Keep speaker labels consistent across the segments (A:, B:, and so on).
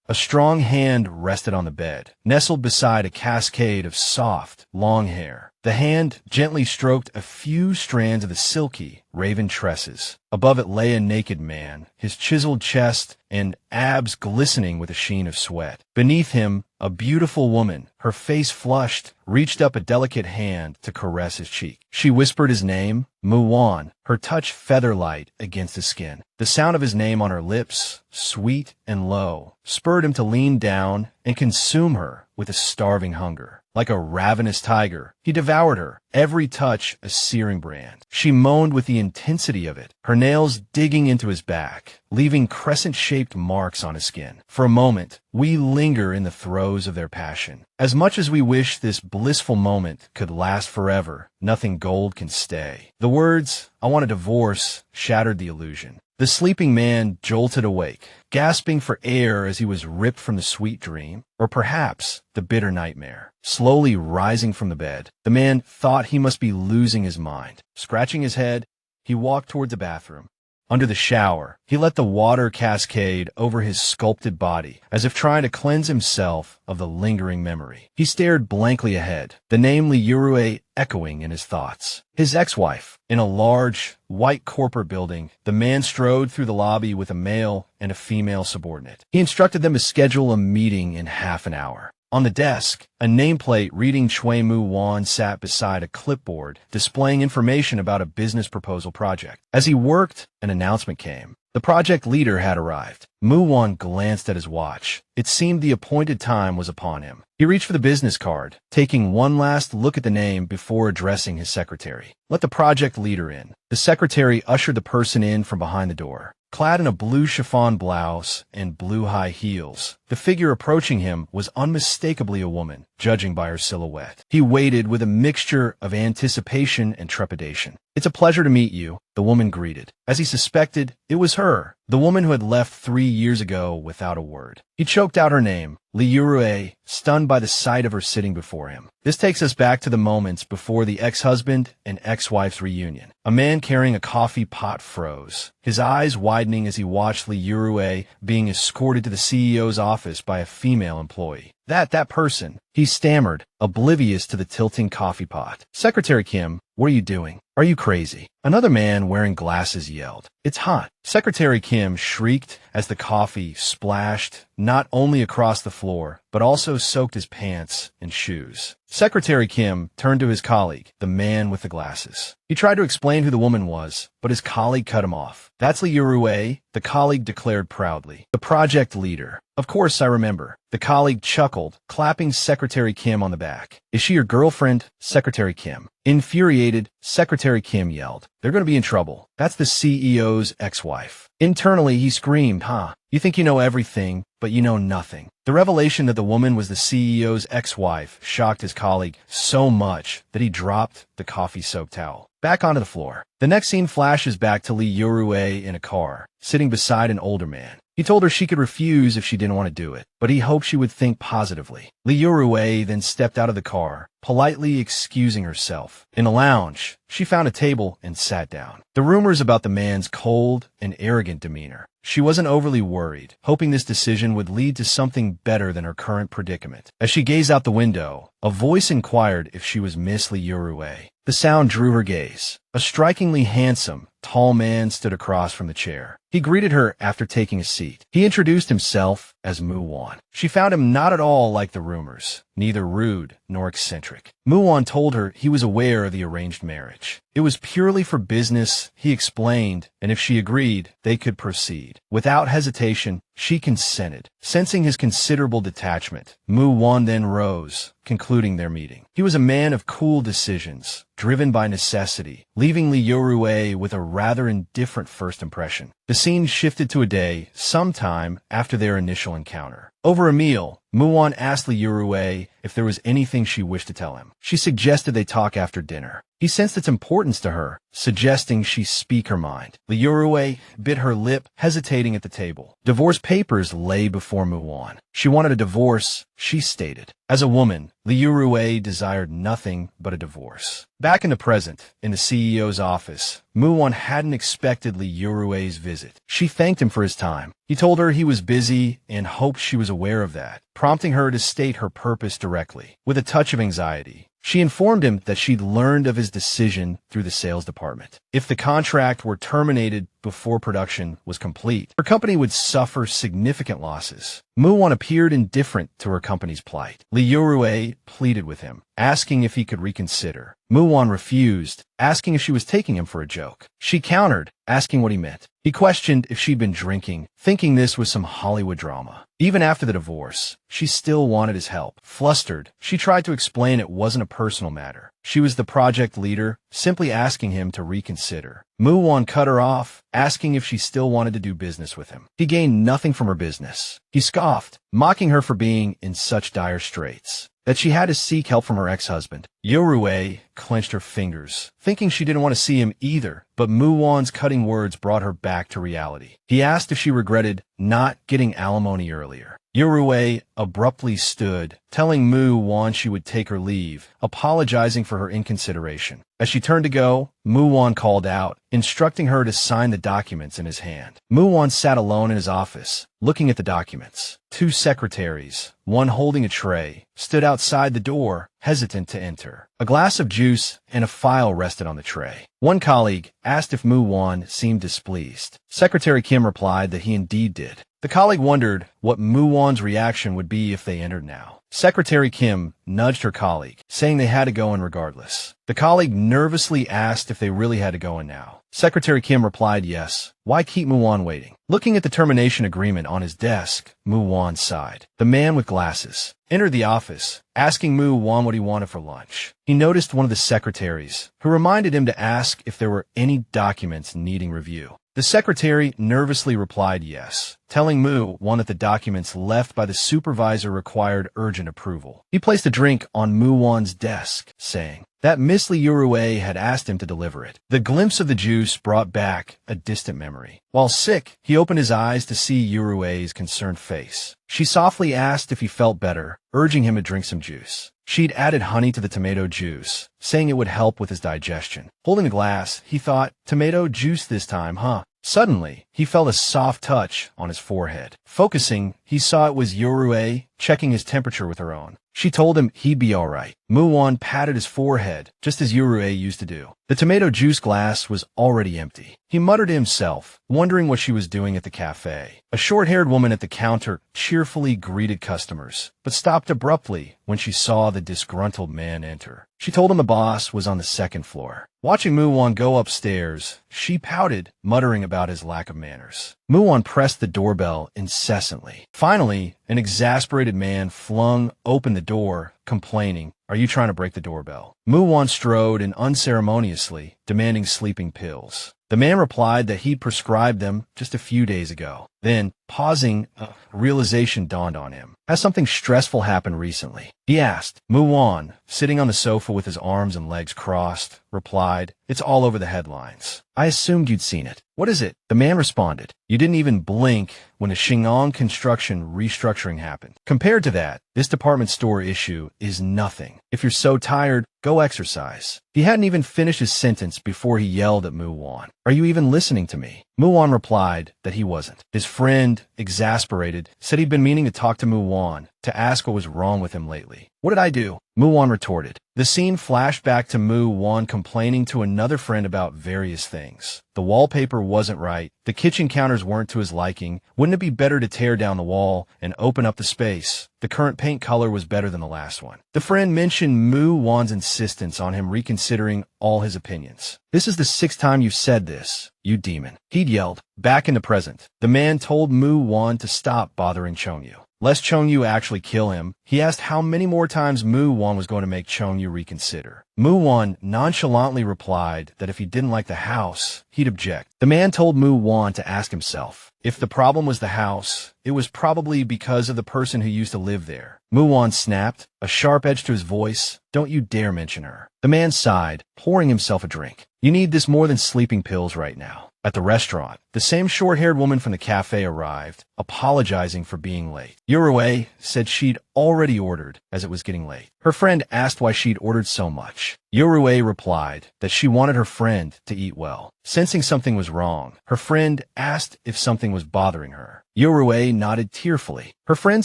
A: A strong hand rested on the bed, nestled beside a cascade of soft, long hair. The hand gently stroked a few strands of the silky, raven tresses. Above it lay a naked man, his chiseled chest and abs glistening with a sheen of sweat. Beneath him, a beautiful woman, her face flushed, reached up a delicate hand to caress his cheek. She whispered his name, Mu Wan, her touch feather-light against his skin. The sound of his name on her lips, sweet and low, spurred him to lean down and consume her with a starving hunger. Like a ravenous tiger, he devoured her, every touch a searing brand. She moaned with the intensity of it, her nails digging into his back, leaving crescent-shaped marks on his skin. For a moment, we linger in the throes of their passion. As much as we wish this blissful moment could last forever, nothing gold can stay. The words, "I want a divorce," shattered the illusion. The sleeping man jolted awake, gasping for air as he was ripped from the sweet dream, or perhaps the bitter nightmare. Slowly rising from the bed, the man thought he must be losing his mind. Scratching his head, he walked toward the bathroom. Under the shower, he let the water cascade over his sculpted body, as if trying to cleanse himself of the lingering memory. He stared blankly ahead, the name Uruay echoing in his thoughts. His ex-wife. In a large, white corporate building, the man strode through the lobby with a male and a female subordinate. He instructed them to schedule a meeting in half an hour. On the desk, a nameplate reading Mu Wan sat beside a clipboard, displaying information about a business proposal project. As he worked, an announcement came. The project leader had arrived. Mu Wan glanced at his watch. It seemed the appointed time was upon him. He reached for the business card, taking one last look at the name before addressing his secretary. Let the project leader in. The secretary ushered the person in from behind the door. Clad in a blue chiffon blouse and blue high heels, the figure approaching him was unmistakably a woman, judging by her silhouette. He waited with a mixture of anticipation and trepidation. "It's a pleasure to meet you," the woman greeted. As he suspected, it was her, the woman who had left 3 years ago without a word. He choked out her name, Leuru, stunned by the sight of her sitting before him. This takes us back to the moments before the ex-husband and ex-wife's reunion. A man carrying a coffee pot froze, his eyes widening as he watched Leuru being escorted to the CEO's office by a female employee. That person, he stammered, oblivious to the tilting coffee pot. "Secretary Kim, what are you doing? Are you crazy?" Another man wearing glasses yelled. "It's hot." Secretary Kim shrieked as the coffee splashed not only across the floor, but also soaked his pants and shoes. Secretary Kim turned to his colleague, the man with the glasses. He tried to explain who the woman was, but his colleague cut him off. "That's Uruay," the colleague declared proudly. "The project leader." "Of course I remember." The colleague chuckled, clapping Secretary Kim on the back. "Is she your girlfriend?" Secretary Kim. Infuriated, Secretary Kim yelled, "They're going to be in trouble. That's the CEO's ex-wife." Internally, he screamed, "You think you know everything, but you know nothing." The revelation that the woman was the CEO's ex-wife shocked his colleague so much that he dropped the coffee-soaked towel. Back onto the floor. The next scene flashes back to Leuru in a car, sitting beside an older man. He told her she could refuse if she didn't want to do it, but he hoped she would think positively. Leuru then stepped out of the car, politely excusing herself. In a lounge, she found a table and sat down. The rumors about the man's cold and arrogant demeanor. She wasn't overly worried, hoping this decision would lead to something better than her current predicament. As she gazed out the window, a voice inquired if she was Miss Leuru. The sound drew her gaze. A strikingly handsome, tall man stood across from the chair. He greeted her after taking a seat. He introduced himself as Mu Wan. She found him not at all like the rumors, neither rude nor eccentric. Mu Wan told her he was aware of the arranged marriage. It was purely for business, he explained, and if she agreed, they could proceed. Without hesitation, she consented. Sensing his considerable detachment, Mu Wan then rose, concluding their meeting. He was a man of cool decisions, driven by necessity, leaving Leuru with a rather indifferent first impression. The scene shifted to a day, sometime after their initial encounter. Over a meal, Muan asked Leuru if there was anything she wished to tell him. She suggested they talk after dinner. He sensed its importance to her, suggesting she speak her mind. Leuru bit her lip, hesitating at the table. Divorce papers lay before Muan. She wanted a divorce, she stated. As a woman, Leuru desired nothing but a divorce. Back in the present, in the CEO's office, Muan hadn't expected Leuru's visit. visit. She thanked him for his time. He told her he was busy and hoped she was aware of that, prompting her to state her purpose directly. With a touch of anxiety, she informed him that she'd learned of his decision through the sales department. If the contract were terminated before production was complete, her company would suffer significant losses. Mu Wan appeared indifferent to her company's plight. Uruay pleaded with him, asking if he could reconsider. Mu Wan refused, asking if she was taking him for a joke. She countered, asking what he meant. He questioned if she'd been drinking, thinking this was some Hollywood drama. Even after the divorce, she still wanted his help. Flustered, she tried to explain it wasn't a personal matter. She was the project leader, simply asking him to reconsider. Mu Wan cut her off, asking if she still wanted to do business with him. He gained nothing from her business. He scoffed, mocking her for being in such dire straits that she had to seek help from her ex-husband. Uruay clenched her fingers, thinking she didn't want to see him either, but Mu Wan's cutting words brought her back to reality. He asked if she regretted not getting alimony earlier. Uruay abruptly stood, telling Mu Wan she would take her leave, apologizing for her inconsideration. As she turned to go, Mu Wan called out, instructing her to sign the documents in his hand. Mu Wan sat alone in his office, looking at the documents. Two secretaries, one holding a tray, stood outside the door, hesitant to enter. A glass of juice and a file rested on the tray. One colleague asked if Mu Wan seemed displeased. Secretary Kim replied that he indeed did. The colleague wondered what Mu Wan's reaction would be if they entered now. Secretary Kim nudged her colleague, saying they had to go in regardless. The colleague nervously asked if they really had to go in now. Secretary Kim replied yes. Why keep Mu Wan waiting? Looking at the termination agreement on his desk, Mu Wan sighed. The man with glasses entered the office, asking Mu Wan what he wanted for lunch. He noticed one of the secretaries, who reminded him to ask if there were any documents needing review. The secretary nervously replied yes, telling Mu Wan that the documents left by the supervisor required urgent approval. He placed a drink on Mu Wan's desk, saying that Miss Uruay had asked him to deliver it. The glimpse of the juice brought back a distant memory. While sick, he opened his eyes to see Uruay's concerned face. She softly asked if he felt better, urging him to drink some juice. She'd added honey to the tomato juice, saying it would help with his digestion. Holding the glass, he thought, tomato juice this time, huh? Suddenly, he felt a soft touch on his forehead. Focusing, he saw it was Uruay checking his temperature with her own. She told him he'd be all right. Mu Wan patted his forehead, just as Uruay used to do. The tomato juice glass was already empty. He muttered to himself, wondering what she was doing at the cafe. A short-haired woman at the counter cheerfully greeted customers, but stopped abruptly when she saw the disgruntled man enter. She told him the boss was on the second floor. Watching Mu Wan go upstairs, she pouted, muttering about his lack of manners. Mu Wan pressed the doorbell incessantly. Finally, an exasperated man flung open the door, complaining, "Are you trying to break the doorbell?" Mu Wan strode in unceremoniously, demanding sleeping pills. The man replied that he'd prescribed them just a few days ago. Then, pausing, a realization dawned on him. Has something stressful happened recently? He asked. Mu Wan, sitting on the sofa with his arms and legs crossed, replied, "It's all over the headlines. I assumed you'd seen it." "What is it?" The man responded. "You didn't even blink when the Shingon construction restructuring happened. Compared to that, this department store issue is nothing. If you're so tired, go exercise." He hadn't even finished his sentence before he yelled at Mu Wan, "Are you even listening to me?" Mu Wan replied that he wasn't. His friend, exasperated, said he'd been meaning to talk to Mu Wan, to ask what was wrong with him lately. "What did I do?" Mu Wan retorted. The scene flashed back to Mu Wan complaining to another friend about various things. The wallpaper wasn't right. The kitchen counters weren't to his liking. Wouldn't it be better to tear down the wall and open up the space? The current paint color was better than the last one. The friend mentioned Mu Wan's insistence on him reconsidering all his opinions. "This is the 6th time you've said this, you demon," he'd yelled. Back in the present, the man told Mu Wan to stop bothering Chongyu. Lest Chongyu actually kill him, he asked how many more times Mu Wan was going to make Chongyu reconsider. Mu Wan nonchalantly replied that if he didn't like the house, he'd object. The man told Mu Wan to ask himself, if the problem was the house, it was probably because of the person who used to live there. Muan snapped, a sharp edge to his voice. Don't you dare mention her. The man sighed, pouring himself a drink. You need this more than sleeping pills right now. At the restaurant, the same short-haired woman from the cafe arrived, apologizing for being late. Uruay said she'd already ordered, as it was getting late. Her friend asked why she'd ordered so much. Uruay replied that she wanted her friend to eat well. Sensing something was wrong, her friend asked if something was bothering her. Uruay nodded tearfully. Her friend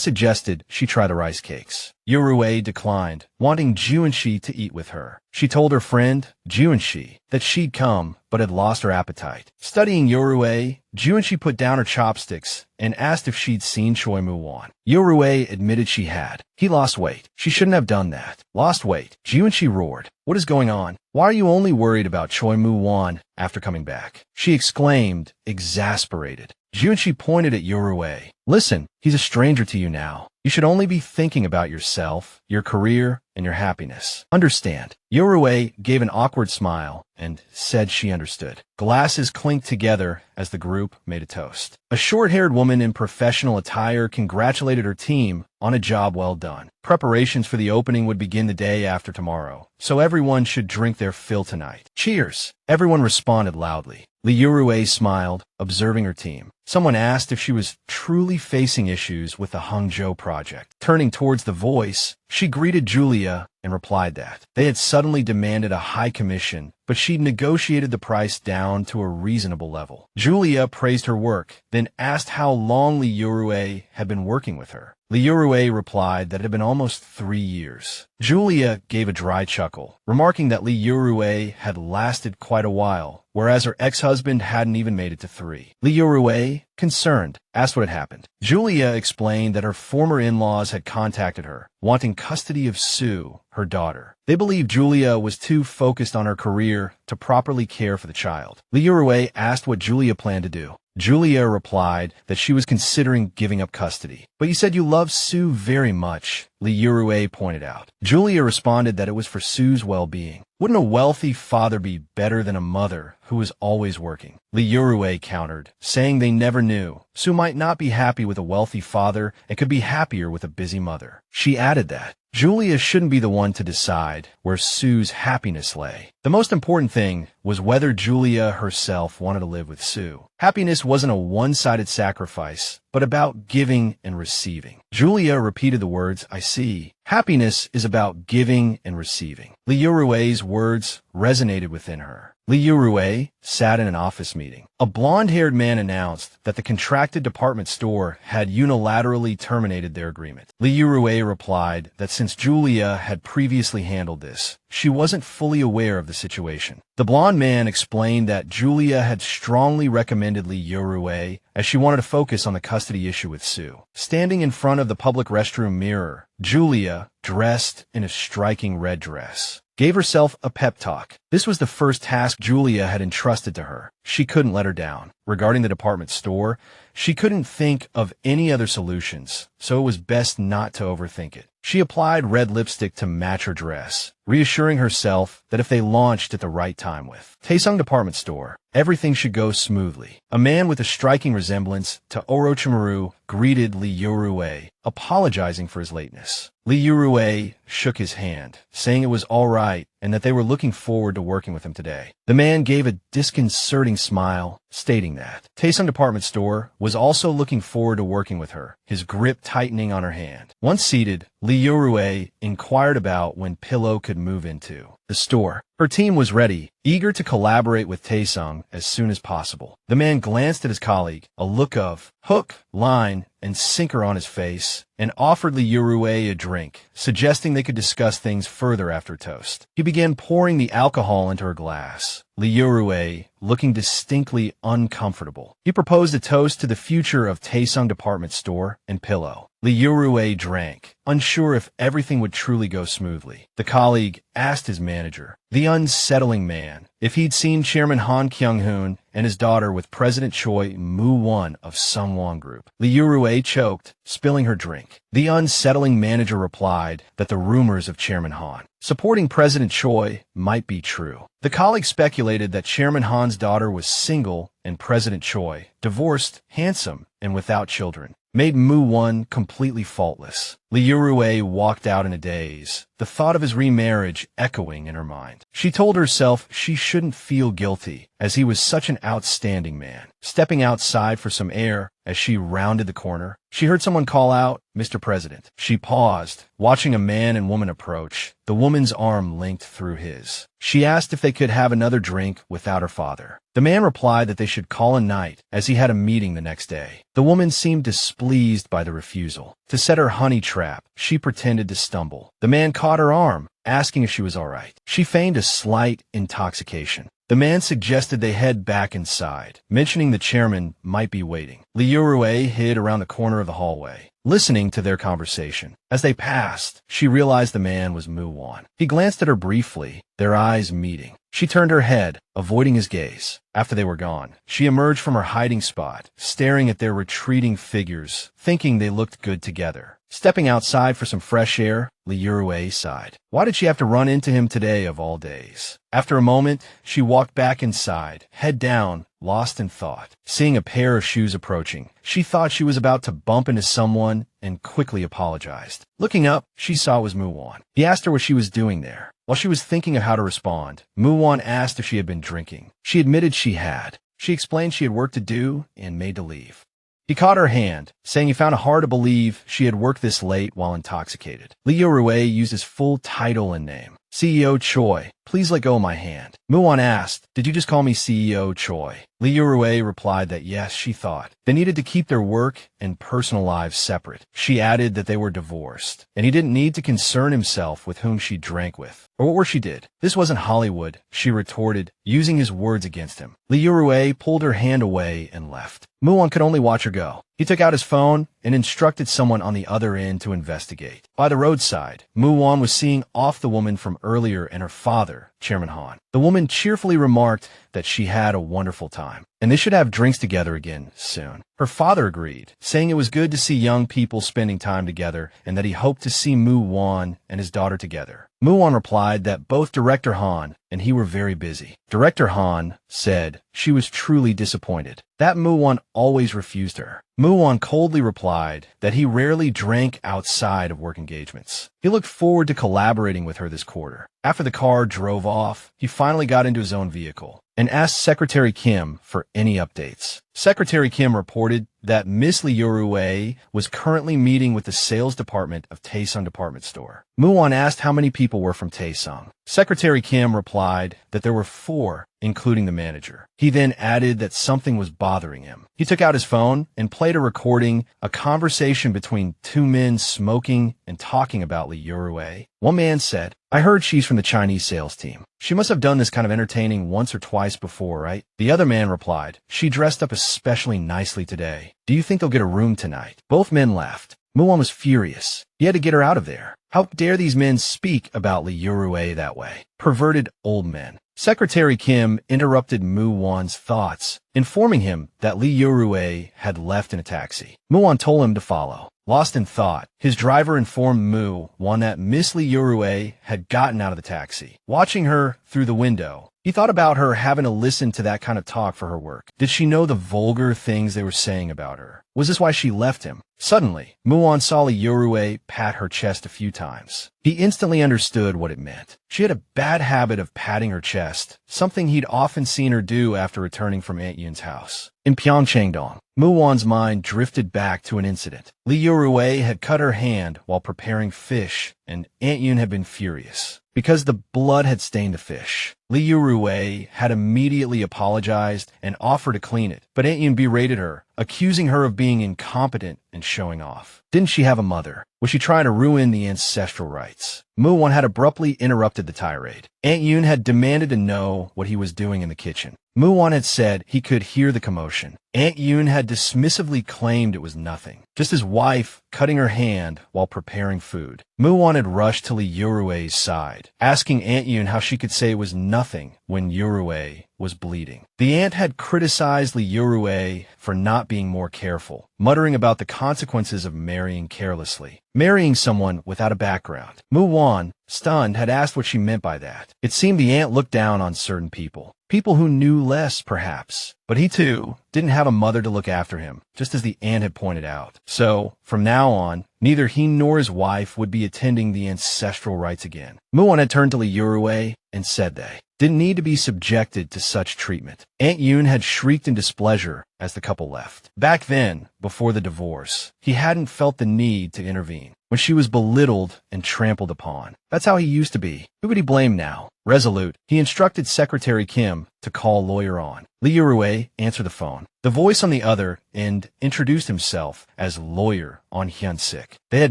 A: suggested she try the rice cakes. Uruay declined, wanting Juanshi to eat with her. She told her friend, Juanshi, that she'd come, but had lost her appetite. Studying Uruay, Juanshi put down her chopsticks and asked if she'd seen Choi Mu Wan. Uruay admitted she had. He lost weight. She shouldn't have done that. Lost weight. Juanshi roared. What is going on? Why are you only worried about Choi Mu Wan after coming back? She exclaimed, exasperated. Juanshi pointed at Uruay. Listen, he's a stranger to you now. You should only be thinking about yourself, your career, and your happiness. Understand. Uruay gave an awkward smile and said she understood. Glasses clinked together as the group made a toast. A short-haired woman in professional attire congratulated her team on a job well done. Preparations for the opening would begin the day after tomorrow, so everyone should drink their fill tonight. Cheers! Everyone responded loudly. Leuru smiled, observing her team. Someone asked if she was truly facing issues with the Hangzhou project. Turning towards the voice, she greeted Julia and replied that they had suddenly demanded a high commission, but she'd negotiated the price down to a reasonable level. Julia praised her work, then asked how long Leuru had been working with her. Leuru replied that it had been almost 3 years. Julia gave a dry chuckle, remarking that Leuru had lasted quite a while, whereas her ex-husband hadn't even made it to 3. Leuru, concerned, asked what had happened. Julia explained that her former in-laws had contacted her, wanting custody of Sue, her daughter. They believed Julia was too focused on her career to properly care for the child. Leuru asked what Julia planned to do. Julia replied that she was considering giving up custody. But you said you love Sue very much, Leuru pointed out. Julia responded that it was for Sue's well-being. Wouldn't a wealthy father be better than a mother who was always working? Leuru countered, saying they never knew. Sue might not be happy with a wealthy father and could be happier with a busy mother. She added that Julia shouldn't be the one to decide where Sue's happiness lay. The most important thing was whether Julia herself wanted to live with Sue. Happiness wasn't a one-sided sacrifice, but about giving and receiving. Julia repeated the words, I see. Happiness is about giving and receiving. Leuru's words resonated within her. Leuru sat in an office meeting. A blonde-haired man announced that the contracted department store had unilaterally terminated their agreement. Leuru replied that since Julia had previously handled this, she wasn't fully aware of the situation. The blonde man explained that Julia had strongly recommended Leuru as she wanted to focus on the custody issue with Sue. Standing in front of the public restroom mirror, Julia, dressed in a striking red dress, gave herself a pep talk. This was the first task Julia had entrusted to her. She couldn't let her down. Regarding the department store, she couldn't think of any other solutions, so it was best not to overthink it. She applied red lipstick to match her dress, reassuring herself that if they launched at the right time with Taesung Department Store, everything should go smoothly. A man with a striking resemblance to Orochimaru greeted Leuru, apologizing for his lateness. Leuru shook his hand, saying it was all right and that they were looking forward to working with him today. The man gave a disconcerting smile, stating that Taesung Department Store was also looking forward to working with her, his grip tightening on her hand. Once seated, Leuru inquired about when Pillow could move into the store. Her team was ready, eager to collaborate with Taesung as soon as possible. The man glanced at his colleague, a look of hook, line, and sinker on his face, and offered Leuru a drink, suggesting they could discuss things further after toast. He began pouring the alcohol into her glass. Leuru, looking distinctly uncomfortable. He proposed a toast to the future of Taesung Department Store and Pillow. Leuru drank, unsure if everything would truly go smoothly. The colleague asked his manager, the unsettling man, if he'd seen Chairman Han Kyung-hoon and his daughter with President Choi Mu Wan of Sungwon Group. Leuru choked, spilling her drink. The unsettling manager replied that the rumors of Chairman Han supporting President Choi might be true. The colleague speculated that Chairman Han's daughter was single and President Choi, divorced, handsome, and without children. made Mu Wan completely faultless. Uruay walked out in a daze, the thought of his remarriage echoing in her mind. She told herself she shouldn't feel guilty, as he was such an outstanding man. Stepping outside for some air, as she rounded the corner, she heard someone call out, "Mr. President." She paused, watching a man and woman approach, the woman's arm linked through his. She asked if they could have another drink without her father. The man replied that they should call a night, as he had a meeting the next day. The woman seemed displeased by the refusal. To set her honey trap, she pretended to stumble. The man caught her arm, asking if she was all right. She feigned a slight intoxication. The man suggested they head back inside, mentioning the chairman might be waiting. Leuru hid around the corner of the hallway, listening to their conversation. As they passed, she realized the man was Mu Wan. He glanced at her briefly, their eyes meeting. She turned her head, avoiding his gaze. After they were gone, she emerged from her hiding spot, staring at their retreating figures, thinking they looked good together. Stepping outside for some fresh air, Leuru sighed. Why did she have to run into him today of all days? After a moment, she walked back inside, head down, lost in thought. Seeing a pair of shoes approaching, she thought she was about to bump into someone and quickly apologized. Looking up, she saw it was Mu Wan. He asked her what she was doing there. While she was thinking of how to respond, Mu Wan asked if she had been drinking. She admitted she had. She explained she had work to do and made to leave. He caught her hand, saying he found it hard to believe she had worked this late while intoxicated. Uruay used his full title and name. CEO Choi, please let go of my hand. Muan asked, did you just call me CEO Choi? Uruay replied that yes, she thought. They needed to keep their work and personal lives separate. She added that they were divorced, and he didn't need to concern himself with whom she drank with, or what she did. This wasn't Hollywood, she retorted, using his words against him. Uruay pulled her hand away and left. Muan could only watch her go. He took out his phone and instructed someone on the other end to investigate. By the roadside, Mu Wan was seeing off the woman from earlier and her father, Chairman Han. The woman cheerfully remarked that she had a wonderful time, and they should have drinks together again soon. Her father agreed, saying it was good to see young people spending time together and that he hoped to see Mu Wan and his daughter together. Mu Wan replied that both Director Han and he were very busy. Director Han said she was truly disappointed, that Mu Wan always refused her. Mu Wan coldly replied that he rarely drank outside of work engagements. He looked forward to collaborating with her this quarter. After the car drove off, he finally got into his own vehicle and asked Secretary Kim for any updates. Secretary Kim reported that Miss Leuru was currently meeting with the sales department of Taesung Department Store. Muan asked how many people were from Taesung. Secretary Kim replied that there were 4, including the manager. He then added that something was bothering him. He took out his phone and played a recording, a conversation between 2 men smoking and talking about Leuru. One man said, I heard she's from the Chinese sales team. She must have done this kind of entertaining once or twice before, right? The other man replied, she dressed up especially nicely today. Do you think they'll get a room tonight? Both men laughed. Muan was furious. He had to get her out of there. How dare these men speak about Leuru that way? Perverted old men. Secretary Kim interrupted Mu Wan's thoughts, informing him that Leuru had left in a taxi. Muan told him to follow. Lost in thought, his driver informed Mu Wan that Miss Leuru had gotten out of the taxi. Watching her through the window, he thought about her having to listen to that kind of talk for her work. Did she know the vulgar things they were saying about her? Was this why she left him? Suddenly, Muan saw Leuru pat her chest a few times. He instantly understood what it meant. She had a bad habit of patting her chest, something he'd often seen her do after returning from Aunt Yun's house. In Pyeongchangdong, Muan's mind drifted back to an incident. Leuru had cut her hand while preparing fish, and Aunt Yun had been furious because the blood had stained the fish. Leuru had immediately apologized and offered to clean it, but Aunt Yun berated her, accusing her of being incompetent and showing off. Didn't she have a mother? Was she trying to ruin the ancestral rights? Muan had abruptly interrupted the tirade. Aunt Yun had demanded to know what he was doing in the kitchen. Muan had said he could hear the commotion. Aunt Yun had dismissively claimed it was nothing, just his wife cutting her hand while preparing food. Muan had rushed to Uruay's side, asking Aunt Yun how she could say it was nothing when Uruay was bleeding. The aunt had criticized Leuru for not being more careful, muttering about the consequences of marrying carelessly, marrying someone without a background. Mu Wan, stunned, had asked what she meant by that. It seemed the aunt looked down on certain people. People who knew less, perhaps. But he, too, didn't have a mother to look after him, just as the aunt had pointed out. So, from now on, neither he nor his wife would be attending the ancestral rites again. Muan had turned to Uruay and said they didn't need to be subjected to such treatment. Aunt Yun had shrieked in displeasure as the couple left. Back then, before the divorce, he hadn't felt the need to intervene when she was belittled and trampled upon. That's how he used to be. Who could he blame now? Resolute, he instructed Secretary Kim to call Lawyer On. Uruay answered the phone. The voice on the other end introduced himself as Lawyer On Hyunsik. They had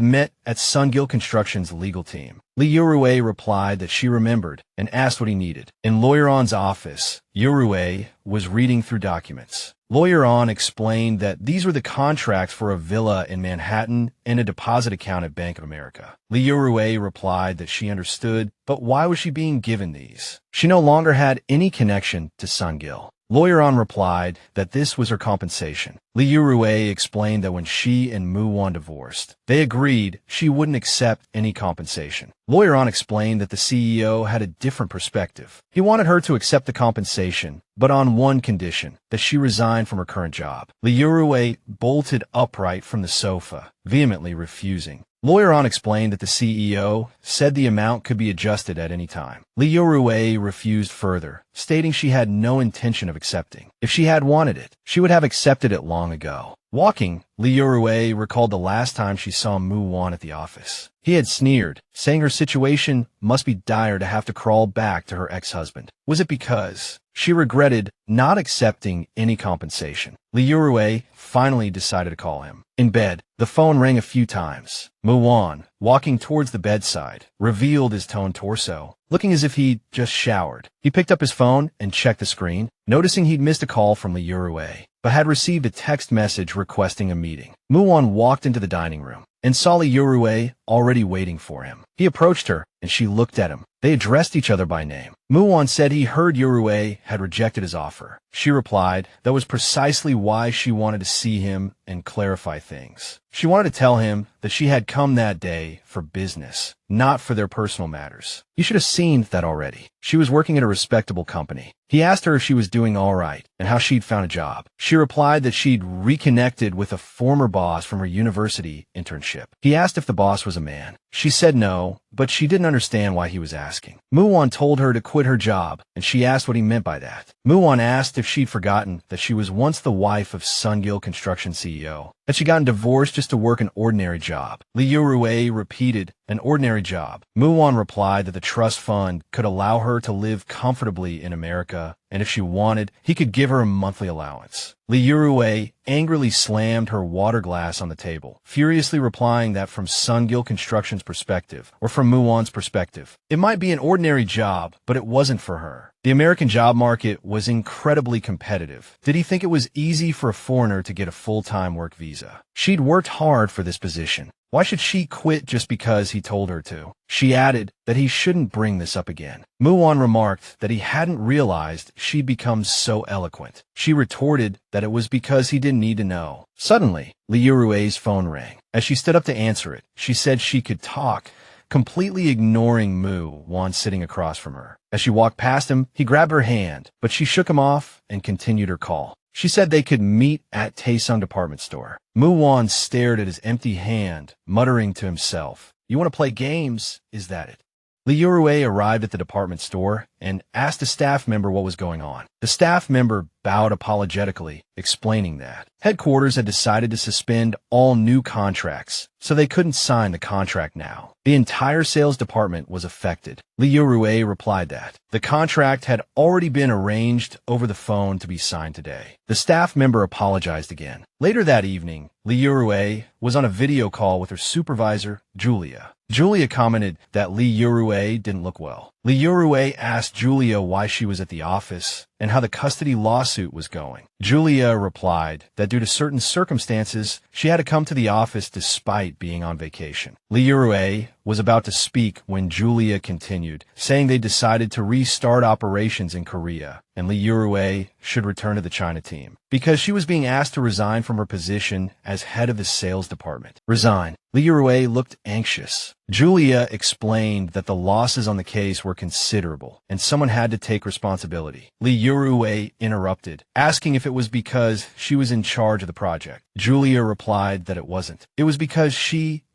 A: met at Sungil Construction's legal team. Uruay replied that she remembered and asked what he needed. In Lawyer On's office, Uruay was reading through documents. Lawyer On explained that these were the contracts for a villa in Manhattan and a deposit account at Bank of America. Uruay replied that she understood, but why was she being given these? She no longer had any connection to Sungil. Lawyer On replied that this was her compensation. Uruay explained that when she and Mu Wan divorced, they agreed she wouldn't accept any compensation. Lawyer On explained that the CEO had a different perspective. He wanted her to accept the compensation, but on one condition, that she resign from her current job. Uruay bolted upright from the sofa, vehemently refusing. Lawyer On explained that the CEO said the amount could be adjusted at any time. Uruay refused further, stating she had no intention of accepting. If she had wanted it, she would have accepted it long ago. Walking, Uruay recalled the last time she saw Mu Wan at the office. He had sneered, saying her situation must be dire to have to crawl back to her ex-husband. Was it because she regretted not accepting any compensation? Uruay finally decided to call him. In bed, the phone rang a few times. Mu Wan, walking towards the bedside, revealed his toned torso, looking as if he'd just showered. He picked up his phone and checked the screen, noticing he'd missed a call from Uruay, but had received a text message requesting a meeting. Mu Wan walked into the dining room and saw Uruay already waiting for him. He approached her, and she looked at him. They addressed each other by name. Mu Wan said he heard Uruay had rejected his offer. She replied that was precisely why she wanted to see him and clarify things. She wanted to tell him that she had come that day for business, not for their personal matters. You should have seen that already. She was working at a respectable company. He asked her if she was doing all right and how she'd found a job. She replied that she'd reconnected with a former boss from her university internship. He asked if the boss was a man. She said no, but she didn't understand why he was asking. Mu Wan told her to quit her job, and she asked what he meant by that. Mu Wan asked if she'd forgotten that she was once the wife of Sungil Construction CEO, that she'd gotten divorced just to work an ordinary job. Uruay repeated, an ordinary job. Mu Wan replied that the trust fund could allow her to live comfortably in America, and if she wanted, he could give her a monthly allowance. Uruay angrily slammed her water glass on the table, furiously replying that from Sungil Construction's perspective, or from Mu Wan's perspective, it might be an ordinary job, but it wasn't for her. The American job market was incredibly competitive. Did he think it was easy for a foreigner to get a full-time work visa? She'd worked hard for this position. Why should she quit just because he told her to? She added that he shouldn't bring this up again. Mu Wan remarked that he hadn't realized she'd become so eloquent. She retorted that it was because he didn't need to know. Suddenly, Uruay's phone rang. As she stood up to answer it, she said she could talk, completely ignoring Mu Wan sitting across from her. As she walked past him, he grabbed her hand, but she shook him off and continued her call. She said they could meet at Taesung department store. Mu Wan stared at his empty hand, muttering to himself, "You want to play games? Is that it?" Uruay arrived at the department store and asked a staff member what was going on. The staff member bowed apologetically, explaining that headquarters had decided to suspend all new contracts, so they couldn't sign the contract now. The entire sales department was affected. Uruay replied that the contract had already been arranged over the phone to be signed today. The staff member apologized again. Later that evening, Uruay was on a video call with her supervisor, Julia. Julia commented that Uruay didn't look well. Uruay asked Julia why she was at the office and how the custody lawsuit was going. Julia replied that due to certain circumstances, she had to come to the office despite being on vacation. Uruay was about to speak when Julia continued, saying they decided to restart operations in Korea, and Uruay should return to the China team, because she was being asked to resign from her position as head of the sales department. Resign. Uruay looked anxious. Julia explained that the losses on the case were considerable, and someone had to take responsibility. Uruay interrupted, asking if it was because she was in charge of the project. Julia replied that it wasn't. It was because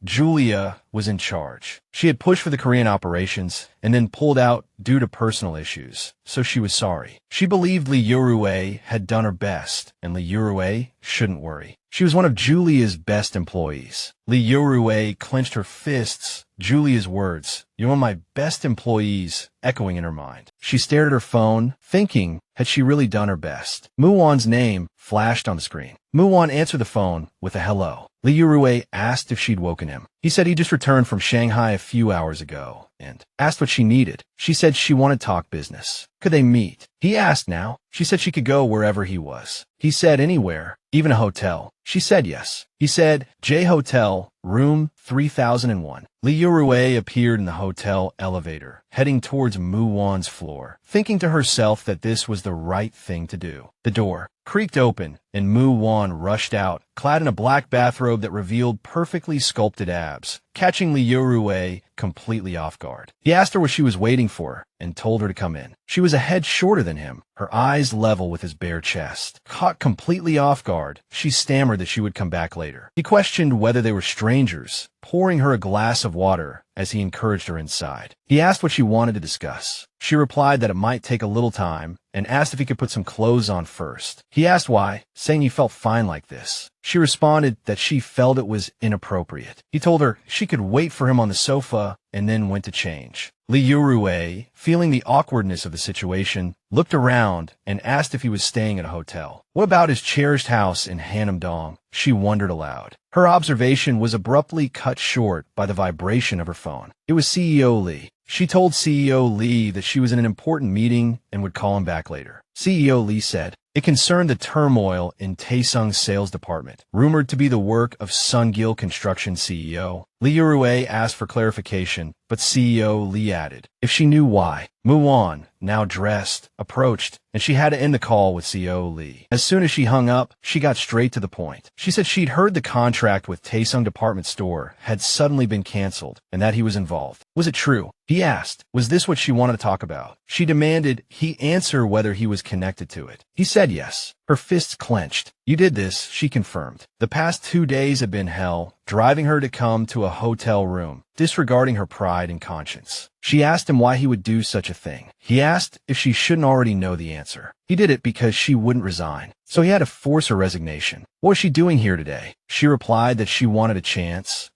A: Julia, was in charge. She had pushed for the Korean operations and then pulled out due to personal issues, so she was sorry. She believed Uruay had done her best, and Uruay shouldn't worry. She was one of Julia's best employees. Uruay clenched her fists, Julia's words, "You're one of my best employees," echoing in her mind. She stared at her phone, thinking, had she really done her best? Muan's name flashed on the screen. Muan answered the phone with a hello. Uruay asked if she'd woken him. He said he just returned from Shanghai a few hours ago, and asked what she needed. She said she wanted to talk business. Could they meet? He asked now. She said she could go wherever he was. He said anywhere, even a hotel. She said yes. He said, J Hotel, room 3001. Uruay appeared in the hotel elevator, heading towards Mu Wan's floor, thinking to herself that this was the right thing to do. The door creaked open, and Mu Wan rushed out, clad in a black bathrobe that revealed perfectly sculpted abs, catching Uruay completely off guard. He asked her what she was waiting for, and told her to come in. She was a head shorter than him, her eyes level with his bare chest. Caught completely off guard, she stammered that she would come back later. He questioned whether they were strangers, pouring her a glass of water as he encouraged her inside. He asked what she wanted to discuss. She replied that it might take a little time, and asked if he could put some clothes on first. He asked why, saying he felt fine like this. She responded that she felt it was inappropriate. He told her she could wait for him on the sofa, and then went to change. Uruay, feeling the awkwardness of the situation, looked around and asked if he was staying at a hotel. What about his cherished house in Hanam-dong? She wondered aloud. Her observation was abruptly cut short by the vibration of her phone. It was CEO Lee. She told CEO Lee that she was in an important meeting and would call him back later. CEO Lee said, it concerned the turmoil in Taesung's sales department, rumored to be the work of Sungil Construction CEO. Uruay asked for clarification, but CEO Lee added, if she knew why. Mu Wan, now dressed, approached, and she had to end the call with CEO Lee. As soon as she hung up, she got straight to the point. She said she'd heard the contract with Taesung Department Store had suddenly been canceled, and that he was involved. Was it true? He asked. Was this what she wanted to talk about? She demanded he answer whether he was connected to it. He said yes. Her fists clenched. You did this, she confirmed. The past 2 days had been hell, driving her to come to a hotel room, disregarding her pride and conscience. She asked him why he would do such a thing. He asked if she shouldn't already know the answer. He did it because she wouldn't resign, so he had to force her resignation. What was she doing here today? She replied that she wanted a chance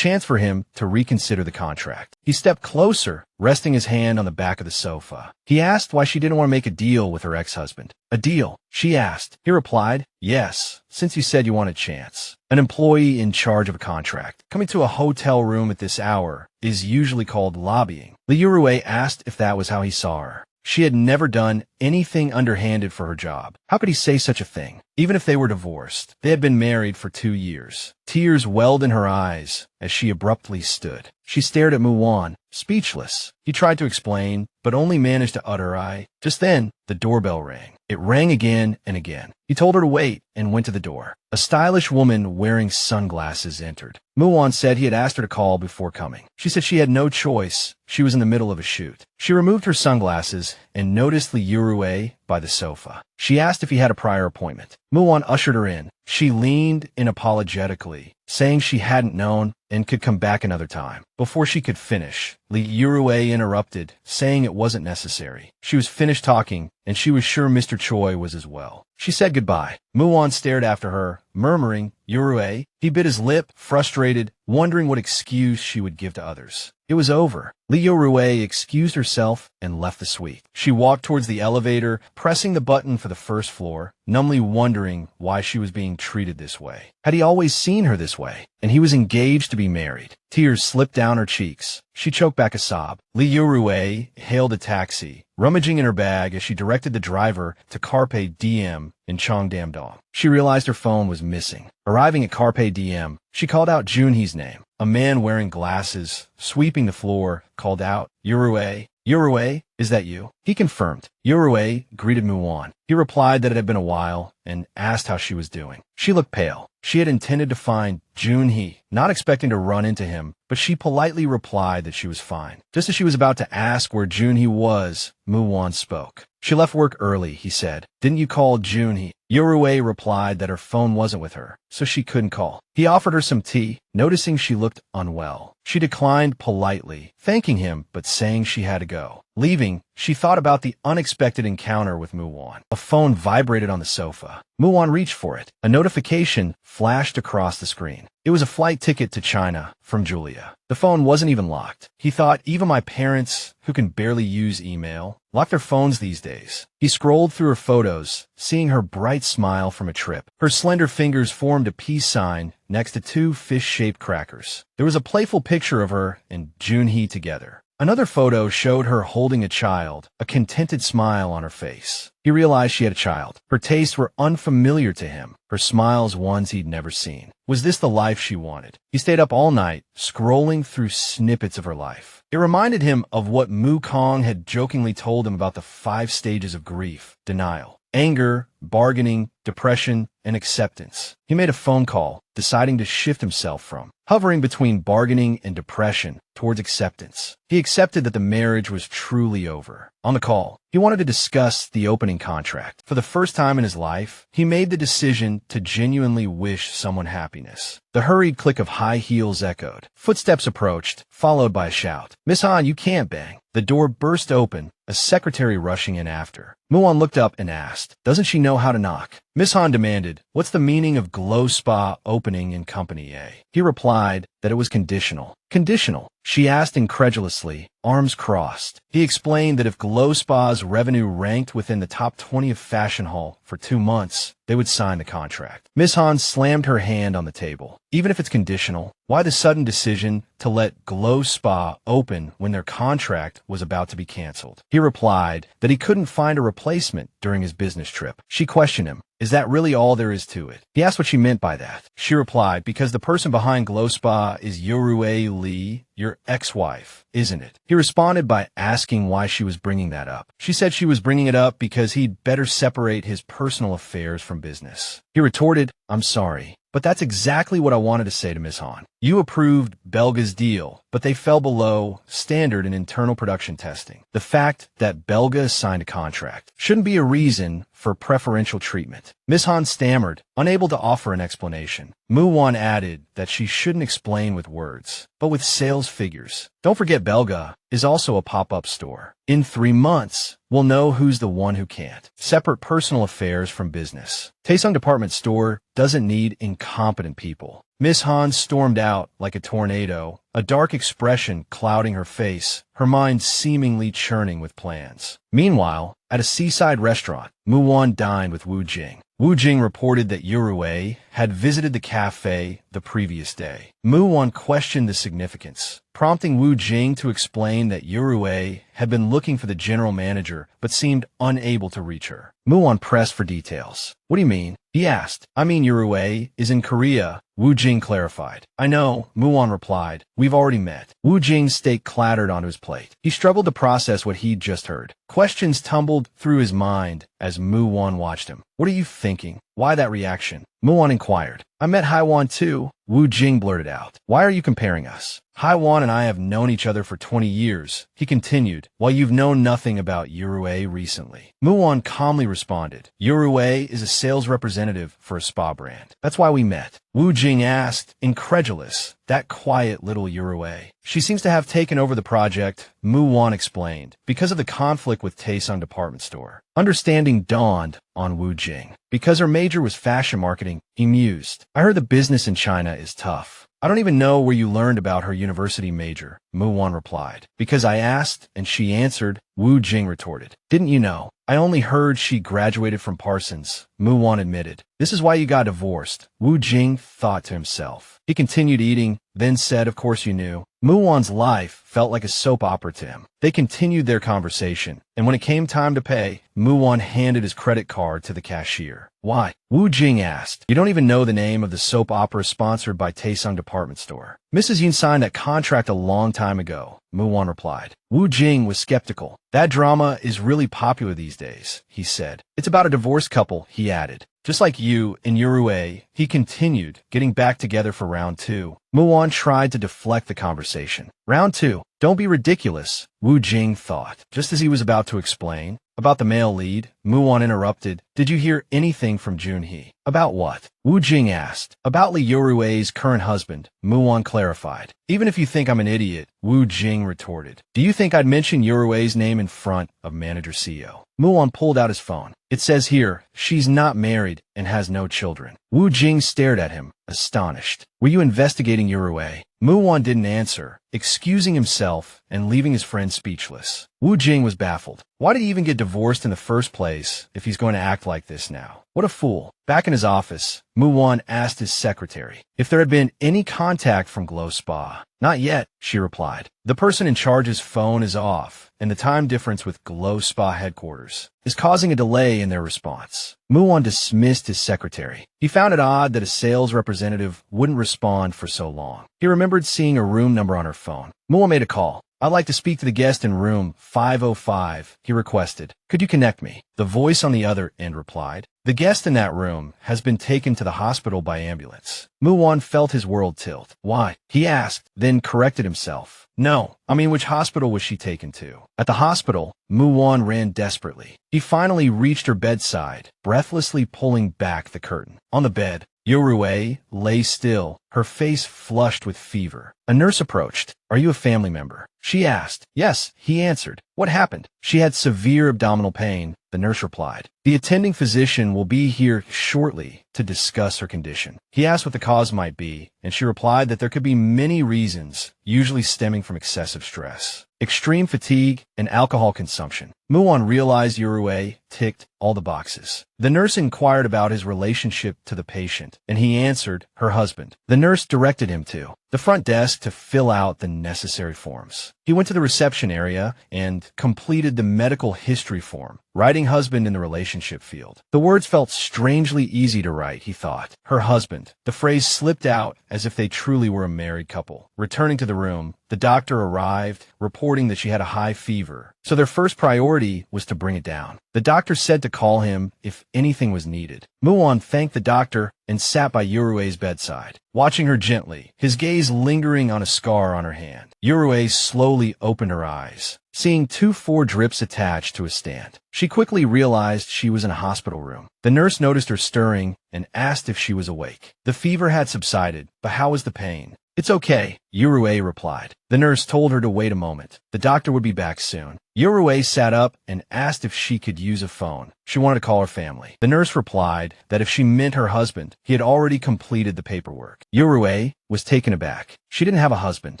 A: for him to reconsider the contract. He stepped closer, resting his hand on the back of the sofa. He asked why she didn't want to make a deal with her ex-husband. A deal? She asked. He replied, yes, since you said you want a chance. An employee in charge of a contract coming to a hotel room at this hour is usually called lobbying. Uruay asked if that was how he saw her. She had never done anything underhanded for her job. How could he say such a thing? Even if they were divorced, they had been married for 2 years. Tears welled in her eyes as she abruptly stood. She stared at Muan, speechless. He tried to explain, but only managed to utter "I." Just then, the doorbell rang. It rang again and again. He told her to wait and went to the door. A stylish woman wearing sunglasses entered. Muan said he had asked her to call before coming. She said she had no choice. She was in the middle of a shoot. She removed her sunglasses and noticed Uruay by the sofa. She asked if he had a prior appointment. Muan ushered her in. She leaned in apologetically, saying she hadn't known and could come back another time. Before she could finish, Uruay interrupted, saying it wasn't necessary. She was finished talking, and she was sure Mr. Choi was as well. She said goodbye. Muan stared after her, murmuring, Uruay. He bit his lip, frustrated, wondering what excuse she would give to others. It was over. Uruay excused herself and left the suite. She walked towards the elevator, pressing the button for the first floor, numbly wondering why she was being treated this way. Had he always seen her this way? And he was engaged to be married. Tears slipped down her cheeks. She choked back a sob. Uruay hailed a taxi, rummaging in her bag as she directed the driver to Carpe Diem in Cheongdam-dong. She realized her phone was missing. Arriving at Carpe Diem, she called out Junhee's name. A man wearing glasses, sweeping the floor, called out, Uruay. Uruay, is that you? He confirmed. Uruay greeted Mu Wan. He replied that it had been a while and asked how she was doing. She looked pale. She had intended to find Junhee, not expecting to run into him, but she politely replied that she was fine. Just as she was about to ask where Junhee was, Mu Wan spoke. She left work early, he said. Didn't you call Junhee? Uruay replied that her phone wasn't with her, so she couldn't call. He offered her some tea, noticing she looked unwell. She declined politely, thanking him but saying she had to go. Leaving, she thought about the unexpected encounter with Mu Wan. A phone vibrated on the sofa. Mu Wan reached for it. A notification flashed across the screen. It was a flight ticket to China from Julia. The phone wasn't even locked. He thought even my parents, who can barely use email, lock their phones these days. He scrolled through her photos, seeing her bright smile from a trip. Her slender fingers formed a peace sign next to two fish-shaped crackers. There was a playful picture of her and Junhee together. Another photo showed her holding a child, a contented smile on her face. He realized she had a child. Her tastes were unfamiliar to him, her smiles ones he'd never seen. Was this the life she wanted? He stayed up all night, scrolling through snippets of her life. It reminded him of what Mu Kong had jokingly told him about the 5 stages of grief: denial, anger, bargaining, depression, and acceptance. He made a phone call, deciding to shift himself from hovering between bargaining and depression towards acceptance. He accepted that the marriage was truly over. On the call, he wanted to discuss the opening contract. For the first time in his life, he made the decision to genuinely wish someone happiness. The hurried click of high heels echoed. Footsteps approached, followed by a shout. "Miss Han, you can't bang." The door burst open, a secretary rushing in after. Muan looked up and asked, "Doesn't she know how to knock?" Miss Han demanded, "What's the meaning of Glow Spa opening in Company A?" He replied that it was conditional. Conditional? She asked incredulously, arms crossed. He explained that if Glow Spa's revenue ranked within the top 20 of Fashion Hall for 2 months, they would sign the contract. Miss Han slammed her hand on the table. Even if it's conditional, why the sudden decision to let Glow Spa open when their contract was about to be canceled? He replied that he couldn't find a replacement during his business trip. She questioned him. Is that really all there is to it? He asked what she meant by that. She replied, because the person behind Glow Spa is Uruay Lee, your ex-wife, isn't it? He responded by asking why she was bringing that up. She said she was bringing it up because he'd better separate his personal affairs from business. He retorted, "I'm sorry, but that's exactly what I wanted to say to Miss Han. You approved Belga's deal, but they fell below standard in internal production testing. The fact that Belga signed a contract shouldn't be a reason for preferential treatment." Miss Han stammered, unable to offer an explanation. Mu Wan added that she shouldn't explain with words, but with sales figures. Don't forget Belga is also a pop-up store. In 3 months, we'll know who's the one who can't. Separate personal affairs from business. Taesung Department Store doesn't need incompetent people. Miss Han stormed out like a tornado, a dark expression clouding her face, her mind seemingly churning with plans. Meanwhile, at a seaside restaurant, Mu Wan dined with Wu Jing. Wu Jing reported that Uruay had visited the cafe the previous day. Mu Wan questioned the significance, prompting Wu Jing to explain that Uruay had been looking for the general manager but seemed unable to reach her. Mu Wan pressed for details. "What do you mean?" he asked. "I mean Uruay is in Korea," Wu Jing clarified. "I know," Mu Wan replied. "We've already met." Wu Jing's steak clattered onto his plate. He struggled to process what he'd just heard. Questions tumbled through his mind as Mu Wan watched him. "What are you thinking? Why that reaction?" Mu Wan inquired. "I met Haiwan too," Wu Jing blurted out. "Why are you comparing us? Haiwan and I have known each other for 20 years, he continued, while you've known nothing about Uruay recently. Mu Wan calmly responded, "Uruay is a sales representative for a spa brand. That's why we met." Wu Jing asked, incredulous, "That quiet little Uruay?" "She seems to have taken over the project," Mu Wan explained, "because of the conflict with Taesung Department Store." Understanding dawned on Wu Jing. Because her major was fashion marketing, he mused. "I heard the business in China is tough." "I don't even know where you learned about her university major," Mu Wan replied. "Because I asked and she answered," Wu Jing retorted. "Didn't you know? I only heard she graduated from Parsons," Mu Wan admitted. "This is why you got divorced," Wu Jing thought to himself. He continued eating, then said, "Of course you knew." Muan's life felt like a soap opera to him. They continued their conversation, and when it came time to pay, Muan handed his credit card to the cashier. "Why?" Wu Jing asked. "You don't even know the name of the soap opera sponsored by Taesung Department Store." "Mrs. Yun signed that contract a long time ago," Muan replied. Wu Jing was skeptical. "That drama is really popular these days," he said. "It's about a divorced couple," he added. "Just like you in Uruay," he continued, getting back together for round 2. Muan tried to deflect the conversation. "Round 2? Don't be ridiculous," Wu Jing thought. Just as he was about to explain about the male lead, Muan interrupted. "Did you hear anything from Junhee?" "About what?" Wu Jing asked. "About Leru's current husband," Muan clarified. "Even if you think I'm an idiot," Wu Jing retorted. "Do you think I'd mention Uruay's name in front of Manager CEO?" Muan pulled out his phone. "It says here, she's not married and has no children." Wu Jing stared at him, astonished. "Were you investigating Uruay?" Muan didn't answer, excusing himself and leaving his friend speechless. Wu Jing was baffled. Why did he even get divorced in the first place if he's going to act like this now? What a fool. Back in his office, Muan asked his secretary if there had been any contact from Glow Spa. "Not yet," she replied. "The person in charge's phone is off, and the time difference with Glow Spa headquarters is causing a delay in their response." Muan dismissed his secretary. He found it odd that a sales representative wouldn't respond for so long. He remembered seeing a room number on her phone. Muan made a call. "I'd like to speak to the guest in room 505, he requested. "Could you connect me?" The voice on the other end replied. "The guest in that room has been taken to the hospital by ambulance." Muan felt his world tilt. "Why?" he asked, then corrected himself. "No, I mean, which hospital was she taken to?" At the hospital, Muan ran desperately. He finally reached her bedside, breathlessly pulling back the curtain. On the bed, Uruay lay still, her face flushed with fever. A nurse approached. "Are you a family member?" she asked. "Yes," he answered. "What happened?" "She had severe abdominal pain," the nurse replied. "The attending physician will be here shortly to discuss her condition." He asked what the cause might be, and she replied that there could be many reasons, usually stemming from excessive stress, extreme fatigue, and alcohol consumption. Muan realized Uruay ticked all the boxes. The nurse inquired about his relationship to the patient, and he answered, her husband. The nurse directed him to the front desk to fill out the necessary forms. He went to the reception area and completed the medical history form, writing husband in the relationship field. The words felt strangely easy to write, he thought. Her husband. The phrase slipped out as if they truly were a married couple. Returning to the room, the doctor arrived, reporting that she had a high fever, so their first priority was to bring it down. The doctor said to call him if anything was needed. Muan thanked the doctor and sat by Uruay's bedside, watching her gently, his gaze lingering on a scar on her hand. Uruay slowly opened her eyes, seeing 2 4 drips attached to a stand. She quickly realized she was in a hospital room. The nurse noticed her stirring and asked if she was awake. The fever had subsided, but how was the pain? It's okay, Uruay replied. The nurse told her to wait a moment. The doctor would be back soon. Uruay sat up and asked if she could use a phone. She wanted to call her family. The nurse replied that if she meant her husband, he had already completed the paperwork. Uruay was taken aback. She didn't have a husband.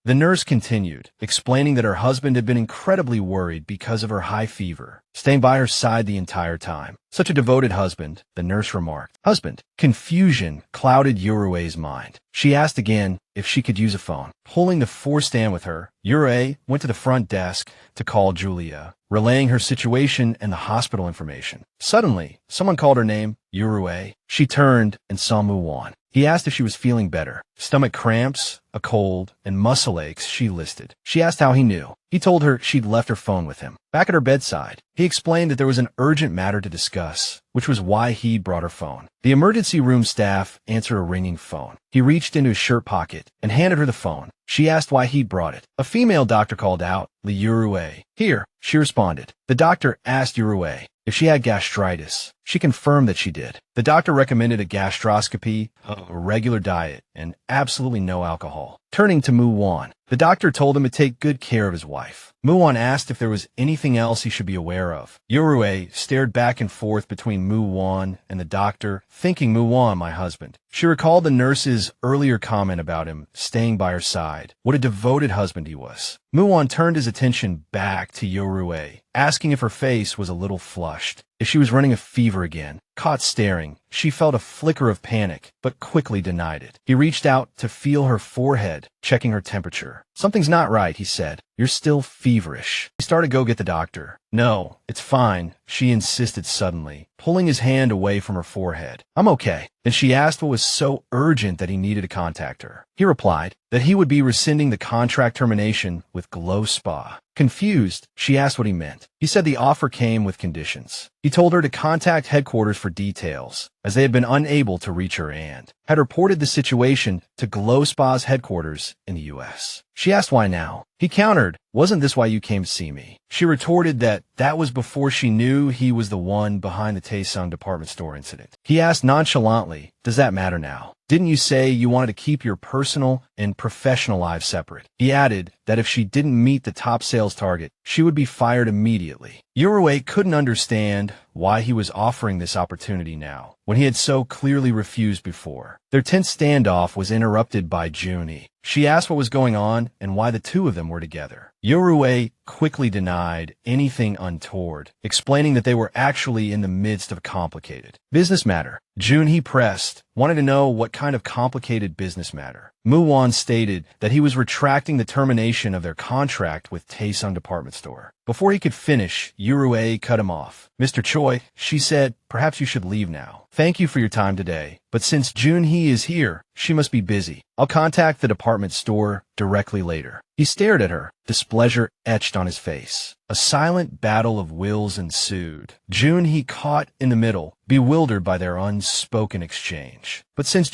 A: The nurse continued, explaining that her husband had been incredibly worried because of her high fever, staying by her side the entire time. Such a devoted husband, the nurse remarked. Husband. Confusion clouded Uruay's mind. She asked again if she could use a phone. Pulling the 4 stand with her, Uruay went to the front desk to call Julia, relaying her situation and the hospital information. Suddenly, someone called her name, Uruay. She turned and saw Mu Wan. He asked if she was feeling better. Stomach cramps, a cold, and muscle aches, she listed. She asked how he knew. He told her she'd left her phone with him. Back at her bedside, he explained that there was an urgent matter to discuss, which was why he'd brought her phone. The emergency room staff answered a ringing phone. He reached into his shirt pocket and handed her the phone. She asked why he'd brought it. A female doctor called out, Leuru. Here, she responded. The doctor asked Uruay if she had gastritis. She confirmed that she did. The doctor recommended a gastroscopy, a regular diet, and absolutely no alcohol. Turning to Mu Wan, the doctor told him to take good care of his wife. Mu Wan asked if there was anything else he should be aware of. Uruay stared back and forth between Mu Wan and the doctor, thinking Mu Wan, my husband. She recalled the nurse's earlier comment about him staying by her side. What a devoted husband he was. Mu Wan turned his attention back to Uruay, asking if her face was a little flushed, if she was running a fever again. Caught staring, she felt a flicker of panic, but quickly denied it. He reached out to feel her forehead, checking her temperature. "Something's not right," he said. "You're still feverish." He started to go get the doctor. "No, it's fine," she insisted suddenly, pulling his hand away from her forehead. "I'm okay." Then she asked what was so urgent that he needed to contact her. He replied that he would be rescinding the contract termination with Glow Spa. Confused, she asked what he meant. He said the offer came with conditions. He told her to contact headquarters for details, as they had been unable to reach her and had reported the situation to Glow Spa's headquarters in the U.S. She asked why now. He countered, "Wasn't this why you came to see me?" She retorted that was before she knew he was the one behind the Taesung department store incident. He asked nonchalantly, "Does that matter now? Didn't you say you wanted to keep your personal and professional lives separate?" He added that if she didn't meet the top sales target, she would be fired immediately. Uruay couldn't understand why he was offering this opportunity now, when he had so clearly refused before. Their tense standoff was interrupted by Junie. She asked what was going on and why the two of them were together. Uruay quickly denied anything untoward, explaining that they were actually in the midst of a complicated business matter. Junie pressed, wanted to know what kind of complicated business matter. Mu Wan stated that he was retracting the termination of their contract with Taesung department store. Before he could finish, Uruay cut him off. "Mr. Choi," she said, "perhaps you should leave now. Thank you for your time today, but since Junhee is here, she must be busy. I'll contact the department store directly later." He stared at her, displeasure etched on his face. A silent battle of wills ensued. Junhee caught in the middle, bewildered by their unspoken exchange. But since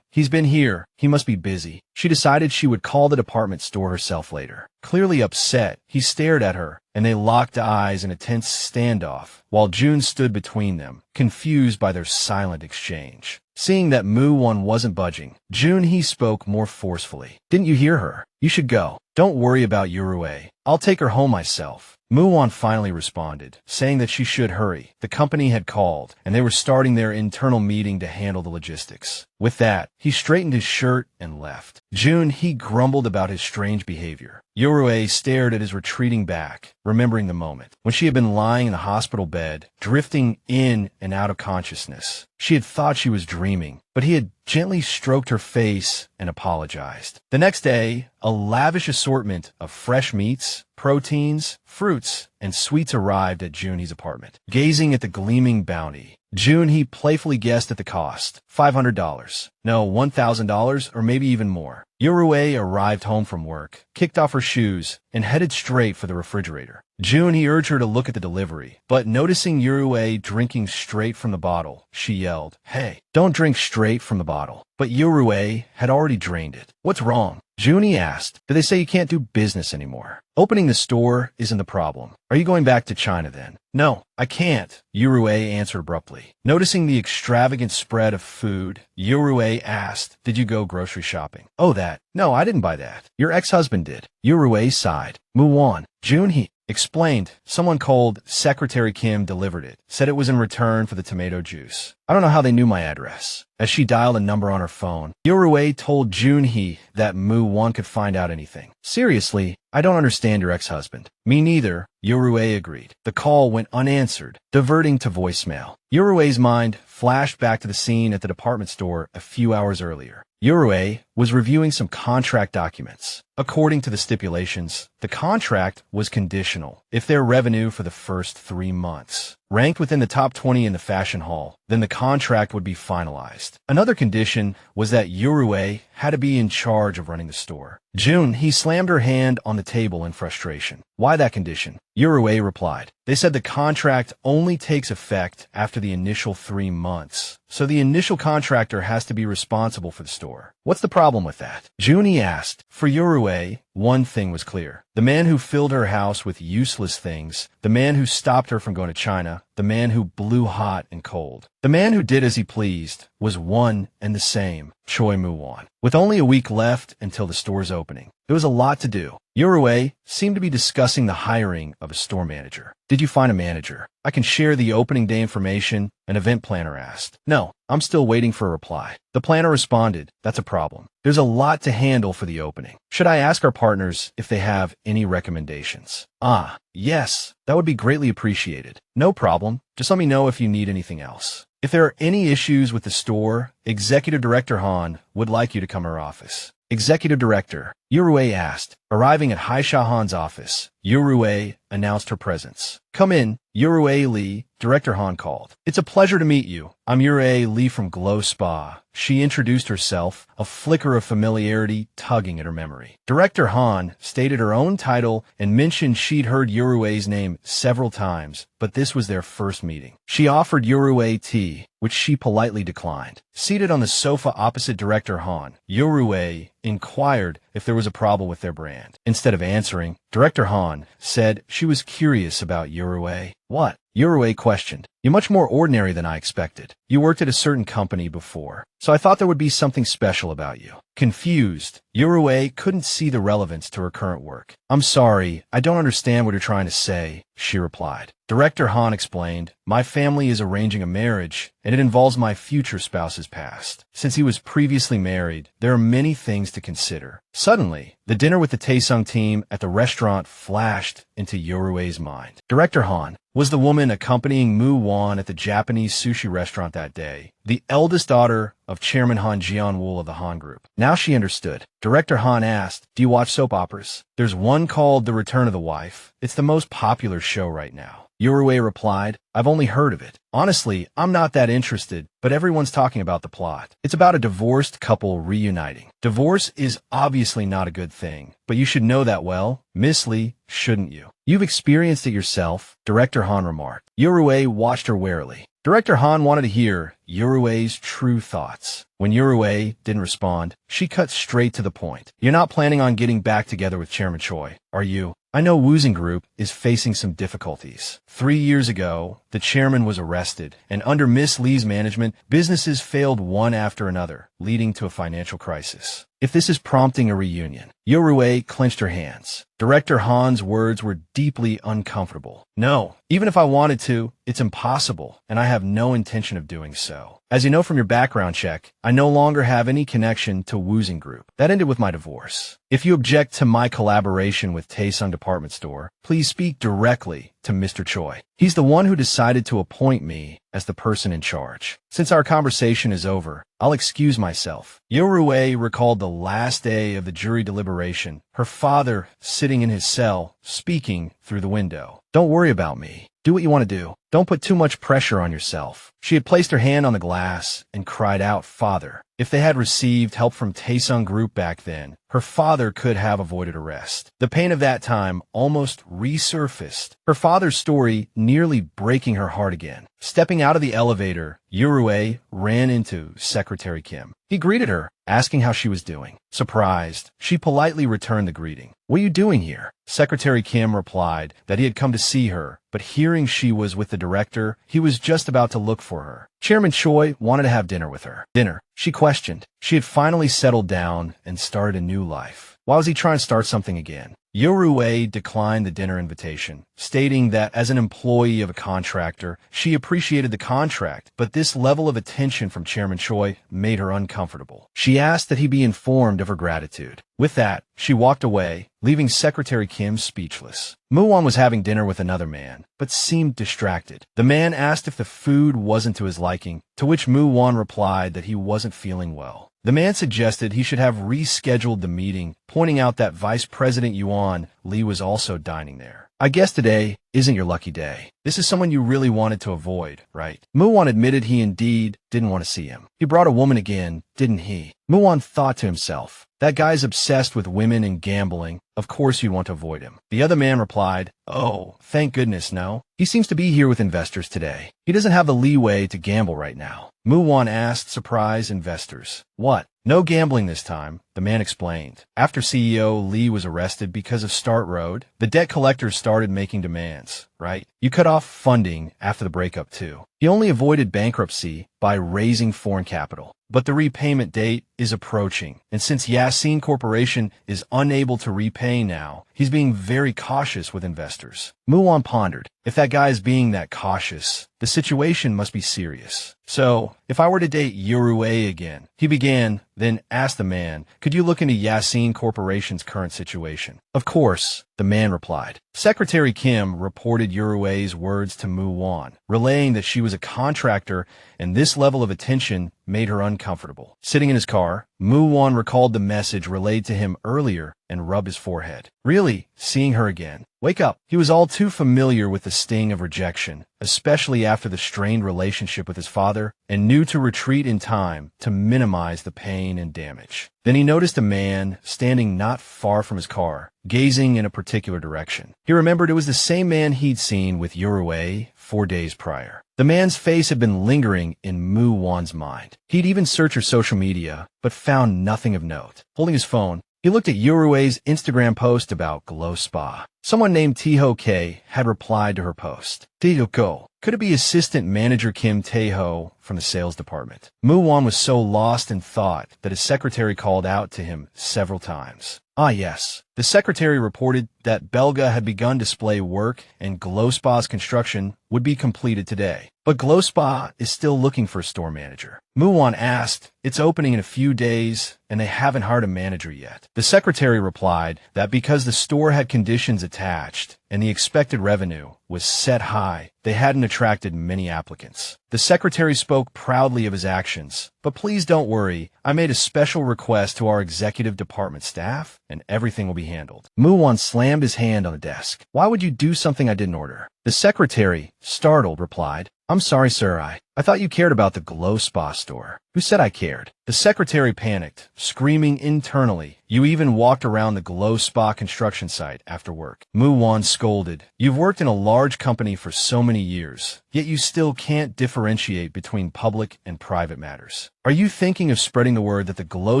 A: he's been here, he must be busy. She decided she would call the department store herself later. Clearly upset, he stared at her, and they locked eyes in a tense standoff, while June stood between them, confused by their silent exchange. Seeing that Mu Wan wasn't budging, Junhee spoke more forcefully. "Didn't you hear her? You should go. Don't worry about Uruay. I'll take her home myself." Mu Wan finally responded, saying that she should hurry. The company had called, and they were starting their internal meeting to handle the logistics. With that, he straightened his shirt and left. Junhee grumbled about his strange behavior. Uruay stared at his retreating back, remembering the moment when she had been lying in the hospital bed, drifting in and out of consciousness. She had thought she was dreaming, but he had gently stroked her face and apologized. The next day, a lavish assortment of fresh meats, proteins, fruits, and sweets arrived at Junhee's apartment. Gazing at the gleaming bounty, Junhee playfully guessed at the cost. $500. No, $1,000 or maybe even more. Uruay arrived home from work, kicked off her shoes, and headed straight for the refrigerator. Junhee urged her to look at the delivery, but noticing Uruay drinking straight from the bottle, she yelled, "Hey, don't drink straight from the bottle." But Uruay had already drained it. "What's wrong?" Junhee asked. "Did they say you can't do business anymore? Opening the store isn't the problem. Are you going back to China then?" "No, I can't," Uruay answered abruptly. Noticing the extravagant spread of food, Uruay asked, "Did you go grocery shopping?" "Oh, that. No, I didn't buy that. Your ex-husband did." Uruay sighed. "Mu Wan." Junhee explained, "Someone called Secretary Kim delivered it. Said it was in return for the tomato juice. I don't know how they knew my address." As she dialed a number on her phone, Uruay told Junhee that Mu Wan could find out anything. "Seriously, I don't understand your ex-husband." "Me neither," Uruay agreed. The call went unanswered, diverting to voicemail. Uruay's mind flashed back to the scene at the department store a few hours earlier. Uruay was reviewing some contract documents. According to the stipulations, the contract was conditional. If their revenue for the first 3 months ranked within the top 20 in the fashion hall, then the contract would be finalized. Another condition was that Uruay had to be in charge of running the store. Junhee slammed her hand on the table in frustration. "Why that condition?" Uruay replied. "They said the contract only takes effect after the initial 3 months. So the initial contractor has to be responsible for the store. What's the problem with that?" Junhee asked. For Uruay, one thing was clear. The man who filled her house with useless things, the man who stopped her from going to China, the man who blew hot and cold, the man who did as he pleased, was one and the same, Choi Mu Wan. With only a week left until the store's opening, there was a lot to do. Uruay seemed to be discussing the hiring of a store manager. "Did you find a manager? I can share the opening day information," an event planner asked. "No, I'm still waiting for a reply." The planner responded, "That's a problem. There's a lot to handle for the opening. Should I ask our partners if they have any recommendations?" "Ah, yes, that would be greatly appreciated." "No problem. Just let me know if you need anything else." If there are any issues with the store, Executive Director Han would like you to come to her office. Executive Director, Uruay asked. Arriving at Haisha Han's office, Uruay announced her presence. Come in, Uruay Lee, Director Han called. It's a pleasure to meet you. I'm Uruay Lee from Glow Spa. She introduced herself, a flicker of familiarity tugging at her memory. Director Han stated her own title and mentioned she'd heard Uruay's name several times, but this was their first meeting. She offered Uruay tea, which she politely declined. Seated on the sofa opposite Director Han, Uruay inquired if there was a problem with their brand. Instead of answering, Director Han said she was curious about Uruay. What? Uruay questioned. You're much more ordinary than I expected. You worked at a certain company before, so I thought there would be something special about you. Confused, Uruay couldn't see the relevance to her current work. I'm sorry, I don't understand what you're trying to say, she replied. Director Han explained, my family is arranging a marriage, and it involves my future spouse's past. Since he was previously married, there are many things to consider. Suddenly, the dinner with the Taesung team at the restaurant flashed into Uruay's mind. Director Han was the woman accompanying Mu Wan at the Japanese sushi restaurant that day, the eldest daughter of Chairman Han Jianwoo of the Han Group. Now she understood. Director Han asked, do you watch soap operas? There's one called The Return of the Wife. It's the most popular show right now. Uruay replied, I've only heard of it. Honestly, I'm not that interested, but everyone's talking about the plot. It's about a divorced couple reuniting. Divorce is obviously not a good thing, but you should know that well, Miss Lee, shouldn't you? You've experienced it yourself, Director Han remarked. Uruay watched her warily. Director Han wanted to hear Uruay's true thoughts. When Uruay didn't respond, she cut straight to the point. You're not planning on getting back together with Chairman Choi, are you? I know Woozing Group is facing some difficulties. 3 years ago, the chairman was arrested, and under Miss Lee's management, businesses failed one after another, leading to a financial crisis. If this is prompting a reunion, Uruay clenched her hands. Director Han's words were deeply uncomfortable. No, even if I wanted to, it's impossible, and I have no intention of doing so. As you know from your background check, I no longer have any connection to Woozing Group. That ended with my divorce. If you object to my collaboration with Taesung Department Store, please speak directly to Mr. Choi. He's the one who decided to appoint me as the person in charge. Since our conversation is over, I'll excuse myself. Uruay recalled the last day of the jury deliberation, her father sitting in his cell, speaking through the window. Don't worry about me. Do what you want to do. Don't put too much pressure on yourself. She had placed her hand on the glass and cried out, Father. If they had received help from Taesung Group back then, her father could have avoided arrest. The pain of that time almost resurfaced, her father's story nearly breaking her heart again. Stepping out of the elevator, Uruay ran into Secretary Kim. He greeted her, asking how she was doing. Surprised, she politely returned the greeting. What are you doing here? Secretary Kim replied that he had come to see her, but hearing she was with the director, he was just about to look for her. Chairman Choi wanted to have dinner with her. Dinner? She questioned. She had finally settled down and started a new life. Why was he trying to start something again? Uruay declined the dinner invitation, stating that as an employee of a contractor, she appreciated the contract, but this level of attention from Chairman Choi made her uncomfortable. She asked that he be informed of her gratitude. With that, she walked away, leaving Secretary Kim speechless. Muan was having dinner with another man, but seemed distracted. The man asked if the food wasn't to his liking, to which Muan replied that he wasn't feeling well. The man suggested he should have rescheduled the meeting, pointing out that Vice President Yuan Lee was also dining there. I guess today isn't your lucky day. This is someone you really wanted to avoid, right? Muan admitted he indeed didn't want to see him. He brought a woman again, didn't he? Muan thought to himself, that guy's obsessed with women and gambling. Of course you want to avoid him. The other man replied, oh, thank goodness, no. He seems to be here with investors today. He doesn't have the leeway to gamble right now. Muan asked surprised investors. What? No gambling this time, the man explained. After CEO Lee was arrested because of Start Road, the debt collectors started making demands, right? You cut off funding after the breakup too. He only avoided bankruptcy by raising foreign capital. But the repayment date is approaching, and since Yasin Corporation is unable to repay now, he's being very cautious with investors. Muan pondered, if that guy is being that cautious, the situation must be serious. So, if I were to date Uruay again, he began, then asked the man, could you look into Yasin Corporation's current situation? Of course, the man replied. Secretary Kim reported Uruay's words to Mu Wan, relaying that she was a contractor and this level of attention made her uncomfortable. Sitting in his car, Mu Wan recalled the message relayed to him earlier and rubbed his forehead. Really, seeing her again. Wake up. He was all too familiar with the sting of rejection, especially after the strained relationship with his father, and knew to retreat in time to minimize the pain and damage. Then he noticed a man standing not far from his car, gazing in a particular direction. He remembered it was the same man he'd seen with Uruay 4 days prior. The man's face had been lingering in Mu Wan's mind. He'd even searched her social media, but found nothing of note. Holding his phone, he looked at Uruay's Instagram post about Glow Spa. Someone named Taeho K had replied to her post. Taeho Ko. Could it be Assistant Manager Kim Taeho from the sales department? Mu Wan was so lost in thought that his secretary called out to him several times. Ah, yes. The secretary reported that Belga had begun display work and Glow Spa's construction would be completed today. But Glow Spa is still looking for a store manager. Mu Wan asked, it's opening in a few days and they haven't hired a manager yet. The secretary replied that because the store had conditions attached and the expected revenue was set high, they hadn't attracted many applicants. The secretary spoke proudly of his actions, but please don't worry, I made a special request to our executive department staff, and everything will be handled. Mu Wan slammed his hand on the desk. Why would you do something I didn't order? The secretary, startled, replied, I'm sorry, sir, I thought you cared about the Glow Spa store. Who said I cared? The secretary panicked, screaming internally. You even walked around the Glow Spa construction site after work. Mu Wan scolded. You've worked in a large company for so many years, yet you still can't differentiate between public and private matters. Are you thinking of spreading the word that the Glow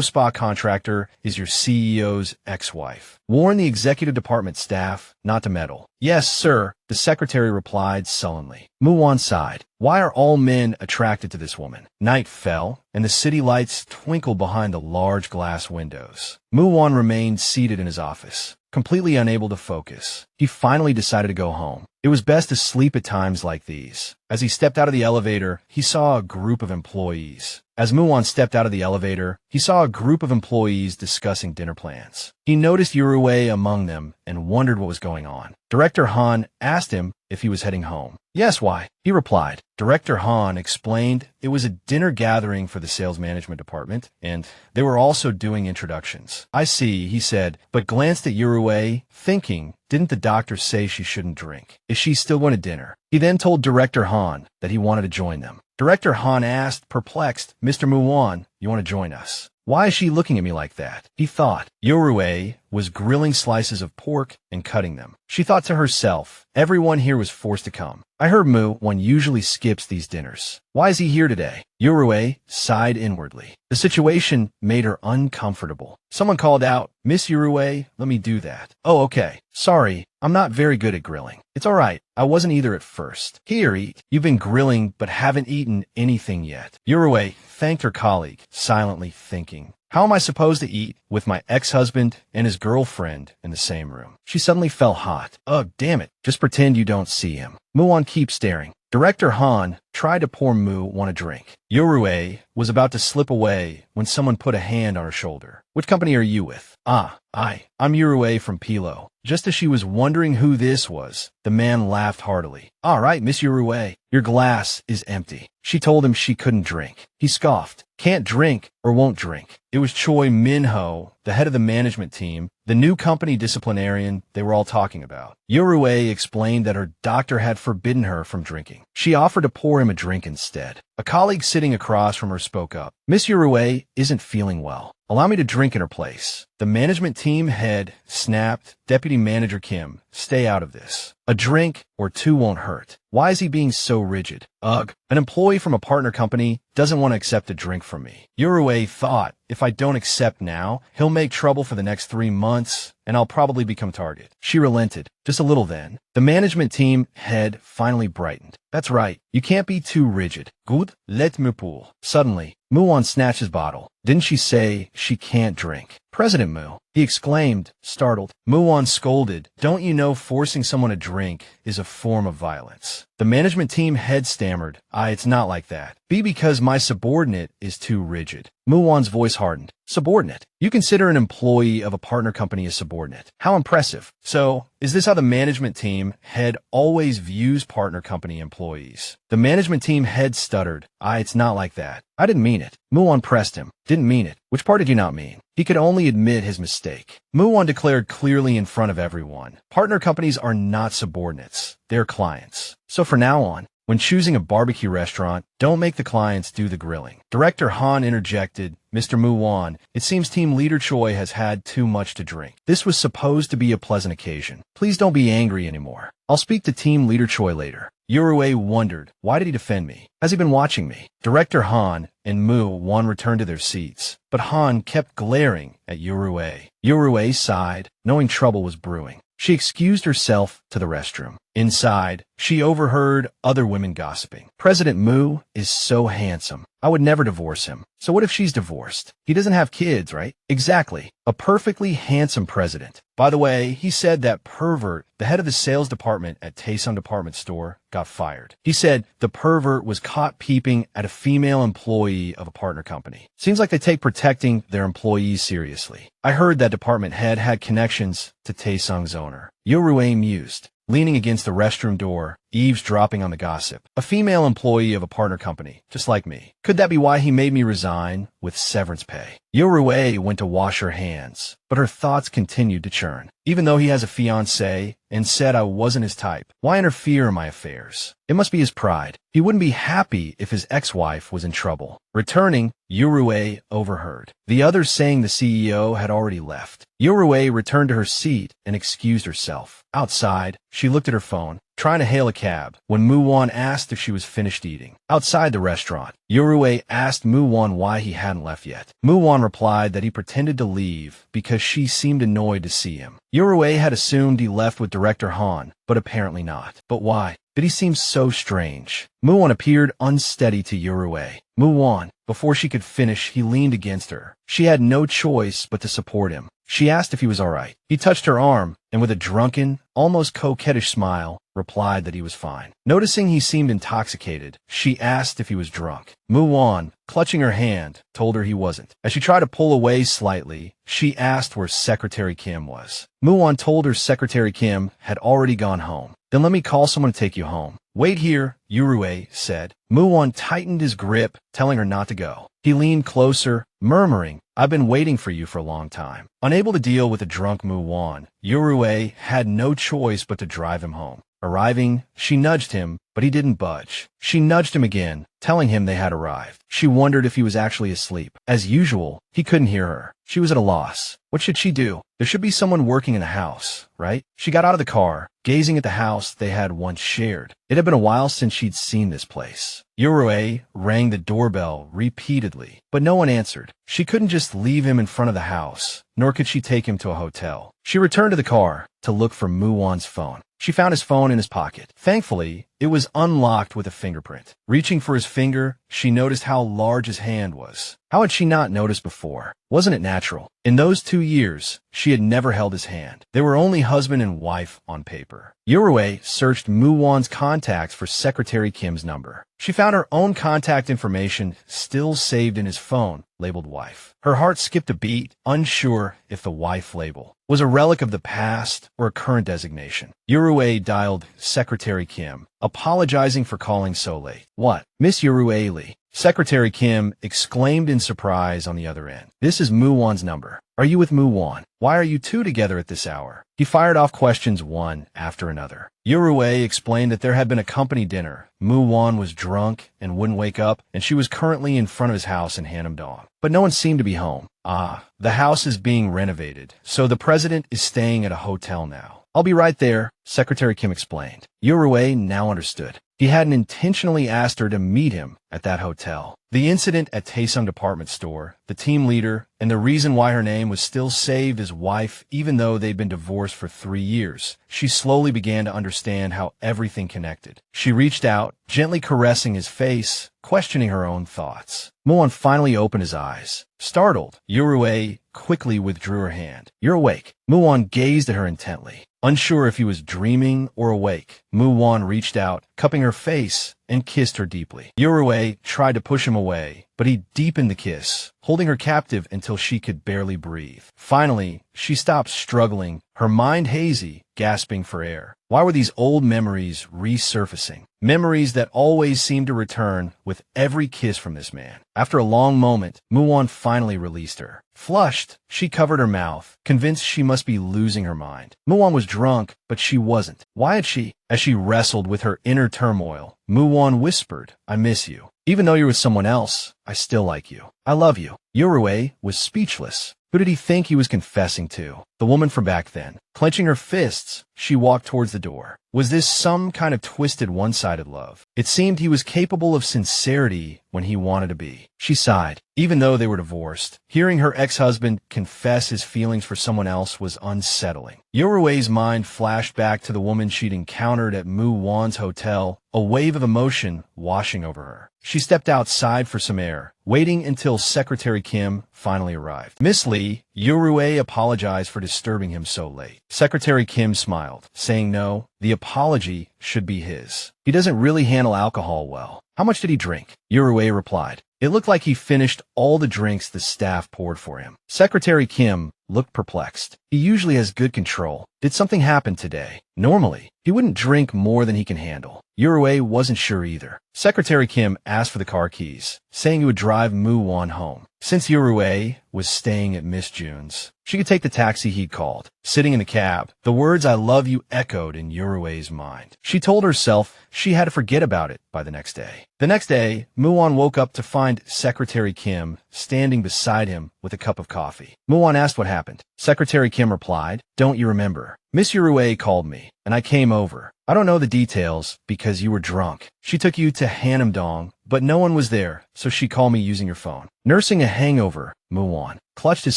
A: Spa contractor is your CEO's ex-wife? Warn the executive department staff not to meddle. Yes, sir, the secretary replied sullenly. Mu Wan sighed. Why are all men attracted to this woman? Night fell, and the city lights twinkled behind the large glass windows. Mu Wan remained seated in his office, completely unable to focus. He finally decided to go home. It was best to sleep at times like these. As he stepped out of the elevator, he saw a group of employees. As Mu Wan stepped out of the elevator, he saw a group of employees discussing dinner plans. He noticed Uruay among them and wondered what was going on. Director Han asked him if he was heading home. Yes, why? He replied. Director Han explained it was a dinner gathering for the sales management department, and they were also doing introductions. I see, he said, but glanced at Uruay, thinking, didn't the doctor say she shouldn't drink? Is she still going to dinner? He then told Director Han that he wanted to join them. Director Han asked, perplexed, Mr. Muan, you want to join us? Why is she looking at me like that? He thought. Uruay was grilling slices of pork and cutting them. She thought to herself, everyone here was forced to come. I heard Mu Wan usually skips these dinners. Why is he here today? Uruay sighed inwardly. The situation made her uncomfortable. Someone called out, Miss Uruay, let me do that. Oh, okay. Sorry, I'm not very good at grilling. It's all right. I wasn't either at first. Here, eat. You've been grilling but haven't eaten anything yet. Uruay thanked her colleague, silently thinking. How am I supposed to eat with my ex-husband and his girlfriend in the same room? She suddenly felt hot. Ugh, damn it. Just pretend you don't see him. Mu Wan keeps staring. Director Han tried to pour Mu Wan a drink. Uruay was about to slip away when someone put a hand on her shoulder. Which company are you with? I'm Uruay from Pilo. Just as she was wondering who this was, the man laughed heartily. All right, Miss Uruay, your glass is empty. She told him she couldn't drink. He scoffed. Can't drink or won't drink. It was Choi Min-ho, the head of the management team, the new company disciplinarian they were all talking about. Uruay explained that her doctor had forbidden her from drinking. She offered to pour him a drink instead. A colleague sitting across from her spoke up. Miss Uruay isn't feeling well. Allow me to drink in her place. The management team head snapped, Deputy Manager Kim, stay out of this. A drink or two won't hurt. Why is he being so rigid? Ugh, an employee from a partner company doesn't want to accept a drink from me. Uruay thought, if I don't accept now, he'll make trouble for the next 3 months, and I'll probably become target. She relented, just a little then. The management team head finally brightened. That's right, you can't be too rigid. Good, let me pour. Suddenly, Muan snatched his bottle. Didn't she say she can't drink? President Mu, he exclaimed, startled. Muan scolded, "Don't you know forcing someone to drink is a form of violence?" The management team head stammered, "It's not like that. Because my subordinate is too rigid." Muan's voice hardened. Subordinate? You consider an employee of a partner company a subordinate. How impressive. So, is this how the management team head always views partner company employees? The management team head stuttered, "It's not like that. I didn't mean it." Muan pressed him. "Didn't mean it. Which part did you not mean?" He could only admit his mistake. Muan declared clearly in front of everyone, partner companies are not subordinates. They're clients. So from now on, when choosing a barbecue restaurant, don't make the clients do the grilling. Director Han interjected, "Mr. Mu Wan, it seems Team Leader Choi has had too much to drink. This was supposed to be a pleasant occasion. Please don't be angry anymore. I'll speak to Team Leader Choi later." Uruay wondered, why did he defend me? Has he been watching me? Director Han and Mu Wan returned to their seats, but Han kept glaring at Uruay. Uruay sighed, knowing trouble was brewing. She excused herself to the restroom. Inside, she overheard other women gossiping. "President Mu is so handsome. I would never divorce him." "So what if she's divorced? He doesn't have kids, right?" "Exactly. A perfectly handsome president. By the way, he said that pervert, the head of the sales department at Taesung Department Store, got fired. He said the pervert was caught peeping at a female employee of a partner company. Seems like they take protecting their employees seriously. I heard that department head had connections to Taesung's owner." Uruay mused, leaning against the restroom door, eavesdropping on the gossip. "A female employee of a partner company, just like me. Could that be why he made me resign with severance pay?" Uruay went to wash her hands, but her thoughts continued to churn. Even though he has a fiancée and said I wasn't his type, why interfere in my affairs? It must be his pride. He wouldn't be happy if his ex-wife was in trouble. Returning, Uruay overheard. The others saying the CEO had already left. Uruay returned to her seat and excused herself. Outside, she looked at her phone, trying to hail a cab, when Mu Wan asked if she was finished eating. Outside the restaurant, Uruay asked Mu Wan why he hadn't left yet. Mu Wan replied that he pretended to leave because she seemed annoyed to see him. Uruay had assumed he left with Director Han, but apparently not. But why? Did he seem so strange? Muan appeared unsteady to Uruay. Muan, before she could finish, he leaned against her. She had no choice but to support him. She asked if he was all right. He touched her arm, and with a drunken, almost coquettish smile, replied that he was fine. Noticing he seemed intoxicated, she asked if he was drunk. Muan, clutching her hand, told her he wasn't. As she tried to pull away slightly, she asked where Secretary Kim was. Muan told her Secretary Kim had already gone home. "Then let me call someone to take you home." "Wait here," Uruay said. Muan tightened his grip, telling her not to go. He leaned closer, murmuring, "I've been waiting for you for a long time." Unable to deal with the drunk Muan, Uruay had no choice but to drive him home. Arriving, she nudged him, but he didn't budge. She nudged him again, telling him they had arrived. She wondered if he was actually asleep. As usual, he couldn't hear her. She was at a loss. What should she do? There should be someone working in the house, right? She got out of the car, gazing at the house they had once shared. It had been a while since she'd seen this place. Uruay rang the doorbell repeatedly, but no one answered. She couldn't just leave him in front of the house, nor could she take him to a hotel. She returned to the car to look for Muan's phone. She found his phone in his pocket. Thankfully, it was unlocked with a fingerprint. Reaching for his finger, she noticed how large his hand was. How had she not noticed before? Wasn't it natural? In those 2 years, she had never held his hand. They were only husband and wife on paper. Uruay searched Muan's contacts for Secretary Kim's number. She found her own contact information still saved in his phone, labeled wife. Her heart skipped a beat, unsure if the wife label was a relic of the past or a current designation. Uruay dialed Secretary Kim, apologizing for calling so late. "What? Miss Uruay Lee." Secretary Kim exclaimed in surprise on the other end. "This is Muan's number. Are you with Muan? Why are you two together at this hour?" He fired off questions one after another. Uruay explained that there had been a company dinner. Muan was drunk and wouldn't wake up, and she was currently in front of his house in Hanam-dong. But no one seemed to be home. The house is being renovated, so the president is staying at a hotel now. "I'll be right there," Secretary Kim explained. Uruay now understood. He hadn't intentionally asked her to meet him at that hotel. The incident at Taesung department store, the team leader, and the reason why her name was still saved as wife even though they'd been divorced for 3 years. She slowly began to understand how everything connected. She reached out, gently caressing his face, questioning her own thoughts. Muan finally opened his eyes. Startled, Uruay quickly withdrew her hand. "You're awake." Muan gazed at her intently. Unsure if he was dreaming or awake, Mu Wan reached out, cupping her face, and kissed her deeply. Uruay tried to push him away, but he deepened the kiss, holding her captive until she could barely breathe. Finally, she stopped struggling, her mind hazy, gasping for air. Why were these old memories resurfacing? Memories that always seemed to return with every kiss from this man. After a long moment, Muan finally released her. Flushed, she covered her mouth, convinced she must be losing her mind. Muan was drunk, but she wasn't. Why had she? As she wrestled with her inner turmoil, Muan whispered, "I miss you. Even though you're with someone else, I still like you. I love you." Uruay was speechless. Who did he think he was confessing to? The woman from back then. Clenching her fists, she walked towards the door. Was this some kind of twisted one-sided love? It seemed he was capable of sincerity when he wanted to be. She sighed. Even though they were divorced, hearing her ex-husband confess his feelings for someone else was unsettling. Uruay's mind flashed back to the woman she'd encountered at Mu Wan's hotel, a wave of emotion washing over her. She stepped outside for some air, waiting until Secretary Kim finally arrived. "Miss Lee," Uruay apologized for disturbing him so late. Secretary Kim smiled, saying no, the apology should be his. He doesn't really handle alcohol well. How much did he drink? Uruay replied. It looked like he finished all the drinks the staff poured for him. Secretary Kim looked perplexed. He usually has good control. Did something happen today? Normally, he wouldn't drink more than he can handle. Uruay wasn't sure either. Secretary Kim asked for the car keys, saying he would drive Mu Wan home. Since Uruay was staying at Miss June's, she could take the taxi he'd called. Sitting in the cab, the words "I love you" echoed in Uruay's mind. She told herself she had to forget about it by the next day. The next day, Muan woke up to find Secretary Kim standing beside him with a cup of coffee. Muan asked what happened. Secretary Kim replied, "Don't you remember? Miss Uruay called me, and I came over. I don't know the details because you were drunk. She took you to Hanamdong, but no one was there, so she called me using your phone." Nursing a hangover, Muan clutched his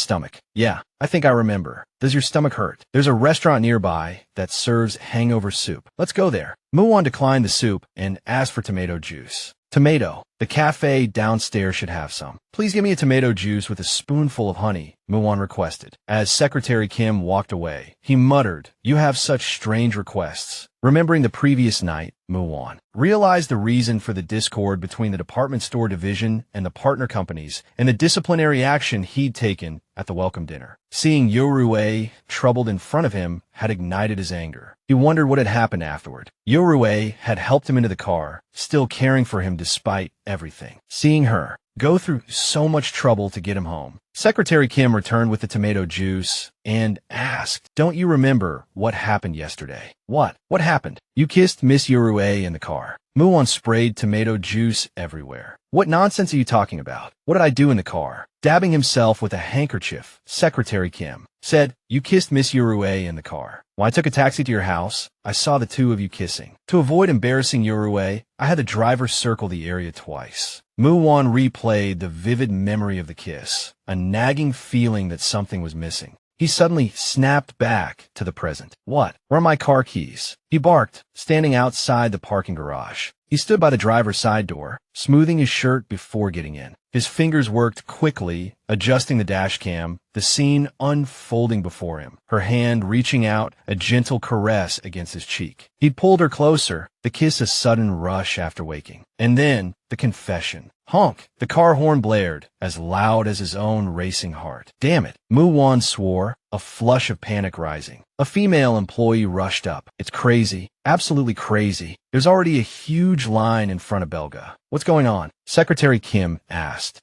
A: stomach. "Yeah, I think I remember. Does your stomach hurt? There's a restaurant nearby that serves hangover soup. Let's go there." Muan declined the soup and asked for tomato juice. "Tomato. The cafe downstairs should have some. Please give me a tomato juice with a spoonful of honey," Muan requested. As Secretary Kim walked away, he muttered, "You have such strange requests." Remembering the previous night, Muan realized the reason for the discord between the department store division and the partner companies and the disciplinary action he'd taken at the welcome dinner. Seeing Uruay troubled in front of him had ignited his anger. He wondered what had happened afterward. Uruay had helped him into the car, still caring for him despite everything. Seeing her go through so much trouble to get him home. Secretary Kim returned with the tomato juice and asked, "Don't you remember what happened yesterday?" "What? What happened?" "You kissed Miss Uruay in the car." Muan sprayed tomato juice everywhere. "What nonsense are you talking about? What did I do in the car?" Dabbing himself with a handkerchief, Secretary Kim said, "You kissed Miss Uruay in the car. When I took a taxi to your house, I saw the two of you kissing. To avoid embarrassing Uruay, I had the driver circle the area twice." Muan replayed the vivid memory of the kiss, a nagging feeling that something was missing. He suddenly snapped back to the present. "What? Where are my car keys?" he barked, standing outside the parking garage. He stood by the driver's side door, smoothing his shirt before getting in. His fingers worked quickly, adjusting the dash cam, the scene unfolding before him, her hand reaching out, a gentle caress against his cheek. He'd pulled her closer, the kiss a sudden rush after waking. And then, the confession. Honk! The car horn blared, as loud as his own racing heart. "Damn it!" Mu Wan swore, a flush of panic rising. A female employee rushed up. "It's crazy. Absolutely crazy. There's already a huge line in front of Belga." "What's going on?" Secretary Kim asked.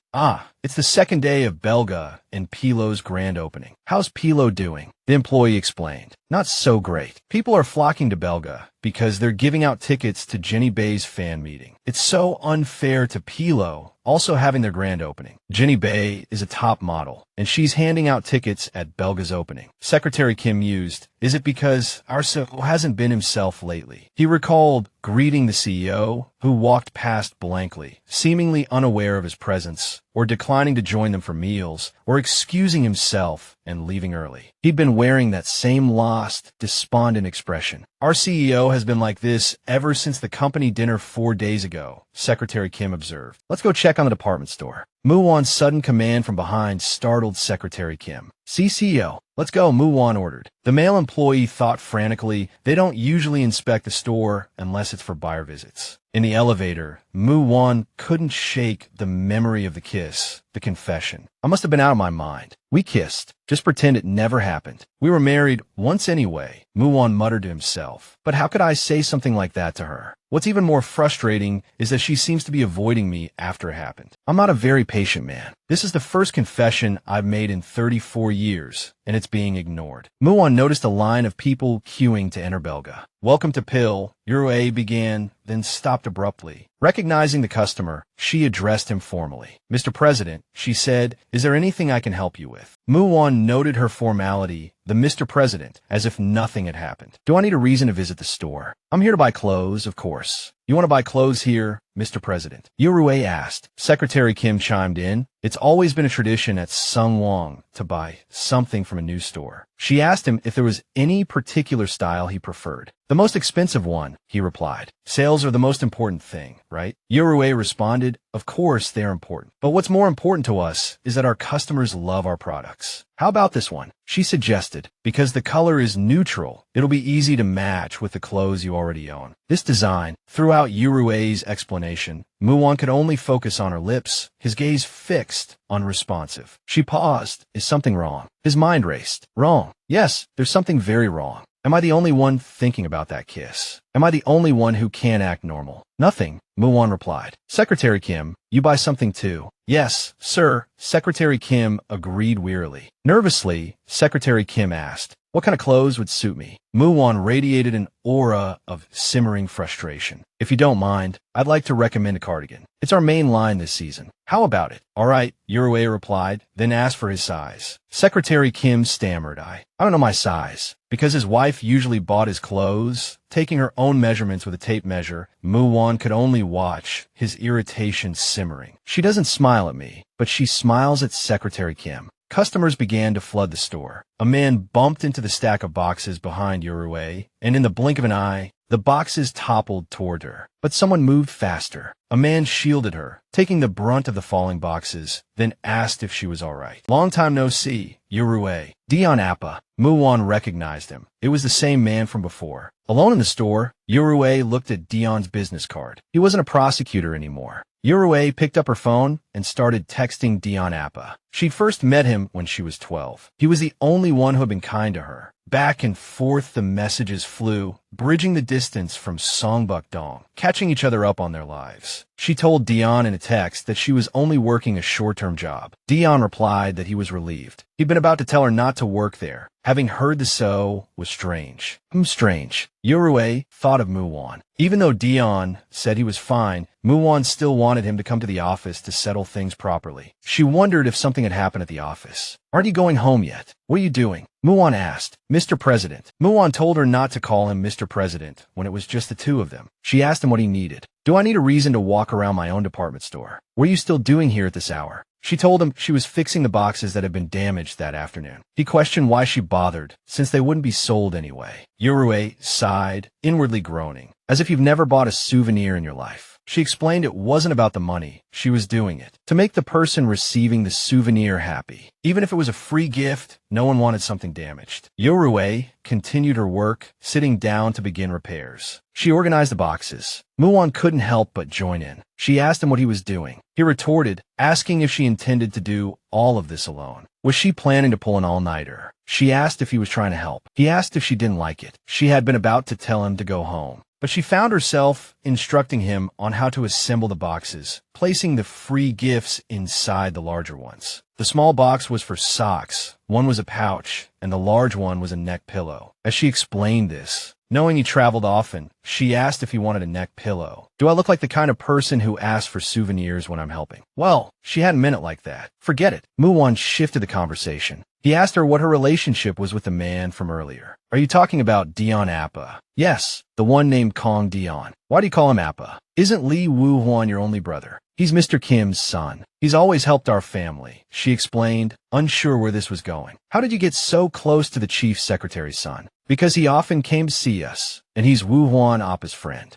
A: It's the second day of Belga and Pilo's grand opening. How's Pilo doing?" The employee explained. "Not so great. People are flocking to Belga because they're giving out tickets to Jenny Bay's fan meeting. It's so unfair to Pilo also having their grand opening. Jenny Bay is a top model, and she's handing out tickets at Belga's opening." Secretary Kim mused, Is it because our CEO hasn't been himself lately? He recalled greeting the CEO, who walked past blankly, seemingly unaware of his presence, or declining to join them for meals, or excusing himself and leaving early. He'd been wearing that same lost, despondent expression. Our CEO has been like this ever since the company dinner 4 days ago, Secretary Kim observed. Let's go check on the department store. Mu Wan's sudden command from behind startled Secretary Kim. CEO, let's go, Mu Wan ordered. The male employee thought frantically they don't usually inspect the store unless it's for buyer visits. In the elevator, Mu Wan couldn't shake the memory of the kiss, the confession. I must have been out of my mind. We kissed. Just pretend it never happened. We were married once anyway, Mu Wan muttered to himself. But how could I say something like that to her? What's even more frustrating is that she seems to be avoiding me after it happened. I'm not a very patient man. This is the first confession I've made in 34 years, and it's being ignored. Muan noticed a line of people queuing to enter Belga. Welcome to Pill, Uruay began, then stopped abruptly. Recognizing the customer, she addressed him formally. Mr. President, she said, is there anything I can help you with? Muan noted her formality, the Mr. President, as if nothing had happened. Do I need a reason to visit the store? I'm here to buy clothes, of course. You want to buy clothes here, Mr. President? Uruay asked. Secretary Kim chimed in. It's always been a tradition at Sungwon to buy something from a new store. She asked him if there was any particular style he preferred. The most expensive one, he replied. Sales are the most important thing, right? Uruay responded, of course they're important. But what's more important to us is that our customers love our products. How about this one? She suggested. Because the color is neutral, it'll be easy to match with the clothes you already own. This design, throughout Uruay's explanation, Muan could only focus on her lips, his gaze fixed, unresponsive. She paused. Is something wrong? His mind raced. Wrong. Yes, there's something very wrong. Am I the only one thinking about that kiss? Am I the only one who can't act normal? Nothing, Muan replied. Secretary Kim, you buy something too? Yes, sir, Secretary Kim agreed wearily. Nervously, Secretary Kim asked, what kind of clothes would suit me? Muan radiated an aura of simmering frustration. If you don't mind, I'd like to recommend a cardigan. It's our main line this season. How about it? All right, Uruay replied, then asked for his size. Secretary Kim stammered, I don't know my size. Because his wife usually bought his clothes, taking her own measurements with a tape measure, Muan could only watch, his irritation simmering. She doesn't smile at me, but she smiles at Secretary Kim. Customers began to flood the store. A man bumped into the stack of boxes behind Uruay, and in the blink of an eye, the boxes toppled toward her. But someone moved faster. A man shielded her, taking the brunt of the falling boxes, then asked if she was all right. Long time no see, Uruay. Dion Appa. Muan recognized him. It was the same man from before. Alone in the store, Uruay looked at Dion's business card. He wasn't a prosecutor anymore. Uruay picked up her phone and started texting Dion Appa. She'd first met him when she was 12. He was the only one who had been kind to her. Back and forth the messages flew, bridging the distance from Songbuk-dong, catching each other up on their lives. She told Dion in a text that she was only working a short-term job. Dion replied that he was relieved. He'd been about to tell her not to work there. Having heard the so was strange. Strange. Uruay thought of Muan. Even though Dion said he was fine, Muan still wanted him to come to the office to settle things properly. She wondered if something had happened at the office. Aren't you going home yet? What are you doing? Muan asked. Mr. President. Muan told her not to call him Mr. President when it was just the two of them. She asked him what he needed. Do I need a reason to walk around my own department store? What are you still doing here at this hour? She told him she was fixing the boxes that had been damaged that afternoon. He questioned why she bothered, since they wouldn't be sold anyway. Uruay sighed, inwardly groaning, as if you've never bought a souvenir in your life. She explained it wasn't about the money. She was doing it to make the person receiving the souvenir happy. Even if it was a free gift, no one wanted something damaged. Uruay continued her work, sitting down to begin repairs. She organized the boxes. Muan couldn't help but join in. She asked him what he was doing. He retorted, asking if she intended to do all of this alone. Was she planning to pull an all-nighter? She asked if he was trying to help. He asked if she didn't like it. She had been about to tell him to go home, but she found herself instructing him on how to assemble the boxes, placing the free gifts inside the larger ones. The small box was for socks, One was a pouch, and the large one was a neck pillow. As she explained this, knowing he traveled often, she asked if he wanted a neck pillow. Do I look like the kind of person who asks for souvenirs when I'm helping? Well, she hadn't meant it like that. Forget it. Mu Wan shifted the conversation. He asked her what her relationship was with the man from earlier. Are you talking about Dion Appa? Yes, the one named Kong Dion. Why do you call him Appa? Isn't Lee Wu Huan your only brother? He's Mr. Kim's son. He's always helped our family, she explained, unsure where this was going. How did you get so close to the chief secretary's son? Because he often came to see us, and he's Wu Huan Appa's friend.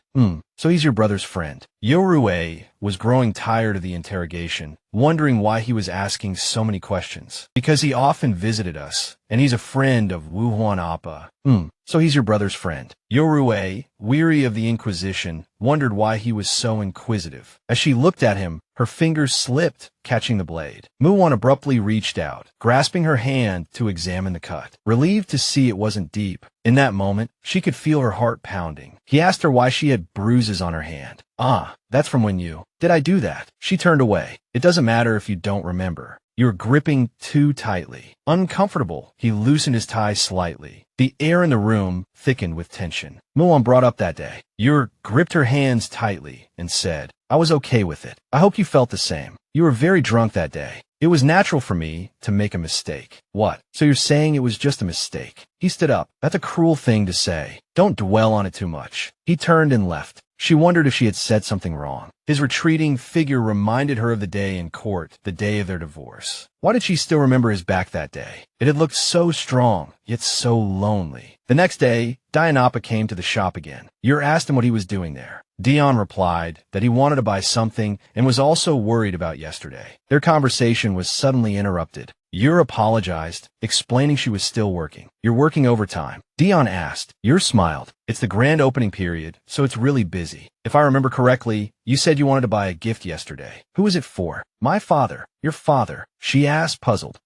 A: So he's your brother's friend. Uruay was growing tired of the interrogation, wondering why he was asking so many questions. Because he often visited us, and he's a friend of Wu Huan Appa. So he's your brother's friend. Uruay, weary of the Inquisition, wondered why he was so inquisitive. As she looked at him, her fingers slipped, catching the blade. Mu Wan abruptly reached out, grasping her hand to examine the cut. Relieved to see it wasn't deep, in that moment, she could feel her heart pounding. He asked her why she had bruises on her hand. That's from when you... Did I do that? She turned away. It doesn't matter if you don't remember. You were gripping too tightly. Uncomfortable, he loosened his tie slightly. The air in the room thickened with tension. Muan brought up that day. Yuru gripped her hands tightly and said, I was okay with it. I hope you felt the same. You were very drunk that day. It was natural for me to make a mistake. What? So you're saying it was just a mistake? He stood up. That's a cruel thing to say. Don't dwell on it too much. He turned and left. She wondered if she had said something wrong. His retreating figure reminded her of the day in court, the day of their divorce. Why did she still remember his back that day? It had looked so strong, yet so lonely. The next day, Dion Appa came to the shop again. Yuru asked him what he was doing there. Dion replied that he wanted to buy something and was also worried about yesterday. Their conversation was suddenly interrupted. Yuru apologized, explaining she was still working. You're working overtime. Dion asked. Yuru smiled. It's the grand opening period, so it's really busy. If I remember correctly, you said you wanted to buy a gift yesterday. Who is it for? My father. Your father? She asked, puzzled.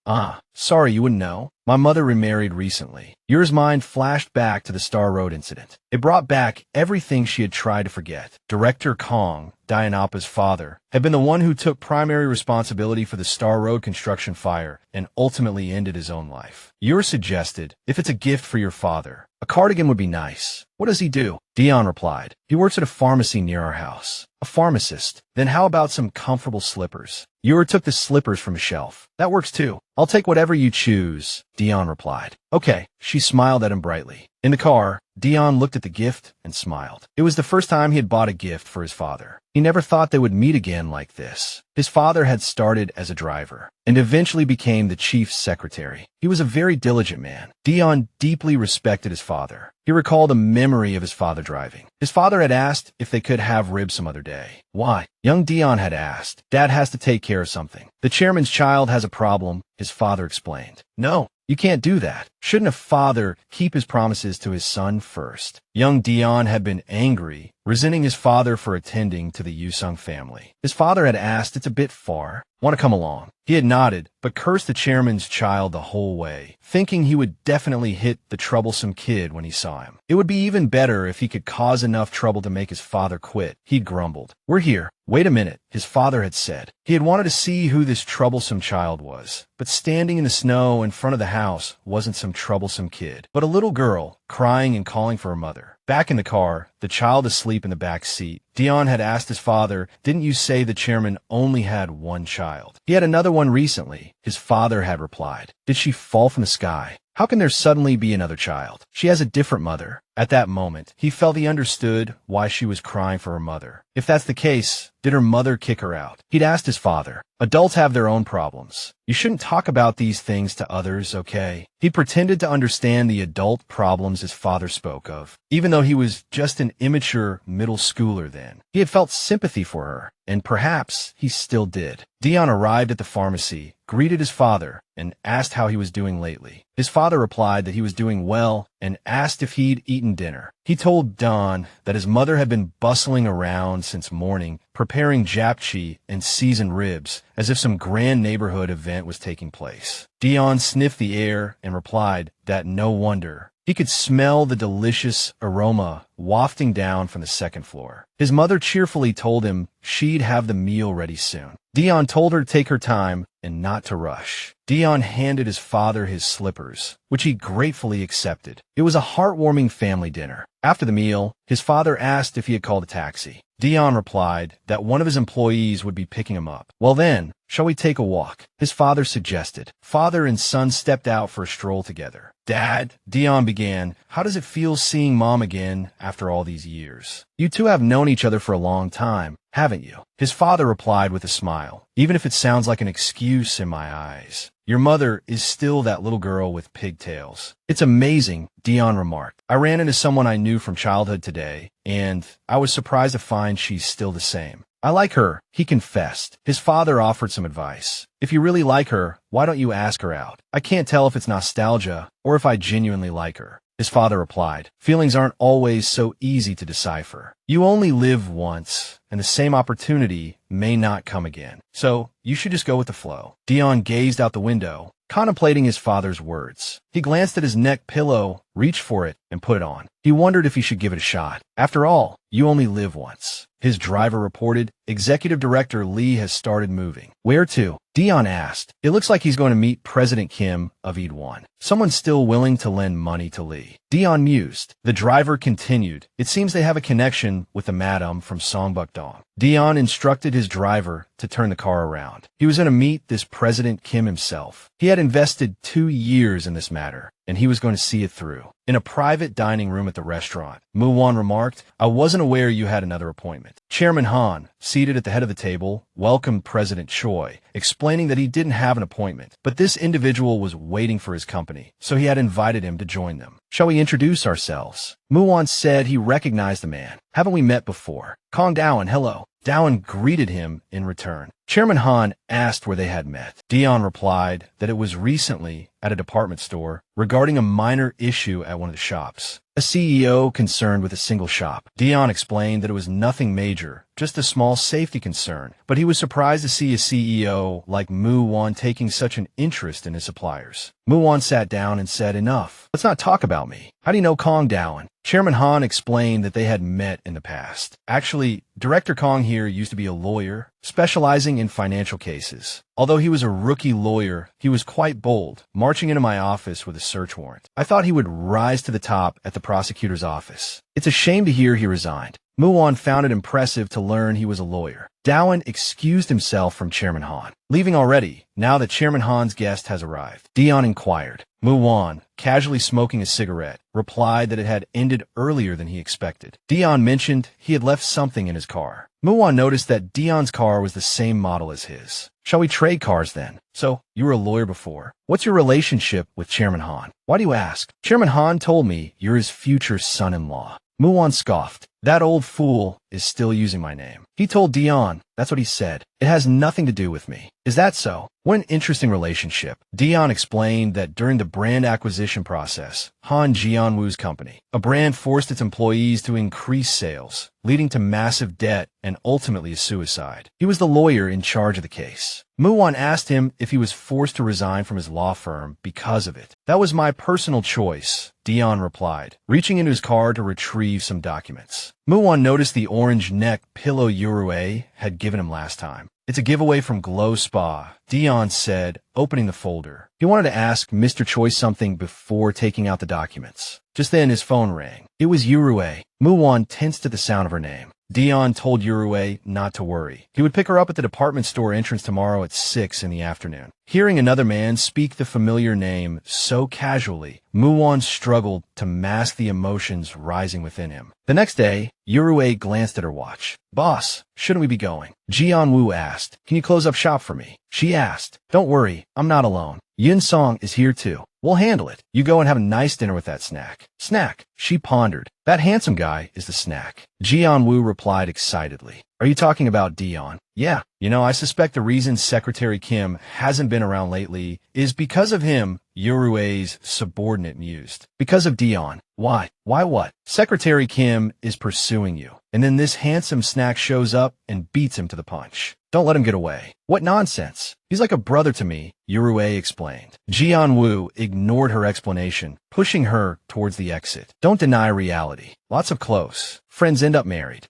A: Sorry, you wouldn't know. My mother remarried recently. Yuru's mind flashed back to the Star Road incident. It brought back everything she had tried to forget. Director Kong, Dion Appa's father, had been the one who took primary responsibility for the Star Road construction fire and ultimately ended his own life. Yuru suggested, if it's a gift for your father, a cardigan would be nice. What does he do? Dion replied. He works at a pharmacy near our house. A pharmacist. Then how about some comfortable slippers? Yuru took the slippers from a shelf. That works too. I'll take whatever you choose, Dion replied. Okay. She smiled at him brightly. In the car, Dion looked at the gift and smiled. It was the first time he had bought a gift for his father. He never thought they would meet again like this. His father had started as a driver and eventually became the chief secretary. He was a very diligent man. Dion deeply respected his father. He recalled a memory of his father driving. His father had asked if they could have ribs some other day. Why? Young Dion had asked. Dad has to take care of something. The chairman's child has a problem, his father explained. No. You can't do that. Shouldn't a father keep his promises to his son first? Young Dion had been angry, resenting his father for attending to the Yusung family. His father had asked, it's a bit far. Want to come along? He had nodded, but cursed the chairman's child the whole way, thinking he would definitely hit the troublesome kid when he saw him. It would be even better if he could cause enough trouble to make his father quit, he'd grumbled. We're here. Wait a minute, his father had said. He had wanted to see who this troublesome child was, but standing in the snow in front of the house wasn't some troublesome kid, but a little girl, crying and calling for her mother. Back in the car, the child asleep in the back seat, Dion had asked his father, didn't you say the chairman only had one child? He had another one recently, his father had replied. Did she fall from the sky? How can there suddenly be another child? She has a different mother. At that moment, he felt he understood why she was crying for her mother. If that's the case, did her mother kick her out? He'd asked his father. Adults have their own problems. You shouldn't talk about these things to others, okay? He pretended to understand the adult problems his father spoke of, even though he was just an immature middle schooler then. He had felt sympathy for her, and perhaps he still did. Dion arrived at the pharmacy, greeted his father, and asked how he was doing lately. His father replied that he was doing well and asked if he'd eaten dinner. He told Don that his mother had been bustling around since morning, preparing japchae and seasoned ribs, as if some grand neighborhood event was taking place. Dion sniffed the air and replied that no wonder. He could smell the delicious aroma wafting down from the second floor. His mother cheerfully told him she'd have the meal ready soon. Dion told her to take her time and not to rush. Dion handed his father his slippers, which he gratefully accepted. It was a heartwarming family dinner. After the meal, his father asked if he had called a taxi. Dion replied that one of his employees would be picking him up. Well then, shall we take a walk? His father suggested. Father and son stepped out for a stroll together. Dad, Dion began, how does it feel seeing Mom again after all these years? You two have known each other for a long time, haven't you? His father replied with a smile, even if it sounds like an excuse in my eyes. Your mother is still that little girl with pigtails. It's amazing, Dion remarked. I ran into someone I knew from childhood today, and I was surprised to find she's still the same. I like her, he confessed. His father offered some advice. If you really like her, why don't you ask her out? I can't tell if it's nostalgia or if I genuinely like her. His father replied, feelings aren't always so easy to decipher. You only live once, and the same opportunity may not come again. So, you should just go with the flow. Dion gazed out the window, contemplating his father's words. He glanced at his neck pillow, reached for it, and put it on. He wondered if he should give it a shot. After all, you only live once. His driver reported, Executive Director Lee has started moving. Where to? Dion asked. It looks like he's going to meet President Kim of Wan. Someone's still willing to lend money to Lee. Dion mused. The driver continued. It seems they have a connection with the madam from Songbukdong. Dion instructed his driver to turn the car around. He was going to meet this President Kim himself. He had invested 2 years in this matter, and he was going to see it through. In a private dining room at the restaurant, Mu Wan remarked, I wasn't aware you had another appointment. Chairman Han, seated at the head of the table, welcomed President Choi, explaining that he didn't have an appointment, but this individual was waiting for his company, so he had invited him to join them. Shall we introduce ourselves? Mu Wan said he recognized the man. Haven't we met before? Kong Dowan, hello. Dowan greeted him in return. Chairman Han asked where they had met. Dion replied that it was recently at a department store regarding a minor issue at one of the shops. A CEO concerned with a single shop. Dion explained that it was nothing major, just a small safety concern, but he was surprised to see a CEO like Mu Wan taking such an interest in his suppliers. Mu Wan sat down and said, enough. Let's not talk about me. How do you know Kong Dowan? Chairman Han explained that they had met in the past. Actually, Director Kong here used to be a lawyer, specializing in financial cases. Although he was a rookie lawyer, he was quite bold, marching into my office with a search warrant. I thought he would rise to the top at the prosecutor's office. It's a shame to hear he resigned. Mu Wan found it impressive to learn he was a lawyer. Dowan excused himself from Chairman Han. Leaving already, now that Chairman Han's guest has arrived. Dion inquired. Mu Wan, casually smoking a cigarette, replied that it had ended earlier than he expected. Dion mentioned he had left something in his car. Mu Wan noticed that Dion's car was the same model as his. Shall we trade cars then? So, you were a lawyer before. What's your relationship with Chairman Han? Why do you ask? Chairman Han told me you're his future son-in-law. Mu Wan scoffed. That old fool is still using my name. He told Dion. That's what he said. It has nothing to do with me. Is that so? What an interesting relationship. Dion explained that during the brand acquisition process, Han Jianwu's company, a brand forced its employees to increase sales, leading to massive debt and ultimately a suicide. He was the lawyer in charge of the case. Mu Wan asked him if he was forced to resign from his law firm because of it. That was my personal choice, Dion replied, reaching into his car to retrieve some documents. Mu Wan noticed the orange neck pillow Uruay had given him last time. It's a giveaway from Glow Spa, Dion said, opening the folder. He wanted to ask Mr. Choi something before taking out the documents. Just then his phone rang. It was Uruay. Mu Wan tensed at the sound of her name. Dion told Uruay not to worry. He would pick her up at the department store entrance tomorrow at 6 in the afternoon. Hearing another man speak the familiar name so casually, Mu Wan struggled to mask the emotions rising within him. The next day, Uruay glanced at her watch. Boss, shouldn't we be going? Jianwu asked. Can you close up shop for me? She asked. Don't worry, I'm not alone. Yun Song is here too. We'll handle it. You go and have a nice dinner with that snack. Snack? She pondered. That handsome guy is the snack. Jianwu replied excitedly. Are you talking about Dion? Yeah. You know, I suspect the reason Secretary Kim hasn't been around lately is because of him, Uruay's subordinate mused. Because of Dion. Why? Why what? Secretary Kim is pursuing you. And then this handsome snack shows up and beats him to the punch. Don't let him get away. What nonsense. He's like a brother to me, Uruay explained. Jianwu ignored her explanation, pushing her towards the exit. Don't deny reality. Lots of close friends end up married.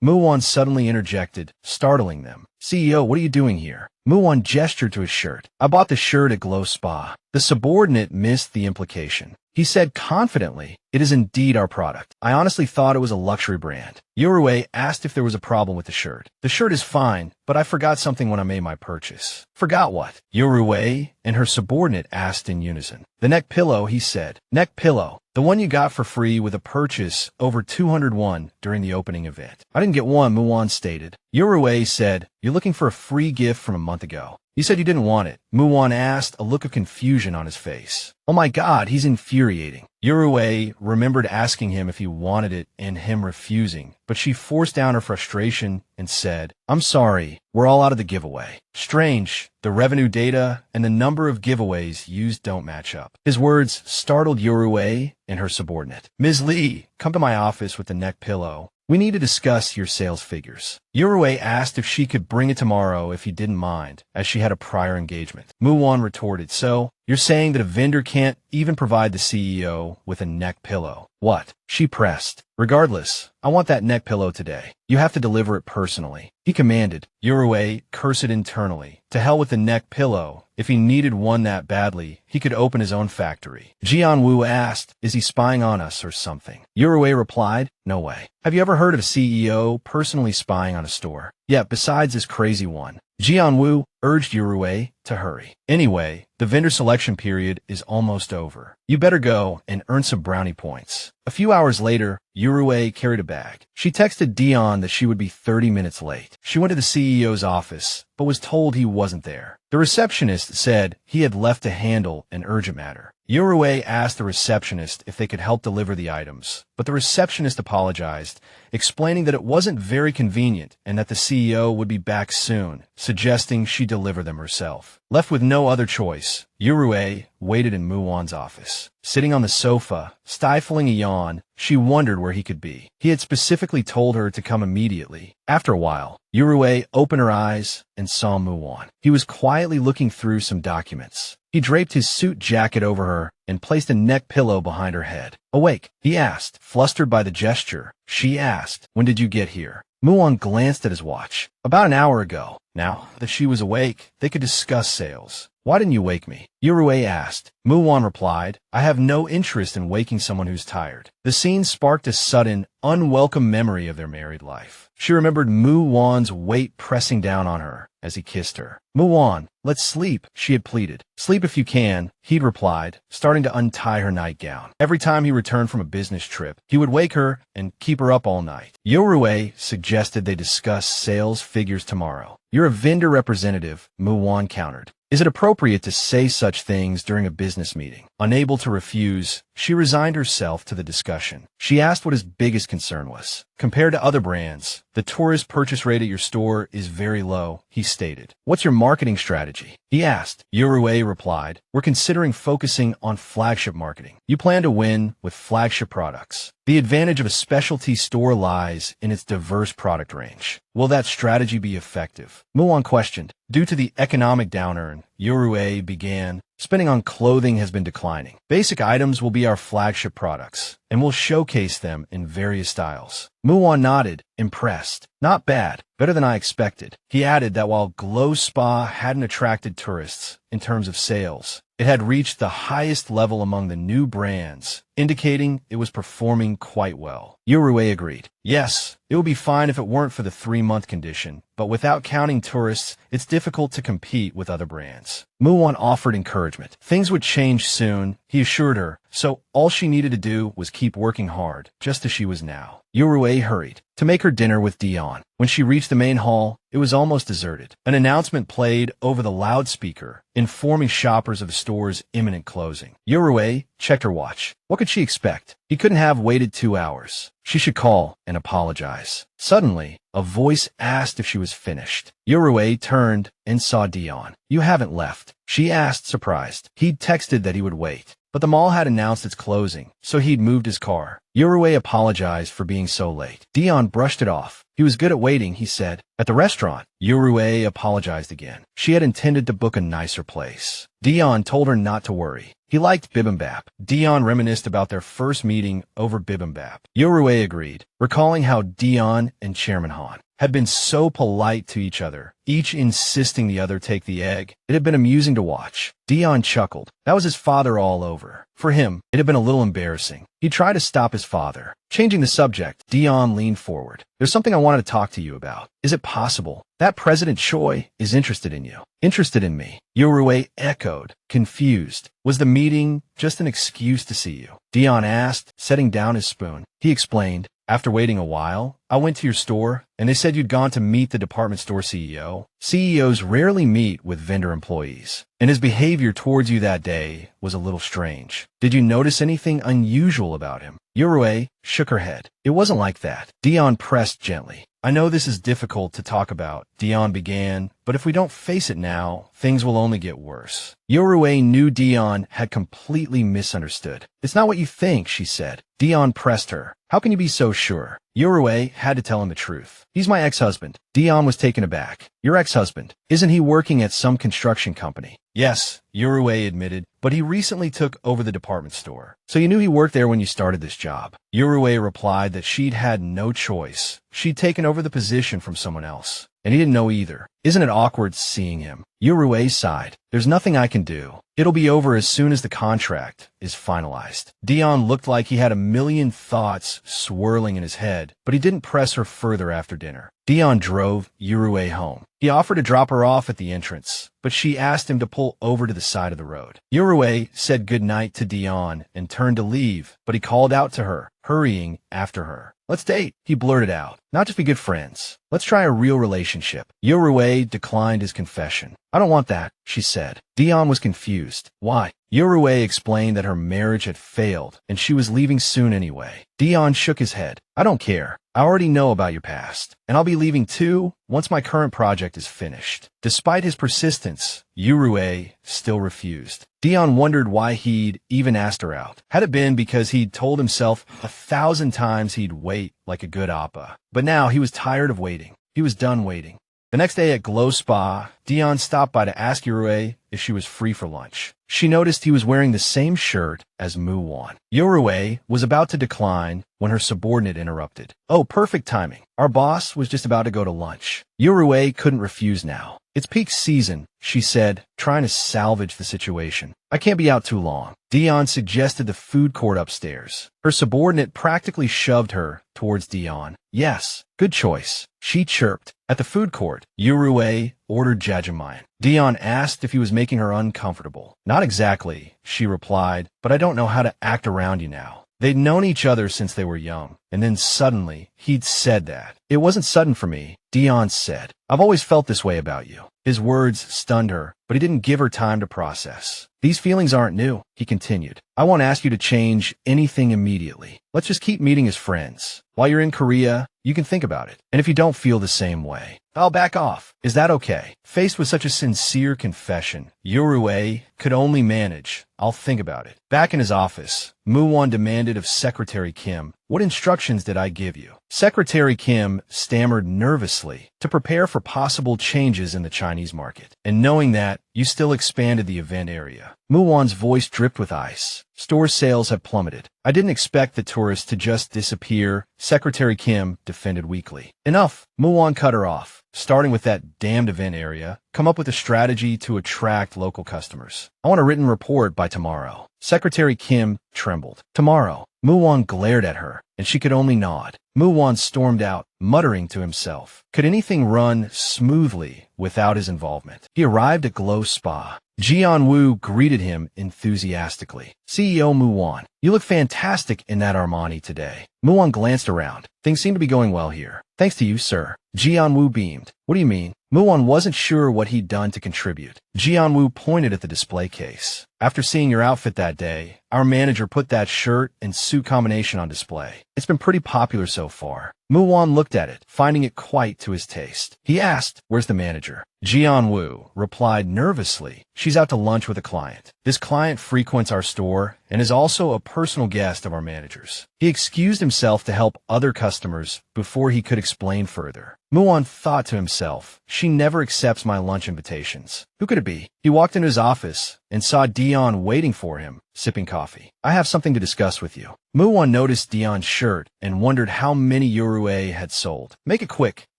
A: Mu Wan suddenly interjected, startling them. CEO, what are you doing here? Mu Wan gestured to his shirt. I bought the shirt at Glow Spa. The subordinate missed the implication. He said confidently, it is indeed our product. I honestly thought it was a luxury brand. Uruay asked if there was a problem with the shirt. The shirt is fine, but I forgot something when I made my purchase. Forgot what? Uruay and her subordinate asked in unison. The neck pillow, he said. Neck pillow. The one you got for free with a purchase over 201 during the opening event. I didn't get one, Muan stated. Uruay said, you're looking for a free gift from a month ago. You said you didn't want it. Muan asked, a look of confusion on his face. Oh my God, he's infuriating. Uruay remembered asking him if he wanted it and him refusing, but she forced down her frustration and said, I'm sorry, we're all out of the giveaway. Strange, the revenue data and the number of giveaways used don't match up. His words startled Uruay and her subordinate. Ms. Lee, come to my office with the neck pillow. We need to discuss your sales figures. Uruay asked if she could bring it tomorrow if he didn't mind, as she had a prior engagement. Muan retorted, so, you're saying that a vendor can't even provide the CEO with a neck pillow? What? She pressed. Regardless, I want that neck pillow today. You have to deliver it personally. He commanded. Uruay cursed internally. To hell with the neck pillow. If he needed one that badly, he could open his own factory. Jianwu asked, is he spying on us or something? Uruay replied, no way. Have you ever heard of a CEO personally spying on a store? Yeah, besides this crazy one. Jianwu urged Uruay to hurry. Anyway, the vendor selection period is almost over. You better go and earn some brownie points. A few hours later, Uruay carried a bag. She texted Dion that she would be 30 minutes late. She went to the CEO's office, but was told he wasn't there. The receptionist said he had left to handle an urgent matter. Uruay asked the receptionist if they could help deliver the items, but the receptionist apologized, explaining that it wasn't very convenient and that the CEO would be back soon, suggesting she deliver them herself. Left with no other choice, Uruay waited in Muan's office. Sitting on the sofa, stifling a yawn, she wondered where he could be. He had specifically told her to come immediately. After a while, Uruay opened her eyes and saw Muan. He was quietly looking through some documents. He draped his suit jacket over her and placed a neck pillow behind her head. Awake? He asked, flustered by the gesture. She asked, when did you get here? Muan glanced at his watch. About an hour ago. Now that she was awake, they could discuss sales. Why didn't you wake me? Uruay asked. Muan replied, I have no interest in waking someone who's tired. The scene sparked a sudden, unwelcome memory of their married life. She remembered Muan's weight pressing down on her as he kissed her. Muan, let's sleep, she had pleaded. Sleep if you can, he'd replied, starting to untie her nightgown. Every time he returned from a business trip, he would wake her and keep her up all night. Uruay suggested they discuss sales figures tomorrow. You're a vendor representative, Muan countered. Is it appropriate to say such things during a business meeting? Unable to refuse, she resigned herself to the discussion. She asked what his biggest concern was. Compared to other brands, the tourist purchase rate at your store is very low, he stated. What's your marketing strategy? He asked. Uruay replied, we're considering focusing on flagship marketing. You plan to win with flagship products. The advantage of a specialty store lies in its diverse product range. Will that strategy be effective? Muan questioned. Due to the economic downturn, Uruay began, spending on clothing has been declining. Basic items will be our flagship products, and we'll showcase them in various styles. Muan nodded, impressed. Not bad. Better than I expected. He added that while Glow Spa hadn't attracted tourists in terms of sales, it had reached the highest level among the new brands, indicating it was performing quite well. Uruay agreed. Yes, it would be fine if it weren't for the 3-month condition, but without counting tourists, it's difficult to compete with other brands. Muan offered encouragement. Things would change soon, he assured her, so all she needed to do was keep working hard, just as she was now. Uruay hurried to make her dinner with Dion. When she reached the main hall, it was almost deserted. An announcement played over the loudspeaker, informing shoppers of the store's imminent closing. Uruay checked her watch. What could she expect? He couldn't have waited 2 hours. She should call and apologize. Suddenly, a voice asked if she was finished. Uruay turned and saw Dion. You haven't left, she asked, surprised. He'd texted that he would wait, but the mall had announced its closing, so he'd moved his car. Uruay apologized for being so late. Dion brushed it off. He was good at waiting, he said. At the restaurant, Uruay apologized again. She had intended to book a nicer place. Dion told her not to worry. He liked bibimbap. Dion reminisced about their first meeting over bibimbap. Uruay agreed, recalling how Dion and Chairman Han had been so polite to each other, each insisting the other take the egg. It had been amusing to watch. Dion chuckled. That was his father all over. For him, it had been a little embarrassing. He tried to stop his father. Changing the subject, Dion leaned forward. There's something I wanted to talk to you about. Is it possible that President Choi is interested in you? Interested in me? Uruay echoed, confused. Was the meeting just an excuse to see you? Dion asked, setting down his spoon. He explained, after waiting a while, I went to your store, and they said you'd gone to meet the department store CEO. CEOs rarely meet with vendor employees, and his behavior towards you that day was a little strange. Did you notice anything unusual about him? Uruay shook her head. It wasn't like that. Dion pressed gently. I know this is difficult to talk about, Dion began, but if we don't face it now, things will only get worse. Uruay knew Dion had completely misunderstood. It's not what you think, she said. Dion pressed her. How can you be so sure? Uruay had to tell him the truth. He's my ex-husband. Dion was taken aback. Your ex-husband? Isn't he working at some construction company? Yes, Uruay admitted, but he recently took over the department store. So you knew he worked there when you started this job? Uruay replied that she'd had no choice. She'd taken over the position from someone else, and he didn't know either. Isn't it awkward seeing him? Uruay sighed. There's nothing I can do. It'll be over as soon as the contract is finalized. Dion looked like he had a million thoughts swirling in his head, but he didn't press her further after dinner. Dion drove Uruay home. He offered to drop her off at the entrance, but she asked him to pull over to the side of the road. Uruay said goodnight to Dion and turned to leave, but he called out to her, hurrying after her. Let's date, he blurted out. Not just be good friends. Let's try a real relationship. Uruay declined his confession. I don't want that, she said. Dion was confused. Why? Uruay explained that her marriage had failed and she was leaving soon anyway. Dion shook his head. I don't care. I already know about your past, and I'll be leaving too once my current project is finished. Despite his persistence, Uruay still refused. Dion wondered why he'd even asked her out. Had it been because he'd told himself 1,000 times he'd wait like a good appa? But now he was tired of waiting. He was done waiting. The next day at Glow Spa, Dion stopped by to ask Uruay if she was free for lunch. She noticed he was wearing the same shirt as Mu Wan. Uruay was about to decline when her subordinate interrupted. Oh, perfect timing. Our boss was just about to go to lunch. Uruay couldn't refuse now. It's peak season, she said, trying to salvage the situation. I can't be out too long. Dion suggested the food court upstairs. Her subordinate practically shoved her towards Dion. Yes, good choice, she chirped. At the food court, Uruay ordered jajangmyeon. Dion asked if he was making her uncomfortable. Not exactly, she replied, but I don't know how to act around you now. They'd known each other since they were young, and then suddenly, he'd said that. It wasn't sudden for me, Dion said. I've always felt this way about you. His words stunned her, but he didn't give her time to process. These feelings aren't new, he continued. I won't ask you to change anything immediately. Let's just keep meeting as friends. While you're in Korea, you can think about it. And if you don't feel the same way, I'll back off. Is that okay? Faced with such a sincere confession, Uruay could only manage. I'll think about it. Back in his office, Mu Wan demanded of Secretary Kim, what instructions did I give you? Secretary Kim stammered nervously to prepare for possible changes in the Chinese market. And knowing that, you still expanded the event area. Mu Wan's voice dripped with ice. Store sales have plummeted. I didn't expect the tourists to just disappear, Secretary Kim defended weakly. Enough, Mu Wan cut her off. Starting with that damned event area, come up with a strategy to attract local customers. I want a written report by tomorrow. Secretary Kim trembled. Tomorrow. Mu Wan glared at her, and she could only nod. Mu Wan stormed out, muttering to himself. Could anything run smoothly without his involvement? He arrived at Glow Spa. Jian Wu greeted him enthusiastically. CEO Mu Wan, you look fantastic in that Armani today. Mu Wan glanced around. Things seem to be going well here. Thanks to you, sir. Jian Wu beamed. What do you mean? Mu Wan wasn't sure what he'd done to contribute. Jianwu pointed at the display case. After seeing your outfit that day, our manager put that shirt and suit combination on display. It's been pretty popular so far. Mu Wan looked at it, finding it quite to his taste. He asked, "Where's the manager?" Jianwu replied nervously, "She's out to lunch with a client. This client frequents our store and is also a personal guest of our manager's." He excused himself to help other customers before he could explain further. Muan thought to himself, "She never accepts my lunch invitations. Who could it be?" He walked into his office and saw Dion waiting for him, sipping coffee. "I have something to discuss with you." Muan noticed Dion's shirt and wondered how many Uruay had sold. "Make it quick.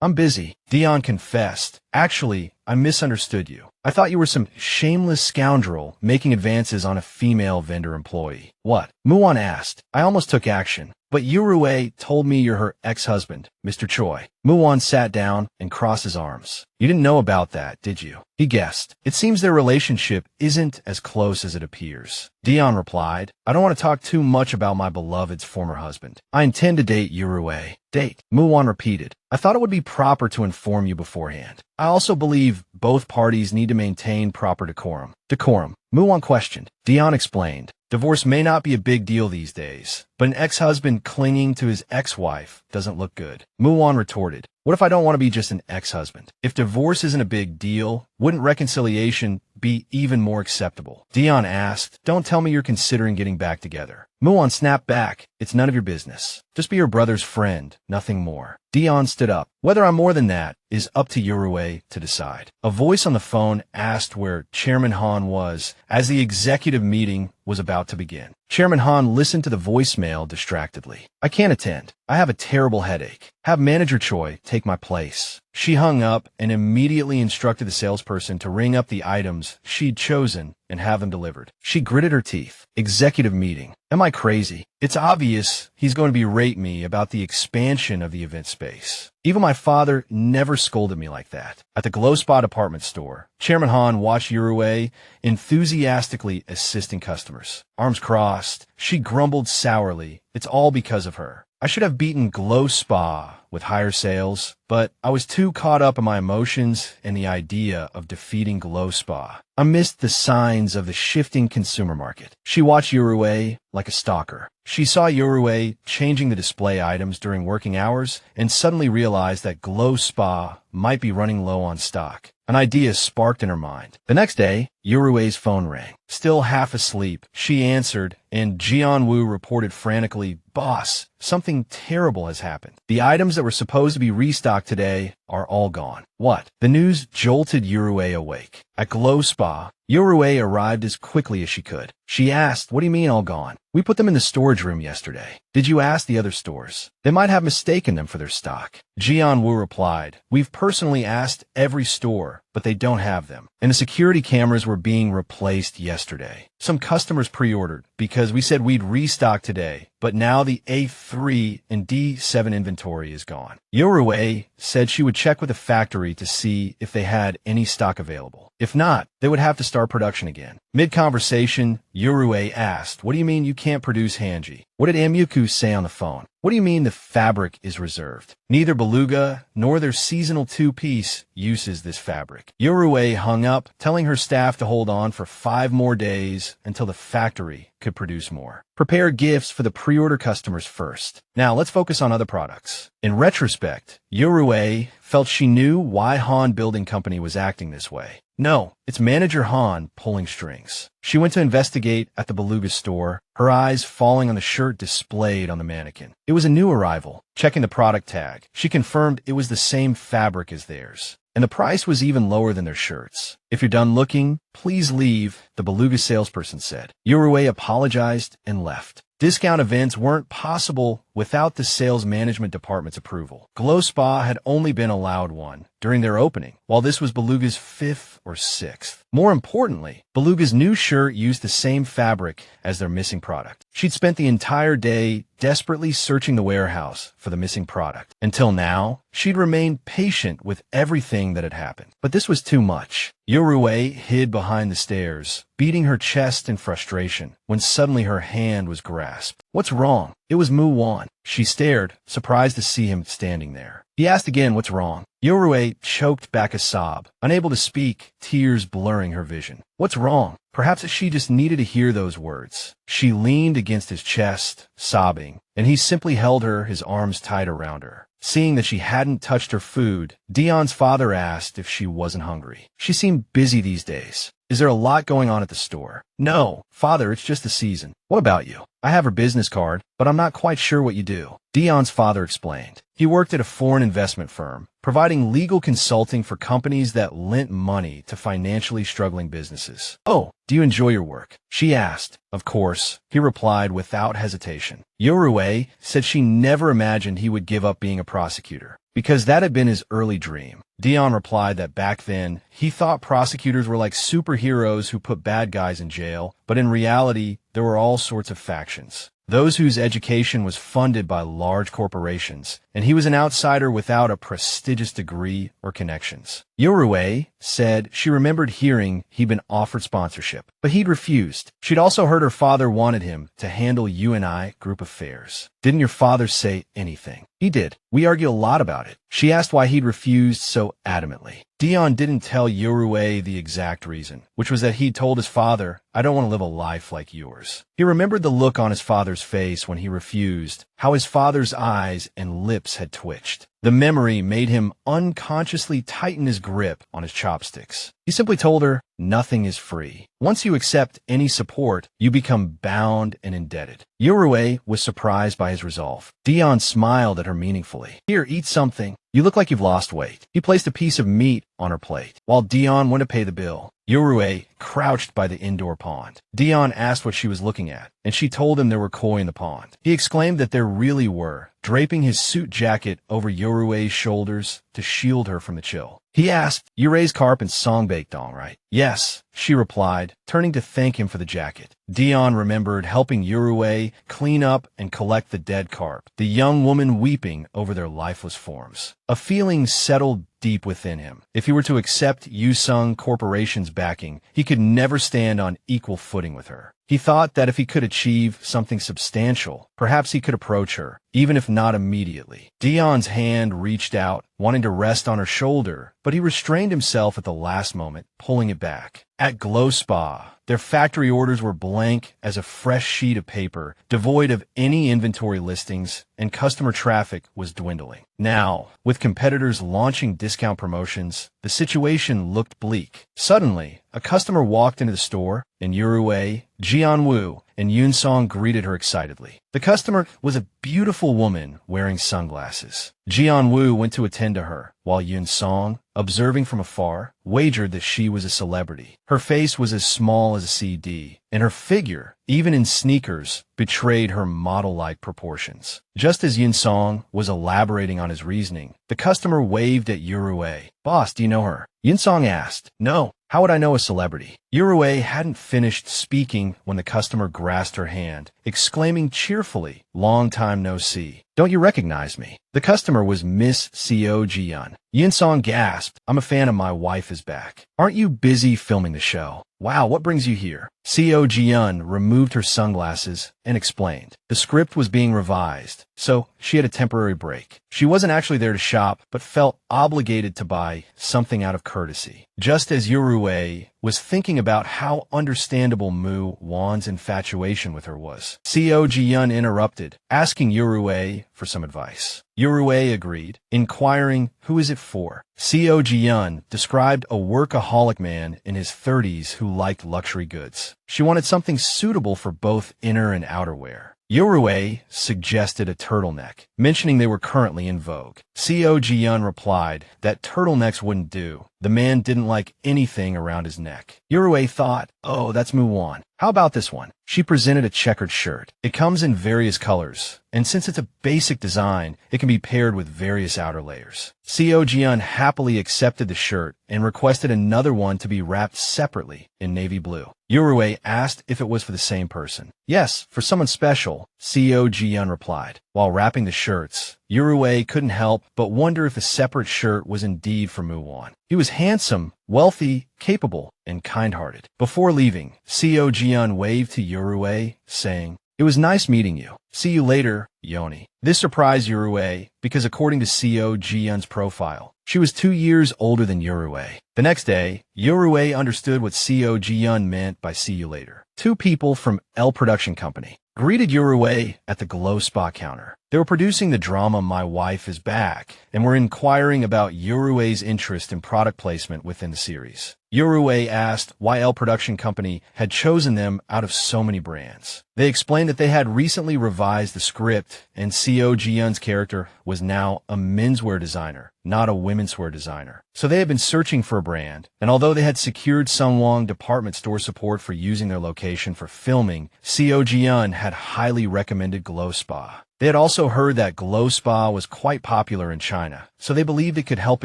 A: I'm busy." Dion confessed, "Actually, I misunderstood you. I thought you were some shameless scoundrel making advances on a female vendor employee." "What?" Muan asked. "I almost took action, but Uruay told me you're her ex-husband, Mr. Choi." Muan sat down and crossed his arms. "You didn't know about that, did you?" He guessed. "It seems their relationship isn't as close as it appears." Dion replied, "I don't want to talk too much about my beloved's former husband. I intend to date Uruay." "Date?" Muan repeated. "I thought it would be proper to inform you beforehand. I also believe both parties need to maintain proper decorum." "Decorum?" Muan questioned. Dion explained. "Divorce may not be a big deal these days, but an ex-husband clinging to his ex-wife doesn't look good." Muan retorted, "What if I don't want to be just an ex-husband? If divorce isn't a big deal, wouldn't reconciliation be even more acceptable?" Dion asked, "Don't tell me you're considering getting back together." Muan snapped back, "It's none of your business. Just be your brother's friend, nothing more." Dion stood up. "Whether I'm more than that is up to Uruay to decide." A voice on the phone asked where Chairman Han was as the executive meeting was about to begin. Chairman Han listened to the voicemail distractedly. "I can't attend. I have a terrible headache. Have Manager Choi take my place." She hung up and immediately instructed the salesperson to ring up the items she'd chosen and have them delivered. She gritted her teeth. "Executive meeting. Am I crazy? It's obvious he's going to berate me about the expansion of the event space. Even my father never scolded me like that." At the Glow Spa department store, Chairman Han watched Uruay enthusiastically assisting customers. Arms crossed, she grumbled sourly, "It's all because of her. I should have beaten Glow Spa with higher sales, but I was too caught up in my emotions and the idea of defeating Glow Spa. I missed the signs of the shifting consumer market." She watched Uruay like a stalker. She saw Uruay changing the display items during working hours and suddenly realized that Glow Spa might be running low on stock. An idea sparked in her mind. The next day, Uruay's phone rang. Still half asleep, she answered, and Jianwu reported frantically, "Boss, something terrible has happened. The items that were supposed to be restocked today are all gone." "What?" The news jolted Uruay awake. At Glow Spa, Uruay arrived as quickly as she could. She asked, "What do you mean all gone? We put them in the storage room yesterday." "Did you ask the other stores? They might have mistaken them for their stock." Jianwu replied, "We've personally asked every store, but they don't have them. And the security cameras were being replaced yesterday. Some customers pre-ordered because we said we'd restock today, but now the A3 and D7 inventory is gone." Uruay said she would check with the factory to see if they had any stock available. If not, they would have to start production again. Mid-conversation, Uruay asked, "What do you mean you can't produce Hanji? What did Amyuku say on the phone? What do you mean the fabric is reserved? Neither Beluga nor their seasonal two-piece uses this fabric." Uruay hung up, telling her staff to hold on for 5 more days until the factory could produce more. "Prepare gifts for the pre-order customers first. Now let's focus on other products." In retrospect, Uruay felt she knew why Han Building Company was acting this way. No, it's Manager Han pulling strings. She went to investigate at the Beluga store, her eyes falling on the shirt displayed on the mannequin. It was a new arrival. Checking the product tag, she confirmed it was the same fabric as theirs, and the price was even lower than their shirts. "If you're done looking, please leave," the Beluga salesperson said. Uruay apologized and left. Discount events weren't possible without the sales management department's approval. Glow Spa had only been allowed one during their opening, while this was Beluga's 5th or 6th. More importantly, Beluga's new shirt used the same fabric as their missing product. She'd spent the entire day desperately searching the warehouse for the missing product. Until now, she'd remained patient with everything that had happened. But this was too much. Uruay hid behind the stairs, beating her chest in frustration, when suddenly her hand was grasped. "What's wrong?" It was Mu Wan. She stared, surprised to see him standing there. He asked again, "What's wrong?" Uruay choked back a sob, unable to speak, tears blurring her vision. "What's wrong?" Perhaps she just needed to hear those words. She leaned against his chest, sobbing, and he simply held her, his arms tight around her. Seeing that she hadn't touched her food, Dion's father asked if she wasn't hungry. She seemed busy these days. "Is there a lot going on at the store?" "No, father, it's just the season." "What about you?" "I have her business card, but I'm not quite sure what you do." Dion's father explained. He worked at a foreign investment firm, providing legal consulting for companies that lent money to financially struggling businesses. "Oh, do you enjoy your work?" she asked. "Of course," he replied without hesitation. Uruay said she never imagined he would give up being a prosecutor, because that had been his early dream. Dion replied that back then, he thought prosecutors were like superheroes who put bad guys in jail, but in reality, there were all sorts of factions. Those whose education was funded by large corporations, and he was an outsider without a prestigious degree or connections. Uruay said she remembered hearing he'd been offered sponsorship, but he'd refused. She'd also heard her father wanted him to handle UNI group affairs. "Didn't your father say anything?" "He did. We argue a lot about it." She asked why he'd refused so adamantly. Dion didn't tell Uruay the exact reason, which was that he'd told his father, "I don't want to live a life like yours." He remembered the look on his father's face when he refused, how his father's eyes and lips had twitched. The memory made him unconsciously tighten his grip on his chopsticks. He simply told her, "Nothing is free. Once you accept any support, you become bound and indebted." Uruay was surprised by his resolve. Dion smiled at her meaningfully. "Here, eat something. You look like you've lost weight." He placed a piece of meat on her plate, while Dion went to pay the bill. Uruay crouched by the indoor pond. Dion asked what she was looking at, and she told him there were koi in the pond. He exclaimed that there really were, draping his suit jacket over Uruay's shoulders to shield her from the chill. He asked, "You raise carp and song-baked dong, right?" "Yes," she replied, turning to thank him for the jacket. Dion remembered helping Uruay clean up and collect the dead carp, the young woman weeping over their lifeless forms. A feeling settled deep within him. If he were to accept Yusung Corporation's backing, he could never stand on equal footing with her. He thought that if he could achieve something substantial, perhaps he could approach her, even if not immediately. Dion's hand reached out, wanting to rest on her shoulder, but he restrained himself at the last moment, pulling it back. At Glow Spa, their factory orders were blank as a fresh sheet of paper, devoid of any inventory listings, and customer traffic was dwindling. Now, with competitors launching discount promotions, the situation looked bleak. Suddenly, a customer walked into the store, and Uruay, Jianwu, and Yunsong greeted her excitedly. The customer was a beautiful woman wearing sunglasses. Jianwu went to attend to her, while Yunsong, observing from afar, wagered that she was a celebrity. Her face was as small as a CD, and her figure, even in sneakers, betrayed her model-like proportions. Just as Yunsong was elaborating on his reasoning, the customer waved at Uruay. "Boss, do you know her?" Yunsong asked. "No. How would I know a celebrity?" Uruay hadn't finished speaking when the customer grasped her hand, exclaiming cheerfully, "Long time no see. Don't you recognize me?" The customer was Miss Co. Jian. Yunsong gasped, "I'm a fan of My Wife Is Back." "Aren't you busy filming the show?" "Wow, what brings you here?" Co. Jian removed her sunglasses and explained. The script was being revised, so she had a temporary break. She wasn't actually there to shop, but felt obligated to buy something out of courtesy. Just as Uruay was thinking about how understandable Mu Wan's infatuation with her was, Co. Jian interrupted, asking Uruay for some advice. Uruay agreed, inquiring, "Who is it for?" Co. Jian described a workaholic man in his 30s who liked luxury goods. She wanted something suitable for both inner and outer wear. Uruay suggested a turtleneck, mentioning they were currently in vogue. Co. Jian replied that turtlenecks wouldn't do. The man didn't like anything around his neck. Uruay thought, "Oh, that's Mu Wan. How about this one?" She presented a checkered shirt. It comes in various colors, and since it's a basic design, it can be paired with various outer layers. Co. Jian happily accepted the shirt and requested another one to be wrapped separately in navy blue. Uruay asked if it was for the same person. "Yes, for someone special," Co. Jian replied. While wrapping the shirts, Uruay couldn't help but wonder if the separate shirt was indeed for Mu Wan. He was handsome, wealthy, capable, and kind-hearted. Before leaving, Co. Jian waved to Uruay, saying, It was nice meeting you. See you later, Yoni. This surprised Uruay because according to Co. Ji-yun's profile, she was 2 years older than Uruay. The next day, Uruay understood what Co. Ji-yun meant by see you later. Two people from L Production Company greeted Uruay at the Glow Spa counter. They were producing the drama My Wife is Back and were inquiring about Uruay's interest in product placement within the series. Uruay asked why L Production Company had chosen them out of so many brands. They explained that they had recently revised the script and Co. Ji-yun's character was now a menswear designer, not a womenswear designer. So they had been searching for a brand, and although they had secured Sungwon department store support for using their location for filming, Co. Ji-yun had highly recommended Glow Spa. They had also heard that Glow Spa was quite popular in China, so they believed it could help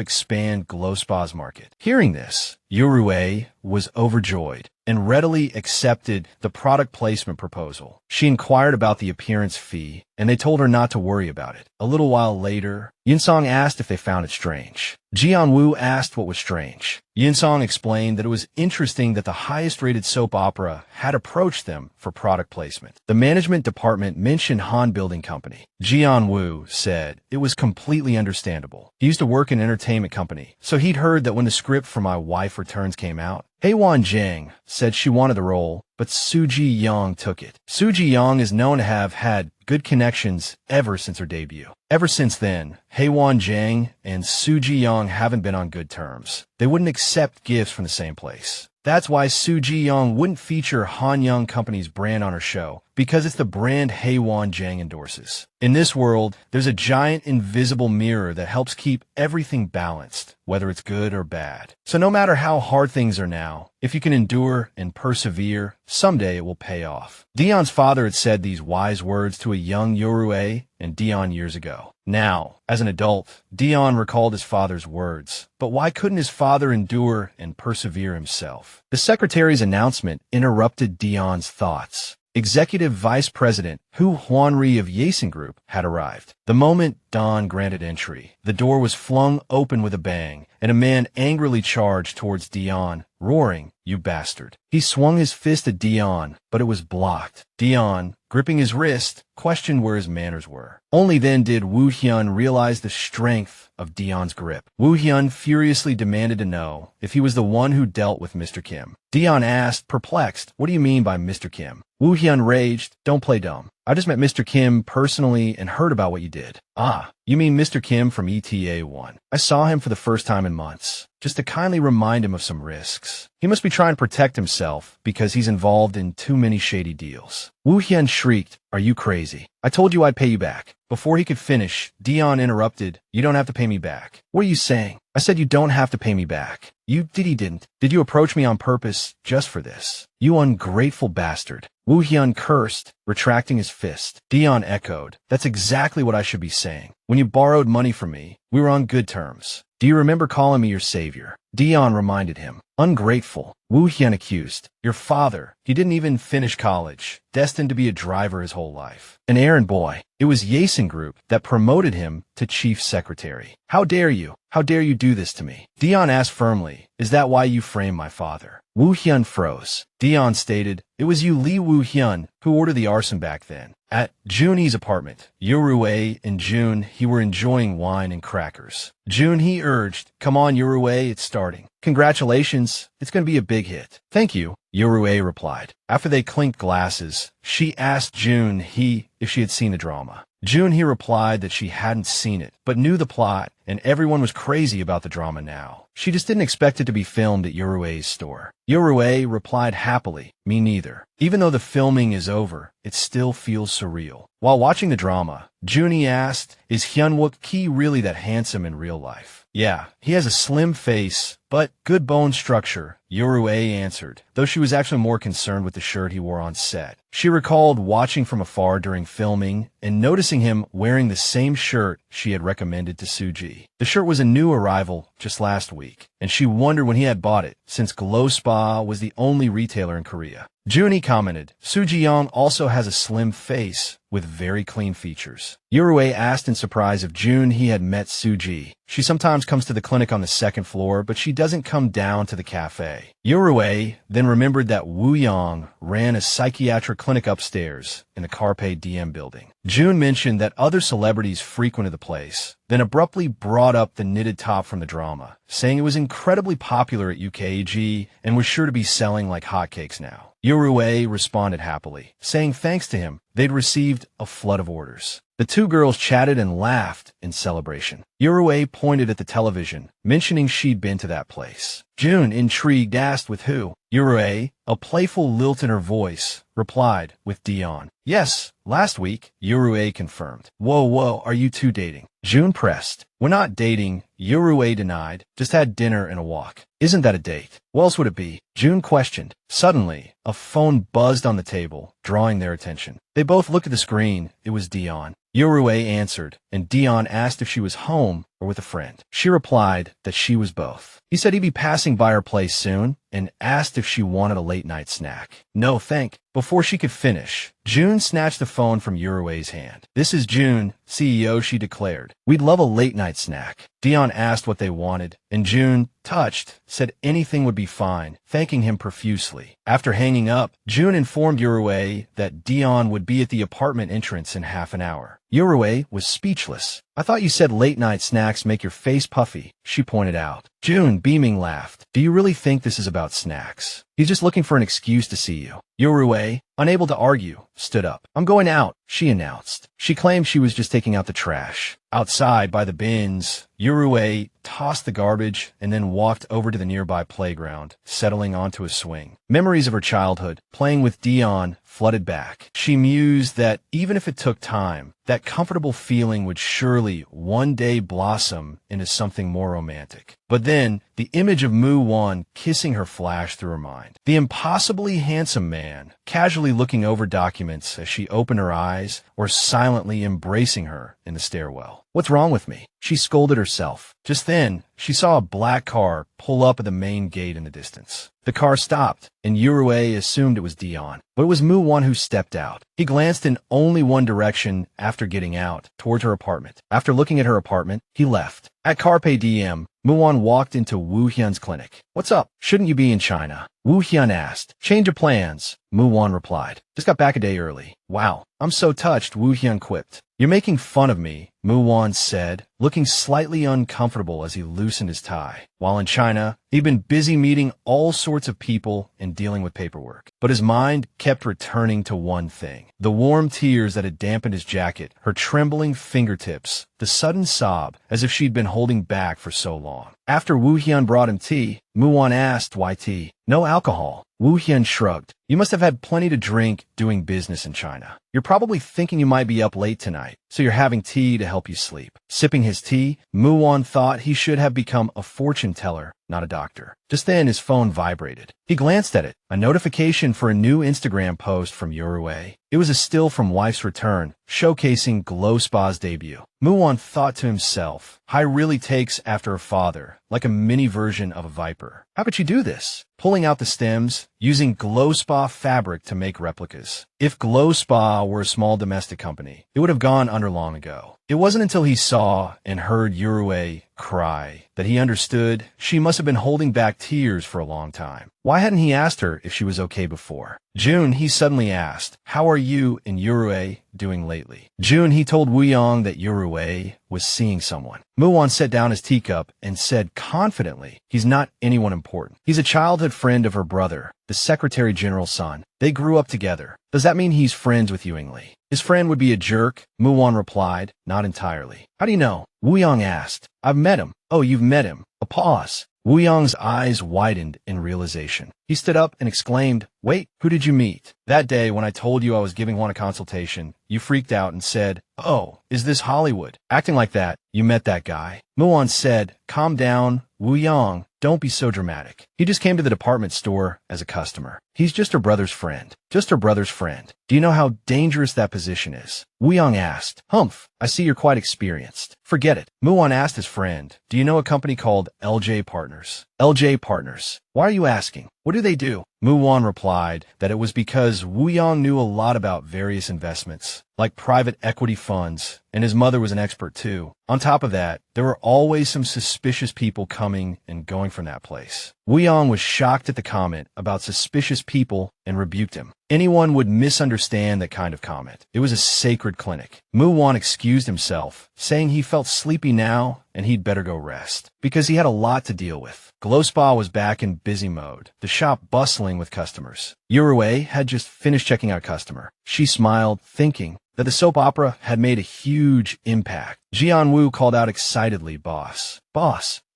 A: expand Glow Spa's market. Hearing this, Uruay was overjoyed and readily accepted the product placement proposal. She inquired about the appearance fee, and they told her not to worry about it. A little while later, Yinsong asked if they found it strange. Jianwoo asked what was strange. Yinsong explained that it was interesting that the highest-rated soap opera had approached them for product placement. The management department mentioned Han Building Company. Jianwoo said it was completely understandable. He used to work in an entertainment company, so he'd heard that when the script for My Wife Returns came out, Haewon Jang said she wanted the role, but Suji Young took it. Suji Young is known to have had good connections ever since her debut. Ever since then, Haewon Jang and Suji Young haven't been on good terms. They wouldn't accept gifts from the same place. That's why Suji Young wouldn't feature Han Young Company's brand on her show, because it's the brand Haewon Jang endorses. In this world, there's a giant invisible mirror that helps keep everything balanced, whether it's good or bad. So no matter how hard things are now, if you can endure and persevere, someday it will pay off. Dion's father had said these wise words to a young Uruay and Dion years ago. Now, as an adult, Dion recalled his father's words. But why couldn't his father endure and persevere himself? The secretary's announcement interrupted Dion's thoughts. Executive Vice President Hu Hwanri of Yasin Group had arrived. The moment Don granted entry, the door was flung open with a bang, and a man angrily charged towards Dion, roaring, "You bastard." He swung his fist at Dion, but it was blocked. Dion, gripping his wrist, questioned where his manners were. Only then did Woo Hyun realize the strength of Dion's grip. Woo Hyun furiously demanded to know if he was the one who dealt with Mr. Kim. Dion asked, perplexed, "What do you mean by Mr. Kim?" Woo Hyun raged, "Don't play dumb. I just met Mr. Kim personally and heard about what you did." "Ah, you mean Mr. Kim from ETA1. I saw him for the first time in months, just to kindly remind him of some risks. He must be trying to protect himself because he's involved in too many shady deals." Woo Hyun shrieked, "Are you crazy? I told you I'd pay you back." Before he could finish, Dion interrupted, "You don't have to pay me back." "What are you saying?" "I said you don't have to pay me back." "You didn't. Did you approach me on purpose just for this? You ungrateful bastard." Woo Hyun cursed, retracting his fist. Dion echoed, "That's exactly what I should be saying. When you borrowed money from me, we were on good terms. Do you remember calling me your savior?" Dion reminded him. "Ungrateful," Woo Hyun accused. "Your father, he didn't even finish college, destined to be a driver his whole life. An errand boy. It was Yasin Group that promoted him to chief secretary. How dare you? How dare you do this to me?" Dion asked firmly, "Is that why you framed my father?" Woo Hyun froze. Dion stated, "It was you Lee Woo Hyun who ordered the arson back then." At Junhee's apartment, Uruay and Junhee were enjoying wine and crackers. Junhee urged, "Come on, Uruay, it's starting." "Congratulations, it's going to be a big hit." "Thank you," Uruay replied. After they clinked glasses, she asked Junhee if she had seen the drama. Junhee replied that she hadn't seen it, but knew the plot, and everyone was crazy about the drama now. She just didn't expect it to be filmed at Uruay's store. Uruay replied happily, "Me neither." Even though the filming is over, it still feels surreal. While watching the drama, Junhee asked, "Is Hyunwook Ki really that handsome in real life?" "Yeah, he has a slim face, but good bone structure," Uruay answered, though she was actually more concerned with the shirt he wore on set. She recalled watching from afar during filming and noticing him wearing the same shirt she had recommended to Suji. The shirt was a new arrival just last week, and she wondered when he had bought it, since Glow Spa was the only retailer in Korea. Junhee commented, "Suji Young also has a slim face with very clean features." Uruay asked in surprise if Junhee had met Suji. She sometimes comes to the clinic on the second floor, but she doesn't come down to the cafe. Uruay then remembered that Wu Yang ran a psychiatric clinic upstairs in the Carpe Diem building. June mentioned that other celebrities frequented the place, then abruptly brought up the knitted top from the drama, saying it was incredibly popular at UKG and was sure to be selling like hotcakes now. Uruay responded happily, saying thanks to him, they'd received a flood of orders. The two girls chatted and laughed in celebration. Uruay pointed at the television, mentioning she'd been to that place. June, intrigued, asked with who. Uruay, a playful lilt in her voice, replied with Dion. Yes, last week, Uruay confirmed. Whoa, are you two dating? June pressed. We're not dating, Uruay denied. Just had dinner and a walk. Isn't that a date? What else would it be? June questioned. Suddenly, a phone buzzed on the table, drawing their attention. They both looked at the screen. It was Dion. Uruay answered, and Dion asked if she was home or with a friend. She replied that she was both. He said he'd be passing by her place soon and asked if she wanted a late-night snack. No, thank. Before she could finish, June snatched the phone from Uruay's hand. This is June, CEO, she declared. We'd love a late-night snack. Dion asked what they wanted, and June, touched, said anything would be fine, thanking him profusely. After hanging up, June informed Uruay that Dion would be at the apartment entrance in half an hour. Uruay was speechless. I thought you said late-night snacks make your face puffy, she pointed out. June, beaming, laughed. Do you really think this is about snacks? He's just looking for an excuse to see you. Uruay, unable to argue, stood up. I'm going out, she announced. She claimed she was just taking out the trash. Outside, by the bins, Uruay tossed the garbage and then walked over to the nearby playground, settling onto a swing. Memories of her childhood, playing with Dion, flooded back. She mused that even if it took time, that comfortable feeling would surely one day blossom into something more romantic. But then, the image of Mu Wan kissing her flashed through her mind. The impossibly handsome man, casually looking over documents as she opened her eyes, or silently embracing her in the stairwell. What's wrong with me? She scolded herself. Just then, she saw a black car pull up at the main gate in the distance. The car stopped, and Uruay assumed it was Dion, but it was Mu Wan who stepped out. He glanced in only one direction after getting out, towards her apartment. After looking at her apartment, he left. At Carpe Diem, Muan walked into Wu Hyun's clinic. What's up? Shouldn't you be in China? Wu Hyun asked. Change of plans, Muan replied. Just got back a day early. Wow, I'm so touched, Wu Hyun quipped. You're making fun of me, Muan said, looking slightly uncomfortable as he loosened his tie. While in China, he'd been busy meeting all sorts of people and dealing with paperwork. But his mind kept returning to one thing. The warm tears that had dampened his jacket, her trembling fingertips, the sudden sob, as if she'd been holding back for so long. After Wu Hyun brought him tea, Muan asked why tea. No alcohol. Wu Hyun shrugged. You must have had plenty to drink doing business in China. You're probably thinking you might be up late tonight, so you're having tea to help you sleep. Sipping his tea, Muan thought he should have become a fortune teller, not a doctor. Just then his phone vibrated. He glanced at it, a notification for a new Instagram post from Uruay. It was a still from wife's return, showcasing Glow Spa's debut. Muan thought to himself, Hai really takes after her father, like a mini version of a viper. How could she do this? Pulling out the stems, using Glow Spa fabric to make replicas. If Glow Spa were a small domestic company, it would have gone under long ago. It wasn't until he saw and heard Uruay cry that he understood she must have been holding back tears for a long time. Why hadn't he asked her if she was okay before? June, he suddenly asked, how are you and Uruay doing lately? June, he told Wu Yang that Uruay was seeing someone. Muan set down his teacup and said confidently, he's not anyone important. He's a childhood friend of her brother, the Secretary General's son. They grew up together. Does that mean he's friends with you, Ingli? His friend would be a jerk, Muan replied, not entirely. How do you know? Wu Yang asked. I've met him. Oh, you've met him. A pause. Wu Yang's eyes widened in realization. He stood up and exclaimed, wait, who did you meet? That day when I told you I was giving Juan a consultation, you freaked out and said, oh, is this Hollywood? Acting like that, you met that guy. Muan said, calm down, Wu Yang, don't be so dramatic. He just came to the department store as a customer. He's just her brother's friend. Just her brother's friend. Do you know how dangerous that position is? Wuyong asked. Humph, I see you're quite experienced. Forget it. Muan asked his friend, do you know a company called LJ Partners? LJ Partners. Why are you asking? What do they do? Mu Wan replied that it was because Wuyong knew a lot about various investments, like private equity funds, and his mother was an expert too. On top of that, there were always some suspicious people coming and going from that place. Wuyong was shocked at the comment about suspicious people and rebuked him. Anyone would misunderstand that kind of comment. It was a sacred clinic. Mu Wan excused himself, saying he felt sleepy now and he'd better go rest, because he had a lot to deal with. Glow Spa was back in busy mode, the shop bustling with customers. Uruay had just finished checking out a customer. She smiled, thinking that the soap opera had made a huge impact. Jianwu called out excitedly, Boss,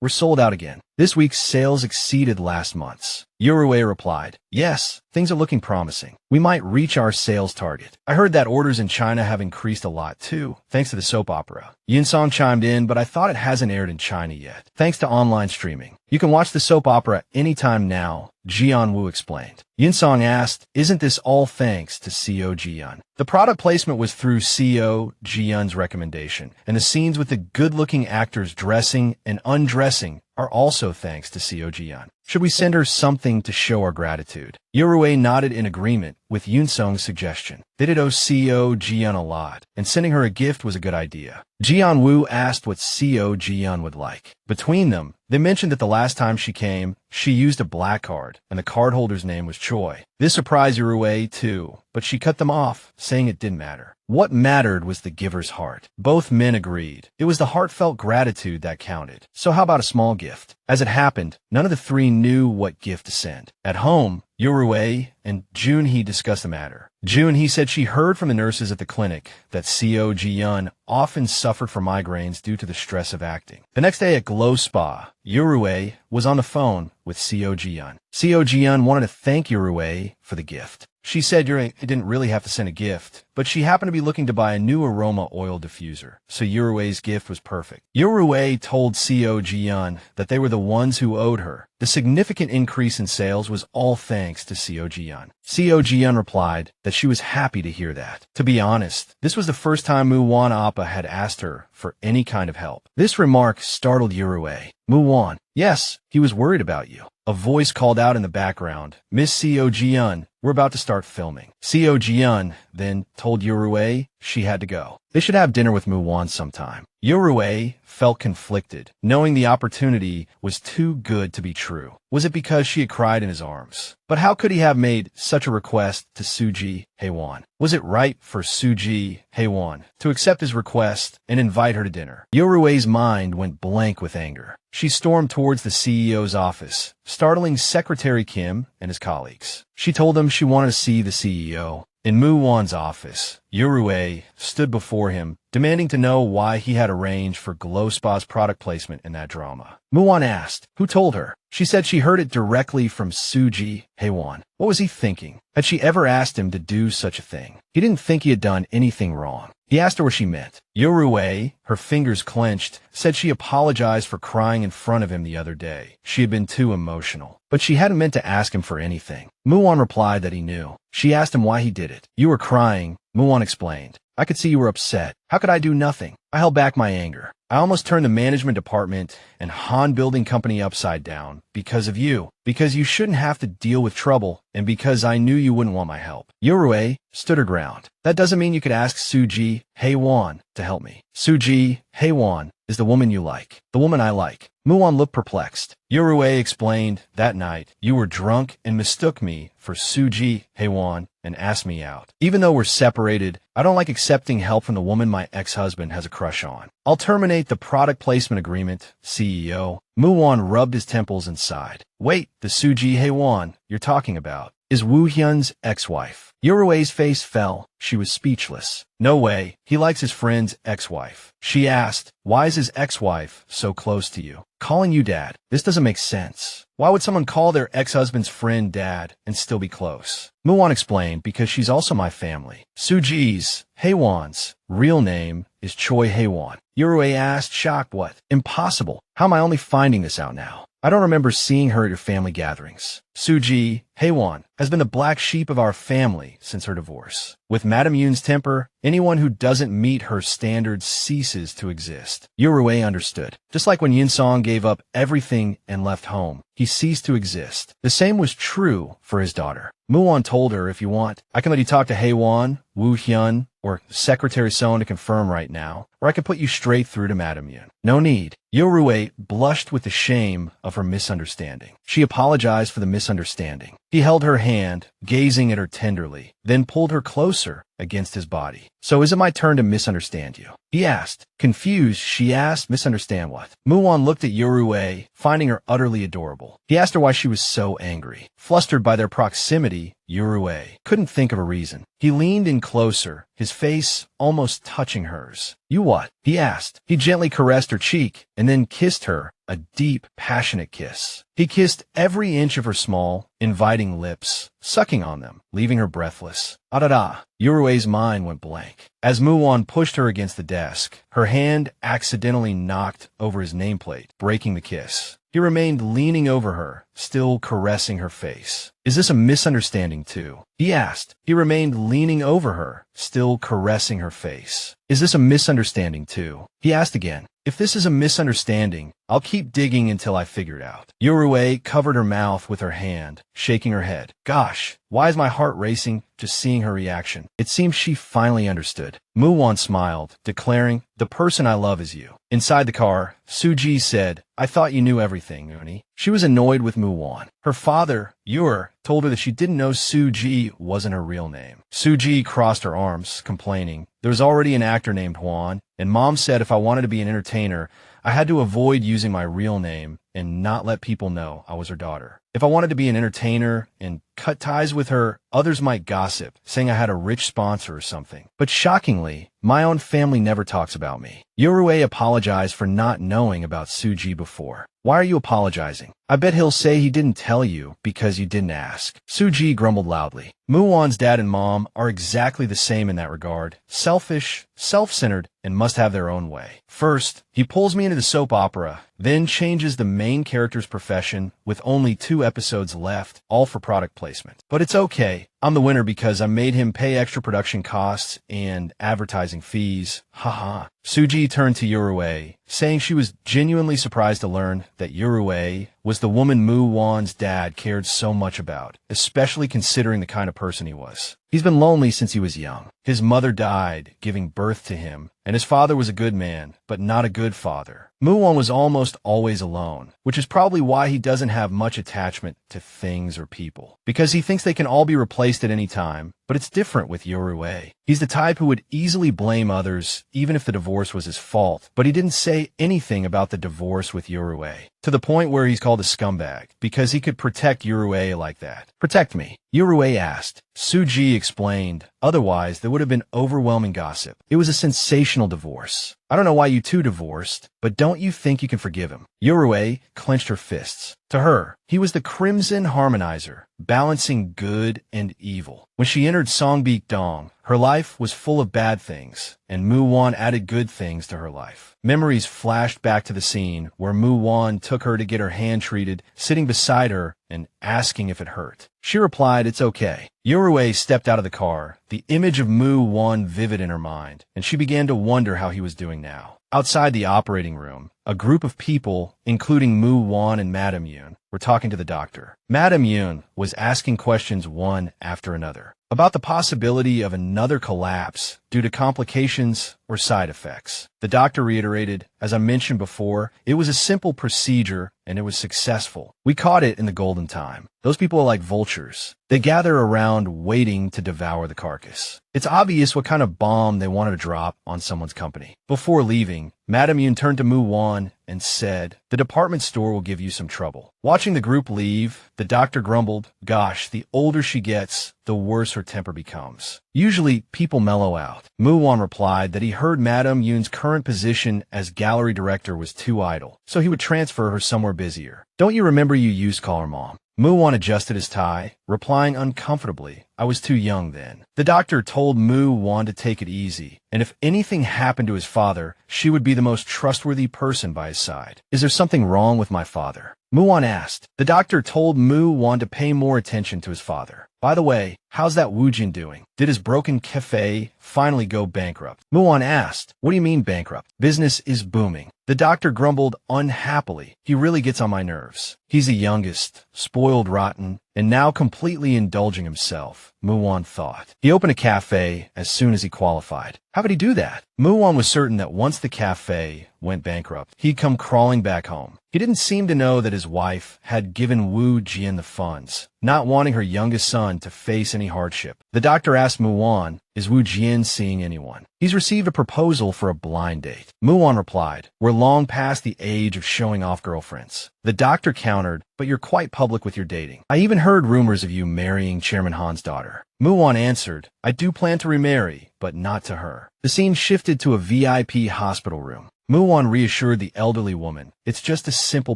A: we're sold out again. This week's sales exceeded last month's. Uruay replied, yes, things are looking promising. We might reach our sales target. I heard that orders in China have increased a lot too, thanks to the soap opera. Yinsong chimed in, but I thought it hasn't aired in China yet, thanks to online streaming. You can watch the soap opera anytime now, Jianwu explained. Yinsong asked, isn't this all thanks to CEO Jian? The product placement was through CEO Jian's recommendation, and the scenes with the good-looking actors dressing and undressing are also thanks to CEO Jian. Should we send her something to show our gratitude? Uruay nodded in agreement with Yinsong's suggestion. They did owe CEO Jian a lot, and sending her a gift was a good idea. Jianwu asked what CEO Jian would like. Between them, they mentioned that the last time she came, she used a black card, and the cardholder's name was Choi. This surprised Uruay too, but she cut them off, saying it didn't matter. What mattered was the giver's heart. Both men agreed. It was the heartfelt gratitude that counted. So how about a small gift? As it happened, none of the three knew what gift to send. At home, Uruay and Junhee discussed the matter. Junhee said she heard from the nurses at the clinic that CEO Jian often suffered from migraines due to the stress of acting. The next day at Glow Spa, Uruay was on the phone with CEO Jian. CEO Jian wanted to thank Uruay for the gift. She said Uruay didn't really have to send a gift, but she happened to be looking to buy a new aroma oil diffuser, so Uruay's gift was perfect. Uruay told CEO Jian that they were the ones who owed her. The significant increase in sales was all thanks to CEO Jian. CEO Jian replied that she was happy to hear that. To be honest, this was the first time Mu Wan Appa had asked her for any kind of help. This remark startled Uruay. Mu Wan, yes, he was worried about you. A voice called out in the background, Miss CEO Jian, we're about to start filming. CEO Jian then told Uruay she had to go. They should have dinner with Muan sometime. Uruay felt conflicted, knowing the opportunity was too good to be true. Was it because she had cried in his arms? But how could he have made such a request to Suji Haewon? Was it right for Suji Haewon to accept his request and invite her to dinner? Uruay's mind went blank with anger. She stormed towards the CEO's office, startling Secretary Kim and his colleagues. She told them she wanted to see the CEO. In Mu Wan's office, Uruay stood before him, demanding to know why he had arranged for Glow Spa's product placement in that drama. Mu Wan asked, who told her? She said she heard it directly from Suji Haewon. What was he thinking? Had she ever asked him to do such a thing? He didn't think he had done anything wrong. He asked her what she meant. Uruay, her fingers clenched, said she apologized for crying in front of him the other day. She had been too emotional. But she hadn't meant to ask him for anything. Muan replied that he knew. She asked him why he did it. You were crying, Muan explained. I could see you were upset. How could I do nothing? I held back my anger. I almost turned the management department and Han Building Company upside down because of you. Because you shouldn't have to deal with trouble, and because I knew you wouldn't want my help. Uruay stood her ground. That doesn't mean you could ask Suji Haewon to help me. Suji Haewon is the woman you like. The woman I like. Muan looked perplexed. Uruay explained, that night, you were drunk and mistook me for Suji Haewon and asked me out. Even though we're separated, I don't like accepting help from the woman my ex-husband has a crush on. I'll terminate the product placement agreement, CEO. Muan rubbed his temples and sighed. Wait, the Suji Haewon you're talking about is Woo Hyun's ex-wife. Uruay's face fell. She was speechless. No way. He likes his friend's ex-wife. She asked, why is his ex-wife so close to you? Calling you dad. This doesn't make sense. Why would someone call their ex-husband's friend dad and still be close? Muan explained, because she's also my family. Suji's, Haewon's, real name is Choi Haewon. Uruay asked, shocked, what? Impossible. How am I only finding this out now? I don't remember seeing her at your family gatherings. Suji, Heywan, has been the black sheep of our family since her divorce. With Madame Yun's temper, anyone who doesn't meet her standards ceases to exist. Uruay understood. Just like when Yinsong gave up everything and left home, he ceased to exist. The same was true for his daughter. Muan told her, if you want, I can let you talk to Heywan, Wu Hyun, or Secretary Sohn to confirm right now, or I can put you straight through to Madame Yun. No need. Uruay blushed with the shame of her misunderstanding. She apologized for the misunderstanding. He held her hand, gazing at her tenderly, then pulled her closer against his body. So is it my turn to misunderstand you? He asked. Confused, she asked, misunderstand what? Muan looked at Uruay, finding her utterly adorable. He asked her why she was so angry. Flustered by their proximity, Uruay couldn't think of a reason. He leaned in closer, his face almost touching hers. You what? He asked. He gently caressed her cheek and then kissed her, a deep, passionate kiss. He kissed every inch of her small, inviting lips, sucking on them, leaving her breathless. Ah-da-da. Uruay's mind went blank. As Muan pushed her against the desk, her hand accidentally knocked over his nameplate, breaking the kiss. He remained leaning over her, still caressing her face. Is this a misunderstanding too? He asked. He remained leaning over her, still caressing her face. Is this a misunderstanding too? He asked again. If this is a misunderstanding, I'll keep digging until I figure it out. Uruay covered her mouth with her hand, shaking her head. Gosh, why is my heart racing just seeing her reaction? It seems she finally understood. Muan smiled, declaring, the person I love is you. Inside the car, Suji said, I thought you knew everything, Uni. She was annoyed with Muan. Her father, Yuru, told her that she didn't know Suji wasn't her real name. Suji crossed her arms, complaining. There was already an actor named Juan, and Mom said if I wanted to be an entertainer, I had to avoid using my real name and not let people know I was her daughter. If I wanted to be an entertainer and cut ties with her, others might gossip, saying I had a rich sponsor or something. But shockingly, my own family never talks about me. Uruay apologized for not knowing about Suji before. Why are you apologizing? I bet he'll say he didn't tell you because you didn't ask. Suji grumbled loudly. Muan's dad and mom are exactly the same in that regard. Selfish, self-centered, and must have their own way. First, he pulls me into the soap opera, then changes the main character's profession with only 2 episodes left, all for product placement. But it's okay. I'm the winner because I made him pay extra production costs and advertising fees. Haha. Suji turned to Uruay, saying she was genuinely surprised to learn that Uruay was the woman Mu Wan's dad cared so much about, especially considering the kind of person he was. He's been lonely since he was young. His mother died, giving birth to him, and his father was a good man, but not a good father. Muan was almost always alone, which is probably why he doesn't have much attachment to things or people, because he thinks they can all be replaced at any time. But it's different with Uruay. He's the type who would easily blame others, even if the divorce was his fault, but he didn't say anything about the divorce with Uruay, to the point where he's called a scumbag, because he could protect Uruay like that. Protect me, Uruay asked. Suji explained. Otherwise, there would have been overwhelming gossip. It was a sensational divorce. I don't know why you two divorced, but don't you think you can forgive him? Uruay clenched her fists. To her, he was the crimson harmonizer, balancing good and evil. When she entered Songbeek Dong, her life was full of bad things, and Mu Wan added good things to her life. Memories flashed back to the scene where Mu Wan took her to get her hand treated, sitting beside her and asking if it hurt. She replied, it's okay. Uruay stepped out of the car, the image of Mu Wan vivid in her mind, and she began to wonder how he was doing now. Outside the operating room, a group of people, including Mu Wan and Madame Yun, were talking to the doctor. Madame Yun was asking questions one after another about the possibility of another collapse due to complications or side effects. The doctor reiterated, as I mentioned before, it was a simple procedure and it was successful. We caught it in the golden time. Those people are like vultures. They gather around waiting to devour the carcass. It's obvious what kind of bomb they wanted to drop on someone's company. Before leaving, Madame Yun turned to Mu Wan and said, the department store will give you some trouble. Watching the group leave, the doctor grumbled, gosh, the older she gets, the worse her temper becomes. Usually, people mellow out. Mu Wan replied that he heard Madame Yun's current position as gallery director was too idle, so he would transfer her somewhere busier. Don't you remember you used to call her mom? Mu Wan adjusted his tie, replying uncomfortably, I was too young then. The doctor told Mu Wan to take it easy, and if anything happened to his father, she would be the most trustworthy person by his side. Is there something wrong with my father? Mu Wan asked. The doctor told Mu Wan to pay more attention to his father. By the way, how's that Wujin doing? Did his broken cafe finally go bankrupt? Mu Wan asked. What do you mean bankrupt? Business is booming. The doctor grumbled unhappily. He really gets on my nerves. He's the youngest, spoiled rotten, and now completely indulging himself, Mu Wan thought. He opened a cafe as soon as he qualified. How could he do that? Mu Wan was certain that once the cafe went bankrupt, he'd come crawling back home. He didn't seem to know that his wife had given Wu Jian the funds, not wanting her youngest son to face any hardship. The doctor asked Mu Wan, is Wu Jian seeing anyone? He's received a proposal for a blind date. Mu Wan replied, we're long past the age of showing off girlfriends. The doctor countered, but you're quite public with your dating. I even heard rumors of you marrying Chairman Han's daughter. Mu Wan answered, I do plan to remarry, but not to her. The scene shifted to a VIP hospital room. Mu Wan reassured the elderly woman, it's just a simple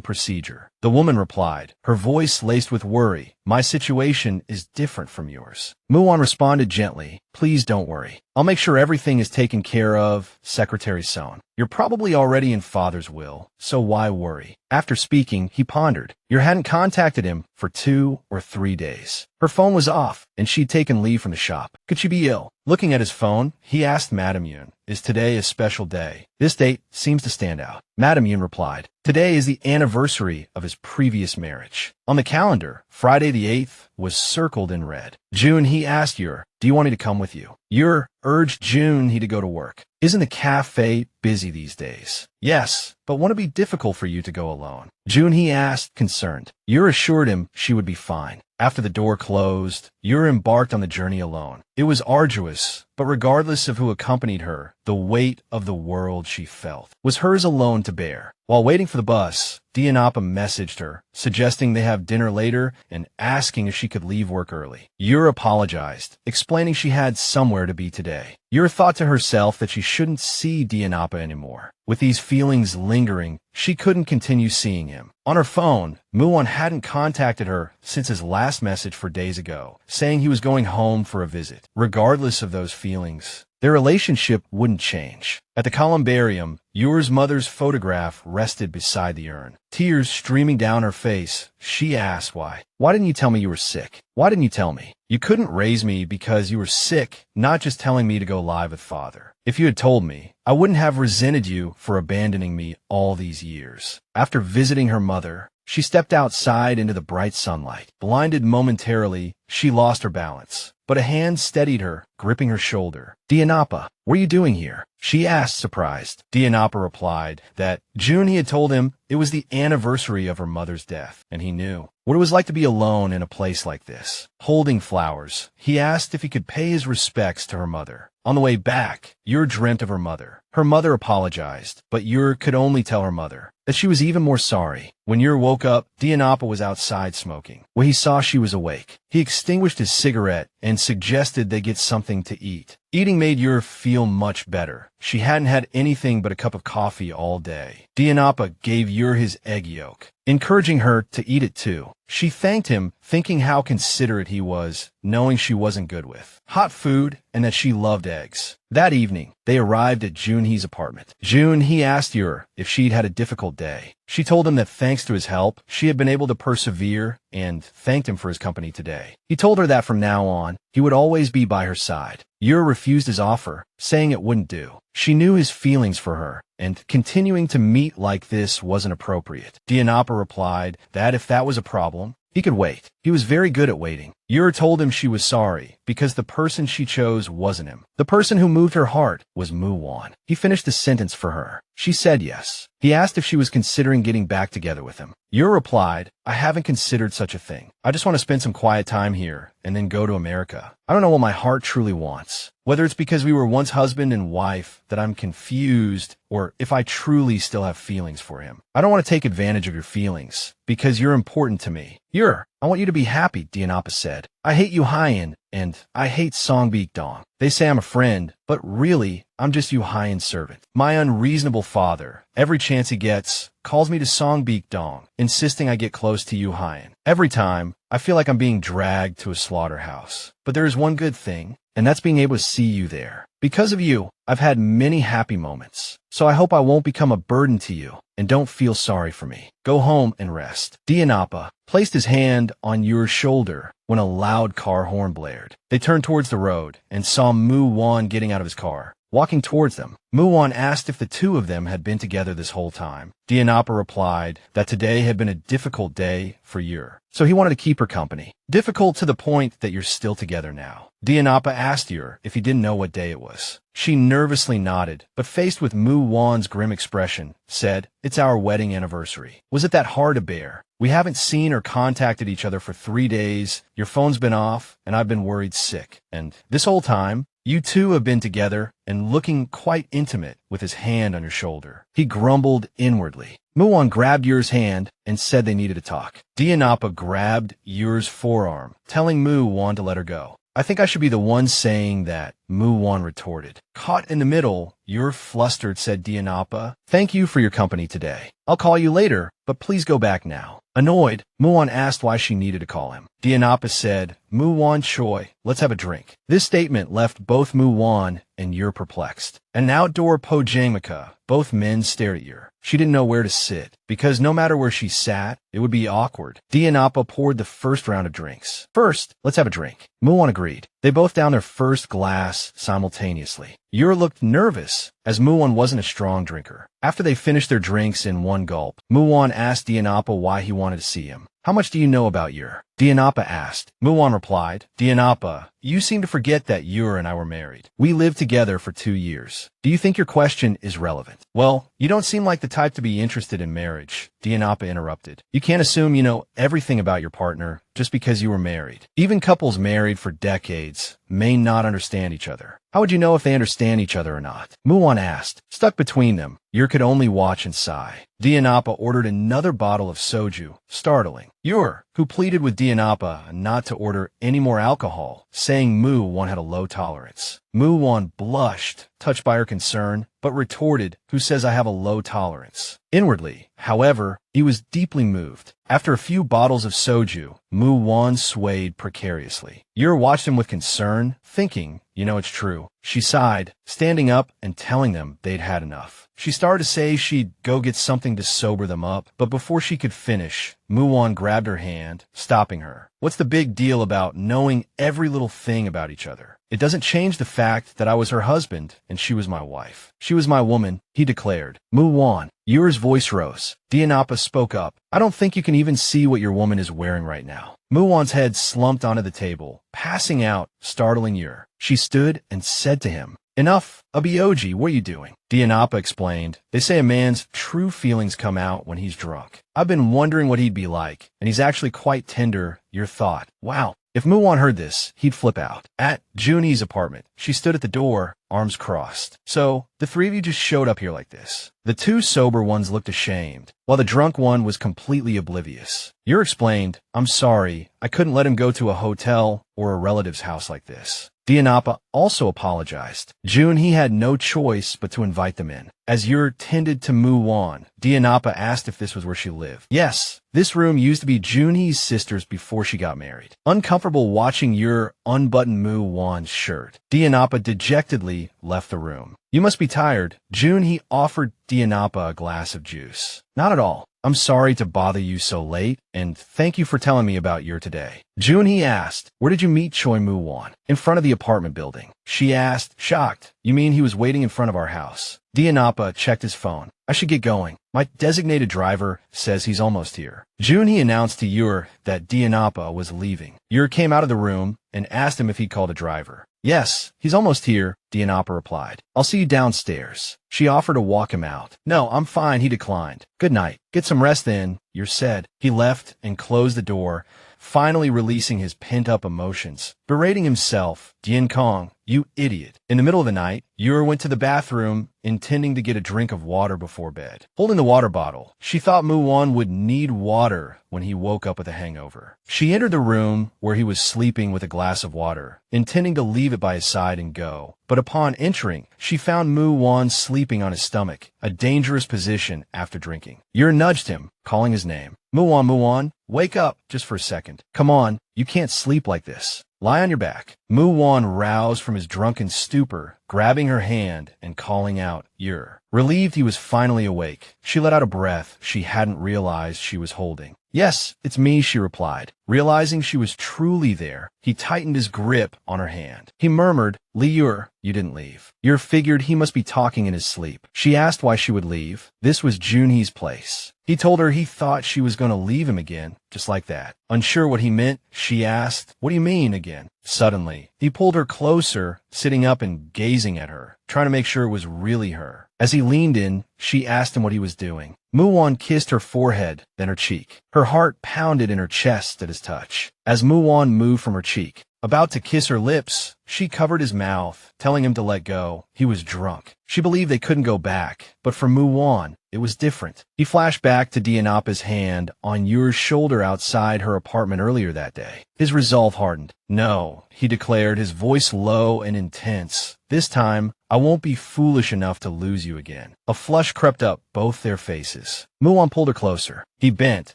A: procedure. The woman replied, her voice laced with worry, my situation is different from yours. Mu Wan responded gently, please don't worry. I'll make sure everything is taken care of, Secretary Son. You're probably already in father's will, so why worry? After speaking, he pondered. You hadn't contacted him for 2 or 3 days. Her phone was off, and she'd taken leave from the shop. Could she be ill? Looking at his phone, he asked Madame Yun, is today a special day? This date seems to stand out. Madame Yun replied, today is the anniversary of his previous marriage. On the calendar, Friday the 8th was circled in red. June, he asked Yuru, do you want me to come with you? Yuru urged June he to go to work. Isn't the cafe busy these days? Yes, but won't it be difficult for you to go alone? June, he asked, concerned. Yuru assured him she would be fine. After the door closed, Yuru embarked on the journey alone. It was arduous, but regardless of who accompanied her, the weight of the world she felt was hers alone to bear. While waiting for the bus, didnt messaged her, suggesting they have dinner later and asking if she could leave work early. Yuru apologized, explaining she had somewhere to be today. Yuru thought to herself that she shouldn't see didnt anymore. With these feelings lingering, she couldn't continue seeing him. On her phone, Muan hadn't contacted her since his last message 4 days ago, saying he was going home for a visit. Regardless of those feelings, their relationship wouldn't change. At the columbarium, Yuru's mother's photograph rested beside the urn. Tears streaming down her face, she asked why. Why didn't you tell me you were sick? Why didn't you tell me? You couldn't raise me because you were sick, not just telling me to go live with father. If you had told me, I wouldn't have resented you for abandoning me all these years. After visiting her mother, she stepped outside into the bright sunlight. Blinded momentarily, she lost her balance, but a hand steadied her, gripping her shoulder. Didnt, what are you doing here? She asked, surprised. Didnt replied that June he had told him it was the anniversary of her mother's death, and he knew what it was like to be alone in a place like this. Holding flowers, he asked if he could pay his respects to her mother. On the way back, Yuru dreamt of her mother. Her mother apologized, but Yuru could only tell her mother that she was even more sorry. When Yuru woke up, Didnt was outside smoking. When he saw she was awake, he extinguished his cigarette and suggested they get something to eat. Eating made Yuru feel much better. She hadn't had anything but a cup of coffee all day. Didnt gave Yuru his egg yolk, encouraging her to eat it too. She thanked him, thinking how considerate he was, knowing she wasn't good with hot food and that she loved eggs. That evening, they arrived at Junhee's apartment. Junhee asked Yuru if she'd had a difficult day. She told him that thanks to his help, she had been able to persevere and thanked him for his company today. He told her that from now on, he would always be by her side. Yuru refused his offer, saying it wouldn't do. She knew his feelings for her, and continuing to meet like this wasn't appropriate. Didnt replied that if that was a problem, he could wait. He was very good at waiting. Yuru told him she was sorry because the person she chose wasn't him. The person who moved her heart was Mu Wan. He finished the sentence for her. She said yes. He asked if she was considering getting back together with him. Yuru replied, I haven't considered such a thing. I just want to spend some quiet time here and then go to America. I don't know what my heart truly wants. Whether it's because we were once husband and wife that I'm confused or if I truly still have feelings for him. I don't want to take advantage of your feelings because you're important to me. Yuru, I want you to be happy, Didnt said. I hate you, Hyen, and I hate Songbeak Dong. They say I'm a friend, but really, I'm just Uruay's servant. My unreasonable father, every chance he gets, calls me to Songbeak Dong, insisting I get close to Uruay. Every time, I feel like I'm being dragged to a slaughterhouse. But there is one good thing, and that's being able to see you there. Because of you, I've had many happy moments. So I hope I won't become a burden to you, and don't feel sorry for me. Go home and rest. Didnt placed his hand on Yuru's shoulder when a loud car horn blared. They turned towards the road and saw Mu Wan getting out of his car. Walking towards them, Muan asked if the two of them had been together this whole time. Didnt replied that today had been a difficult day for Yuru, so he wanted to keep her company. Difficult to the point that you're still together now. Didnt asked Yuru if he didn't know what day it was. She nervously nodded, but faced with Mu Wan's grim expression, said, "It's our wedding anniversary." Was it that hard to bear? We haven't seen or contacted each other for 3 days, your phone's been off, and I've been worried sick. And this whole time, you two have been together and looking quite intimate with his hand on your shoulder. He grumbled inwardly. Muan grabbed Yuru's hand and said they needed to talk. Didnt grabbed Yuru's forearm, telling Mu Wan to let her go. I think I should be the one saying that, Mu Wan retorted. Caught in the middle, you're flustered, said Didnt. Thank you for your company today. I'll call you later, but please go back now. Annoyed, Muan asked why she needed to call him. Didnt said, Mu Wan Choi, let's have a drink. This statement left both Mu Wan and Yuru perplexed. An outdoor pojamika, both men stared at Yuru. She didn't know where to sit, because no matter where she sat, it would be awkward. Didnt poured the first round of drinks. First, let's have a drink. Muan agreed. They both downed their first glass simultaneously. Yuru looked nervous, as Muan wasn't a strong drinker. After they finished their drinks in one gulp, Muan asked Didnt why he wanted to see him. How much do you know about Yuru? Didnt asked. Muan replied, Didnt, you seem to forget that Yuru and I were married. We lived together for 2 years. Do you think your question is relevant? Well, you don't seem like the type to be interested in marriage, Didnt interrupted. You can't assume you know everything about your partner just because you were married. Even couples married for decades may not understand each other. How would you know if they understand each other or not? Muan asked. Stuck between them, Yuru could only watch and sigh. Didnt ordered another bottle of soju, startling. Yuru, who pleaded with Didnt not to order any more alcohol, saying Mu Wan had a low tolerance. Mu Wan blushed, touched by her concern, but retorted, who says I have a low tolerance? Inwardly, however, he was deeply moved. After a few bottles of soju, Mu Wan swayed precariously. Yuru watched him with concern, thinking, you know it's true. She sighed, standing up and telling them they'd had enough. She started to say she'd go get something to sober them up, but before she could finish, Mu Wan grabbed her hand, stopping her. What's the big deal about knowing every little thing about each other? It doesn't change the fact that I was her husband and she was my wife. She was my woman, he declared. Mu Wan. Yuru's voice rose. Didnt spoke up. I don't think you can even see what your woman is wearing right now. Mu Wan's head slumped onto the table, passing out, startling Yuru. She stood and said to him, Enough, Abioji, what are you doing? Didnt explained, they say a man's true feelings come out when he's drunk. I've been wondering what he'd be like, and he's actually quite tender, Yuru thought. Wow. If Mu Wan heard this, he'd flip out. At Junie's apartment, she stood at the door, arms crossed. So, the three of you just showed up here like this. The two sober ones looked ashamed, while the drunk one was completely oblivious. Yuru explained, I'm sorry, I couldn't let him go to a hotel or a relative's house like this. Didnt also apologized. June, he had no choice but to invite them in. As Yuru tended to Mu Wan, Didnt asked if this was where she lived. Yes, this room used to be Junhee's sister's before she got married. Uncomfortable watching Yuru unbutton Mu Wan's shirt, Didnt dejectedly left the room. You must be tired. Junhee offered Didnt a glass of juice. Not at all. I'm sorry to bother you so late, and thank you for telling me about Yuru today. Junhee asked, where did you meet Choi Mu Wan? In front of the apartment building. She asked, shocked, you mean he was waiting in front of our house? Didnt checked his phone. I should get going. My designated driver says he's almost here. Junhee announced to Yuru that Didnt was leaving. Yuru came out of the room and asked him if he'd called a driver. Yes, he's almost here, Didnt replied. I'll see you downstairs. She offered to walk him out. No, I'm fine, he declined. Good night. Get some rest then, Yuru said. He left and closed the door, finally releasing his pent-up emotions. Berating himself, Dian Kong, you idiot. In the middle of the night, Yuru went to the bathroom, intending to get a drink of water before bed. Holding the water bottle, she thought Mu Wan would need water when he woke up with a hangover. She entered the room where he was sleeping with a glass of water, intending to leave it by his side and go. But upon entering, she found Mu Wan sleeping on his stomach, a dangerous position after drinking. Yuru nudged him, calling his name. Mu Wan, wake up just for a second. Come on, you can't sleep like this. Lie on your back. Mu Wan roused from his drunken stupor, grabbing her hand and calling out, Yuru. Relieved he was finally awake, she let out a breath she hadn't realized she was holding. Yes, it's me, she replied. Realizing she was truly there, he tightened his grip on her hand. He murmured, Leuru, you didn't leave. Yuru figured he must be talking in his sleep. She asked why she would leave. This was Junhee's place. He told her he thought she was going to leave him again, just like that. Unsure what he meant, she asked, what do you mean again? Suddenly, he pulled her closer, sitting up and gazing at her, trying to make sure it was really her. As he leaned in, she asked him what he was doing. Mu Wan kissed her forehead, then her cheek. Her heart pounded in her chest at his touch. As Mu Wan moved from her cheek, about to kiss her lips, she covered his mouth, telling him to let go. He was drunk. She believed they couldn't go back, but for Mu Wan, it was different. He flashed back to Dianapa's hand on Yuru's shoulder outside her apartment earlier that day. His resolve hardened. No, he declared, his voice low and intense. This time, I won't be foolish enough to lose you again. A flush crept up both their faces. Muan pulled her closer. He bent,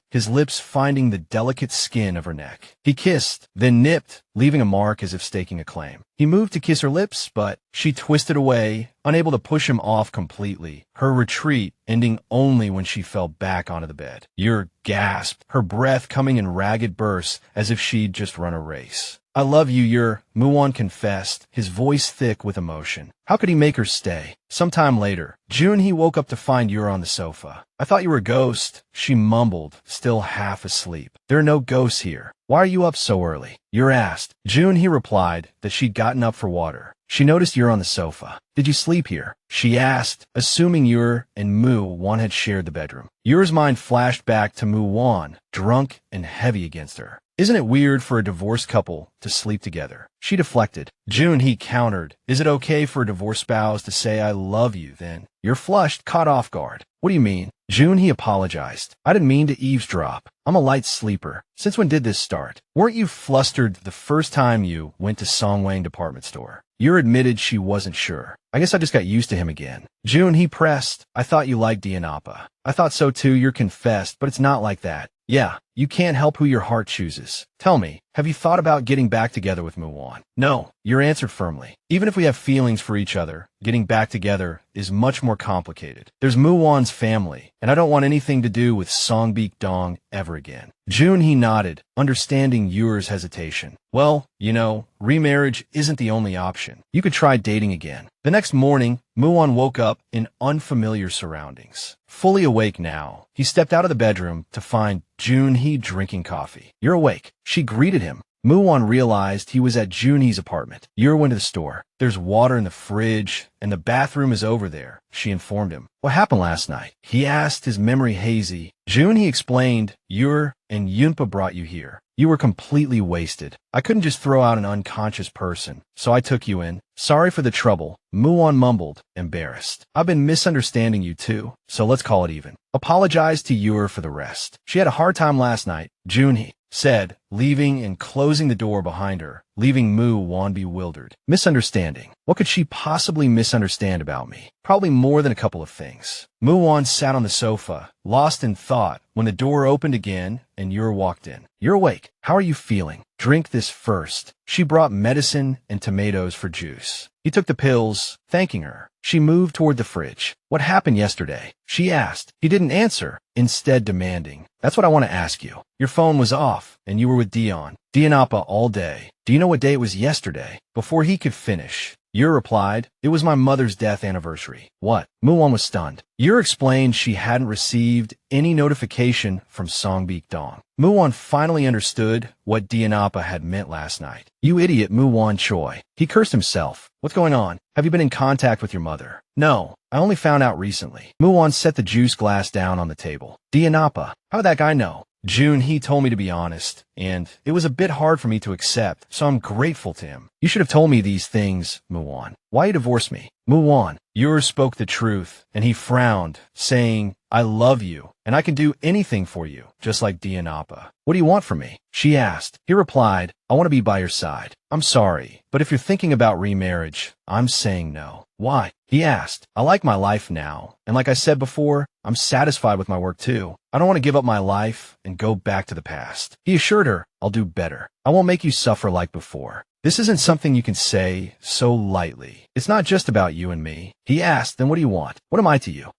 A: his lips finding the delicate skin of her neck. He kissed, then nipped, leaving a mark as if staking a claim. He moved to kiss her lips, but she twisted away, unable to push him off completely, her retreat ending only when she fell back onto the bed. Yuru gasped, her breath coming in ragged bursts as if she'd just run a race. I love you, Yuru, Muan confessed, his voice thick with emotion. How could he make her stay? Sometime later, Junhee woke up to find Yuru on the sofa. I thought you were a ghost, she mumbled, still half asleep. There are no ghosts here. Why are you up so early? Yuru asked. Junhee replied that she'd gotten up for water. She noticed Yuru on the sofa. Did you sleep here? She asked, assuming Yuru and Mu Wan had shared the bedroom. Yuru's mind flashed back to Mu Wan, drunk and heavy against her. Isn't it weird for a divorced couple to sleep together? She deflected. Junhee countered. Is it okay for a divorced spouse to say I love you then? You're flushed, caught off guard. What do you mean? Junhee apologized. I didn't mean to eavesdrop. I'm a light sleeper. Since when did this start? Weren't you flustered the first time you went to Songwang department store? Yuru admitted she wasn't sure. I guess I just got used to him again. Junhee pressed. I thought you liked Dianapa. I thought so too, Yuru confessed, but it's not like that. Yeah, you can't help who your heart chooses. Tell me, have you thought about getting back together with Mu Wan? No, Yuru answered firmly. Even if we have feelings for each other, getting back together is much more complicated. There's Mu Wan's family, and I don't want anything to do with Songbeek Dong ever again. Junhee nodded, understanding Yuru's hesitation. Well, you know, remarriage isn't the only option. You could try dating again. The next morning, Mu Wan woke up in unfamiliar surroundings. Fully awake now, he stepped out of the bedroom to find Junhee drinking coffee. You're awake. She greeted him. Mu Wan realized he was at Junhee's apartment. Yuru went to the store. There's water in the fridge, and the bathroom is over there, she informed him. What happened last night? He asked, his memory hazy. Junhee explained, Yuru and Yunpa brought you here. You were completely wasted. I couldn't just throw out an unconscious person, so I took you in. Sorry for the trouble, Mu Wan mumbled, embarrassed. I've been misunderstanding you too, so let's call it even. Apologize to Yuru for the rest. She had a hard time last night, Junhee said, leaving and closing the door behind her, leaving Mu Wan bewildered. Misunderstanding. What could she possibly misunderstand about me? Probably more than a couple of things. Mu Wan sat on the sofa, lost in thought, when the door opened again and Yuru walked in. You're awake. How are you feeling? Drink this first. She brought medicine and tomatoes for juice. He took the pills, thanking her. She moved toward the fridge. What happened yesterday? She asked. He didn't answer, instead demanding. That's what I want to ask you. Your phone was off, and you were with Dianapa all day. Do you know what day it was yesterday? Before he could finish, Yuru replied, it was my mother's death anniversary. What? Mu Wan was stunned. Yuru explained she hadn't received any notification from Songbeek Dong. Mu Wan finally understood what Dianapa had meant last night. You idiot, Mu Wan Choi. He cursed himself. What's going on? Have you been in contact with your mother? No, I only found out recently. Mu Wan set the juice glass down on the table. Dianapa. How would that guy know? Junhee told me to be honest, and it was a bit hard for me to accept, so I'm grateful to him. You should have told me these things, Muan. Why you divorced me? Muan. Yuru spoke the truth, and he frowned, saying, I love you, and I can do anything for you, just like didnt. What do you want from me? She asked. He replied, I want to be by your side. I'm sorry, but if you're thinking about remarriage, I'm saying no. Why? He asked. I like my life now, and like I said before, I'm satisfied with my work too. I don't want to give up my life and go back to the past. He assured her, I'll do better. I won't make you suffer like before. This isn't something you can say so lightly. It's not just about you and me. He asked, then what do you want? What am I to you?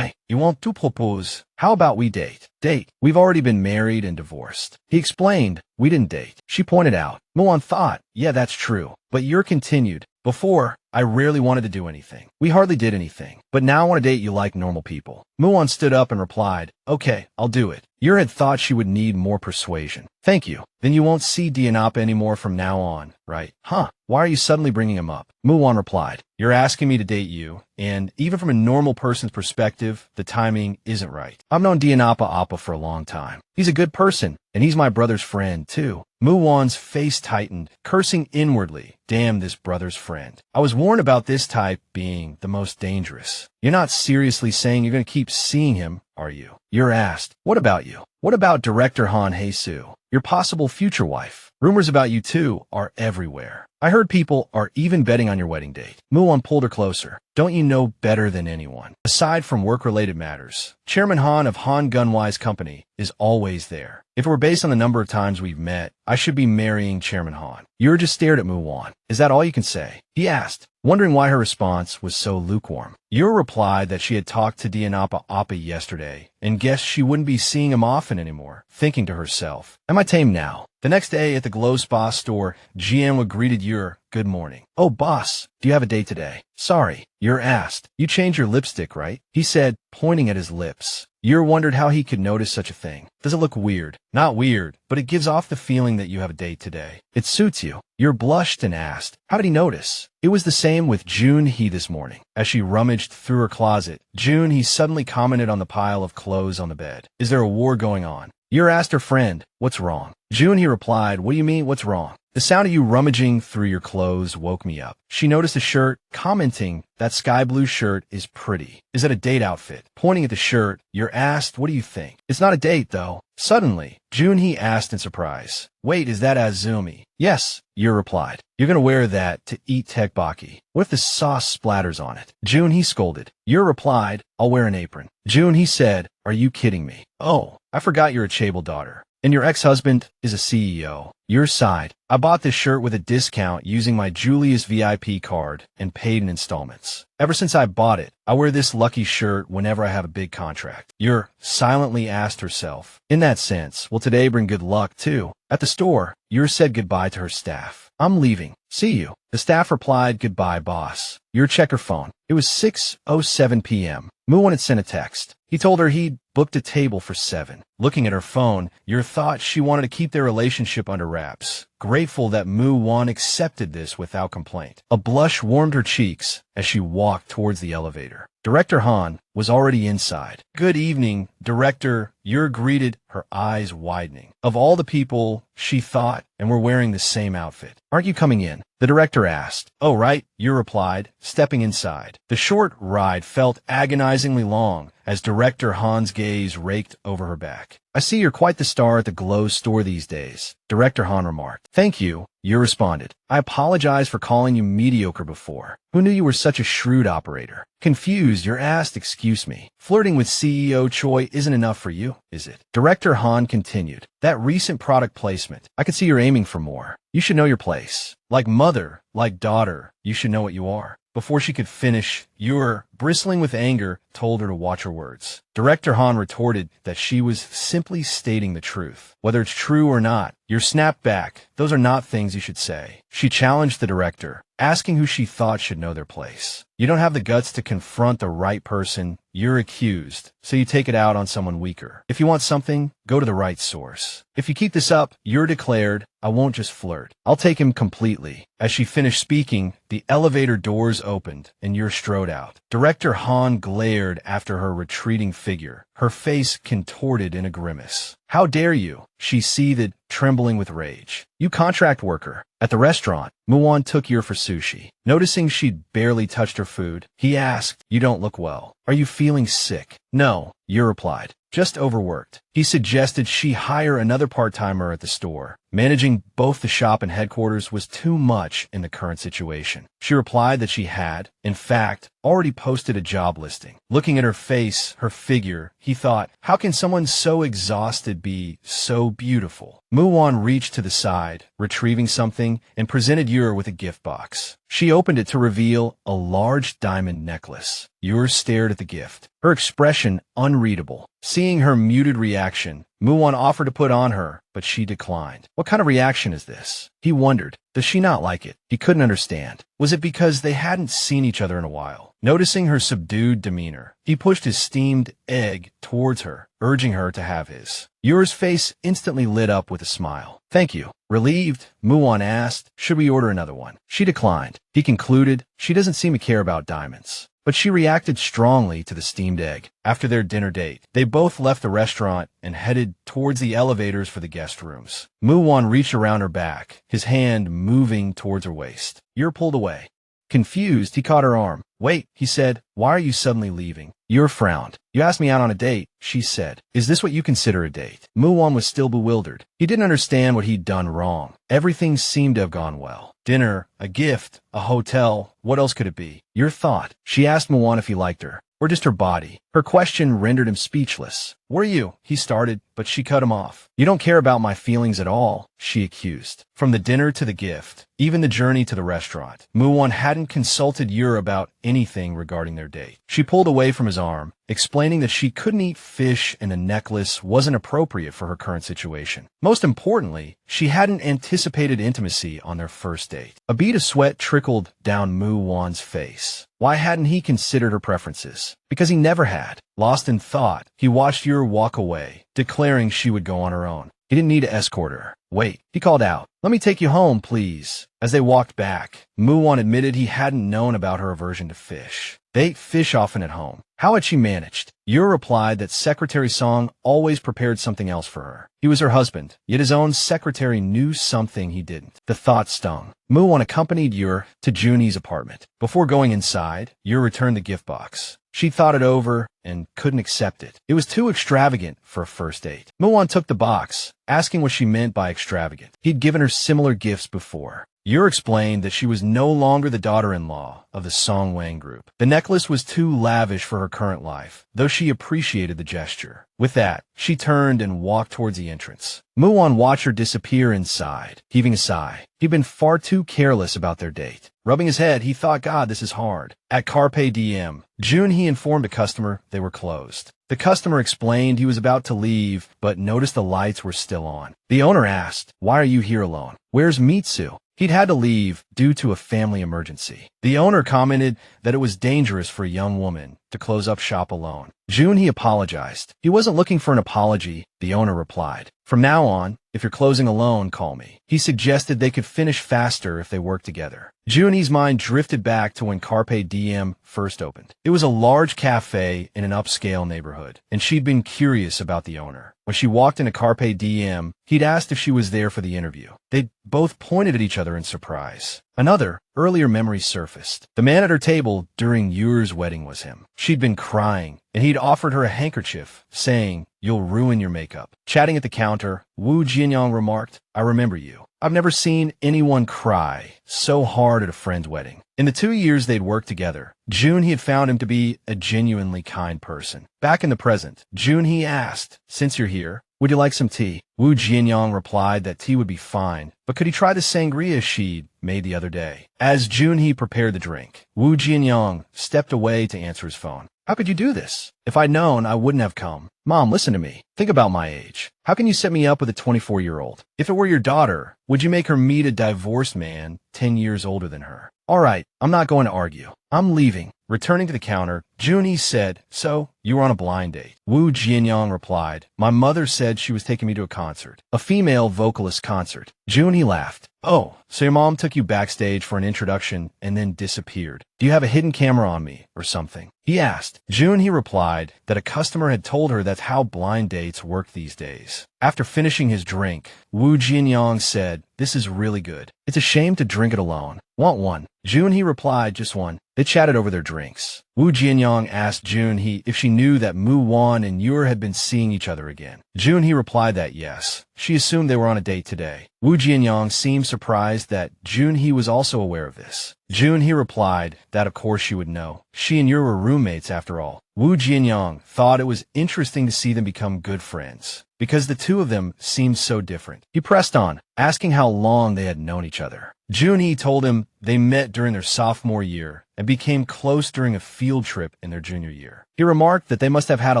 A: You want to propose. How about we date? Date? We've already been married and divorced. He explained, we didn't date. She pointed out. Muan thought, yeah, that's true. But Yuru continued, before, I rarely wanted to do anything. We hardly did anything. But now I want to date you like normal people. Muan stood up and replied, okay, I'll do it. Yuru had thought she would need more persuasion. Thank you. Then you won't see didnt anymore from now on, right? Huh. Why are you suddenly bringing him up? Muan replied, you're asking me to date you, and even from a normal person's perspective, the timing isn't right. I've known didnt for a long time. He's a good person, and he's my brother's friend, too. Muan's face tightened, cursing inwardly. Damn this brother's friend. I was warned about this type being the most dangerous. You're not seriously saying you're going to keep seeing him, are you? Yuru asked. What about you? What about Director Han Heisu, your possible future wife? Rumors about you two are everywhere. I heard people are even betting on your wedding date. Muan pulled her closer. Don't you know better than anyone? Aside from work-related matters, Chairman Han of Han Gunwise Company is always there. If it were based on the number of times we've met, I should be marrying Chairman Han. Yuru just stared at Muan. Is that all you can say? He asked, wondering why her response was so lukewarm. Yuru replied that she had talked to didnt yesterday and guessed she wouldn't be seeing him often anymore, thinking to herself, am I tame now? The next day at the Glow Spa store, GM greeted Yuru, good morning. Oh, boss, do you have a date today? Sorry, Yuru asked. You changed your lipstick, right? He said, pointing at his lips. Yuru wondered how he could notice such a thing. Does it look weird? Not weird, but it gives off the feeling that you have a date today. It suits you. Yuru blushed and asked, how did he notice? It was the same with Junhee this morning. As she rummaged through her closet, Junhee suddenly commented on the pile of clothes on the bed. Is there a war going on? Yuru asked her friend, what's wrong? Junhee replied, what do you mean, what's wrong? The sound of you rummaging through your clothes woke me up. She noticed a shirt, commenting, that sky blue shirt is pretty. Is it a date outfit? Pointing at the shirt, Yuru asked, what do you think? It's not a date, though. Suddenly, Junhee asked in surprise, wait, is that Azumi? Yes, Yuru replied. You're gonna wear that to eat tteokbokki. What if the sauce splatters on it? Junhee scolded. Yuru replied, I'll wear an apron. Junhee said, are you kidding me? Oh, I forgot you're a chaebol daughter. And your ex-husband is a CEO. Yuru sighed. I bought this shirt with a discount using my Julius VIP card and paid in installments. Ever since I bought it, I wear this lucky shirt whenever I have a big contract. Yuru silently asked herself, in that sense, will today bring good luck too? At the store, Yuru said goodbye to her staff. I'm leaving. See you. The staff replied, goodbye, boss. Yuru checked her phone. It was 6:07 p.m. Muan had sent a text. He told her he'd booked a table for 7. Looking at her phone, Yuru thought she wanted to keep their relationship under wraps, grateful that Mu Wan accepted this without complaint. A blush warmed her cheeks as she walked towards the elevator. Director Han was already inside. Good evening, Director. Yuru greeted, her eyes widening. Of all the people, she thought, and were wearing the same outfit. Aren't you coming in? The director asked. Oh, right, Yuru replied, stepping inside. The short ride felt agonizingly long as Director Han's gaze raked over her back. I see you're quite the star at the Glow store these days, Director Han remarked. Thank you, Yuru responded. I apologize for calling you mediocre before. Who knew you were such a shrewd operator? Confused, Yuru asked, excuse me. Flirting with CEO Choi isn't enough for you, is it? Director Han continued. That recent product placement, I can see you're aiming for more. You should know your place. Like mother, like daughter, you should know what you are. Before she could finish, Yuru, bristling with anger, told her to watch her words. Director Han retorted that she was simply stating the truth. Whether it's true or not, Yuru snapped back. Those are not things you should say. She challenged the director, asking who she thought should know their place. You don't have the guts to confront the right person, you're accused, so you take it out on someone weaker. If you want something, go to the right source. If you keep this up, Yuru declared, I won't just flirt. I'll take him completely. As she finished speaking, the elevator doors opened, and Yuru strode out. Director Han glared after her retreating figure, her face contorted in a grimace. "How dare you?" she seethed, trembling with rage. "You contract worker." At the restaurant, Muan took Yuru for sushi. Noticing she'd barely touched her food, he asked, "You don't look well. Are you feeling sick?" "No," Yuru replied. "Just overworked." He suggested she hire another part-timer at the store. Managing both the shop and headquarters was too much in the current situation. She replied that she had, in fact, already posted a job listing. Looking at her face, her figure, he thought, how can someone so exhausted be so beautiful? Mu Wan reached to the side, retrieving something, and presented Yuru with a gift box. She opened it to reveal a large diamond necklace. Yuru stared at the gift, her expression unreadable. Seeing her muted reaction, Muan offered to put on her, but she declined. What kind of reaction is this? He wondered. Does she not like it? He couldn't understand. Was it because they hadn't seen each other in a while? Noticing her subdued demeanor, he pushed his steamed egg towards her, urging her to have his. Yuru's face instantly lit up with a smile. "Thank you." Relieved, Muan asked, "Should we order another one?" She declined. He concluded, she doesn't seem to care about diamonds. But she reacted strongly to the steamed egg. After their dinner date, they both left the restaurant and headed towards the elevators for the guest rooms. Muan reached around her back, his hand moving towards her waist. Yuru pulled away. Confused, he caught her arm. "Wait," he said. "Why are you suddenly leaving?" Yuru frowned. "You asked me out on a date," she said. "Is this what you consider a date?" Muan was still bewildered. He didn't understand what he'd done wrong. Everything seemed to have gone well. Dinner, a gift, a hotel, what else could it be? Your thought. She asked Muan if he liked her, or just her body. Her question rendered him speechless. "Were you?" he started, but she cut him off. "You don't care about my feelings at all," she accused. From the dinner to the gift, even the journey to the restaurant, Muan hadn't consulted Yuru about anything regarding their date. She pulled away from his arm, explaining that she couldn't eat fish and a necklace wasn't appropriate for her current situation. Most importantly, she hadn't anticipated intimacy on their first date. A bead of sweat trickled down Mu Wan's face. Why hadn't he considered her preferences? Because he never had. Lost in thought, he watched Yuru walk away, declaring she would go on her own. He didn't need to escort her. "Wait," he called out. "Let me take you home, please." As they walked back, Muan admitted he hadn't known about her aversion to fish. They ate fish often at home. How had she managed? Yuru replied that Secretary Song always prepared something else for her. He was her husband, yet his own secretary knew something he didn't. The thought stung. Muan accompanied Yuru to Juni's apartment. Before going inside, Yuru returned the gift box. She thought it over and couldn't accept it. It was too extravagant for a first date. Muan took the box, asking what she meant by extravagant. He'd given her similar gifts before. Yuru explained that she was no longer the daughter-in-law of the Song Wang group. The necklace was too lavish for her current life, though she appreciated the gesture. With that, she turned and walked towards the entrance. Muan watched her disappear inside, heaving a sigh. He'd been far too careless about their date. Rubbing his head, he thought, God, this is hard. At Carpe Diem, June he informed a customer they were closed. The customer explained he was about to leave, but noticed the lights were still on. The owner asked, "Why are you here alone? Where's Mitsu?" He'd had to leave due to a family emergency. The owner commented that it was dangerous for a young woman to close up shop alone. June he apologized. He wasn't looking for an apology, the owner replied. "From now on, if you're closing alone, call me." He suggested they could finish faster if they worked together. Junie's mind drifted back to when Carpe Diem first opened. It was a large cafe in an upscale neighborhood, and she'd been curious about the owner. When she walked into Carpe Diem, he'd asked if she was there for the interview. They'd both pointed at each other in surprise. Another, earlier memory surfaced. The man at her table during Yuru's wedding was him. She'd been crying, and he'd offered her a handkerchief, saying, "You'll ruin your makeup." Chatting at the counter, Wu Jianyang remarked, "I remember you. I've never seen anyone cry so hard at a friend's wedding." In the 2 years they'd worked together, June he had found him to be a genuinely kind person. Back in the present, June he asked, "Since you're here, would you like some tea?" Wu Jianyang replied that tea would be fine, but could he try the sangria she'd made the other day? As June he prepared the drink, Wu Jianyang stepped away to answer his phone. "How could you do this? If I'd known, I wouldn't have come." "Mom, listen to me. Think about my age. How can you set me up with a 24-year-old? If it were your daughter, would you make her meet a divorced man 10 years older than her?" "All right, I'm not going to argue. I'm leaving. Returning to the counter, Junhee said, "So, you were on a blind date?" Wu Jianyang replied, "My mother said she was taking me to a concert. A female vocalist concert." Junhee laughed. "Oh, so your mom took you backstage for an introduction and then disappeared. Do you have a hidden camera on me or something?" he asked. Junhee replied that a customer had told her that's how blind dates work these days. After finishing his drink, Wu Jianyang said, "This is really good. It's a shame to drink it alone. Want one?" Junhee replied, "Just one." They chatted over their drinks. Wu Jianyang asked Junhee if she knew that Mu Wan and Yuru had been seeing each other again. Junhee replied that yes. She assumed they were on a date today. Wu Jianyang seemed surprised that Junhee was also aware of this. Junhee replied that of course she would know. She and Yuru were roommates after all. Wu Jianyang thought it was interesting to see them become good friends, because the two of them seemed so different. He pressed on, asking how long they had known each other. Junhee told him they met during their sophomore year and became close during a field trip in their junior year. He remarked that they must have had a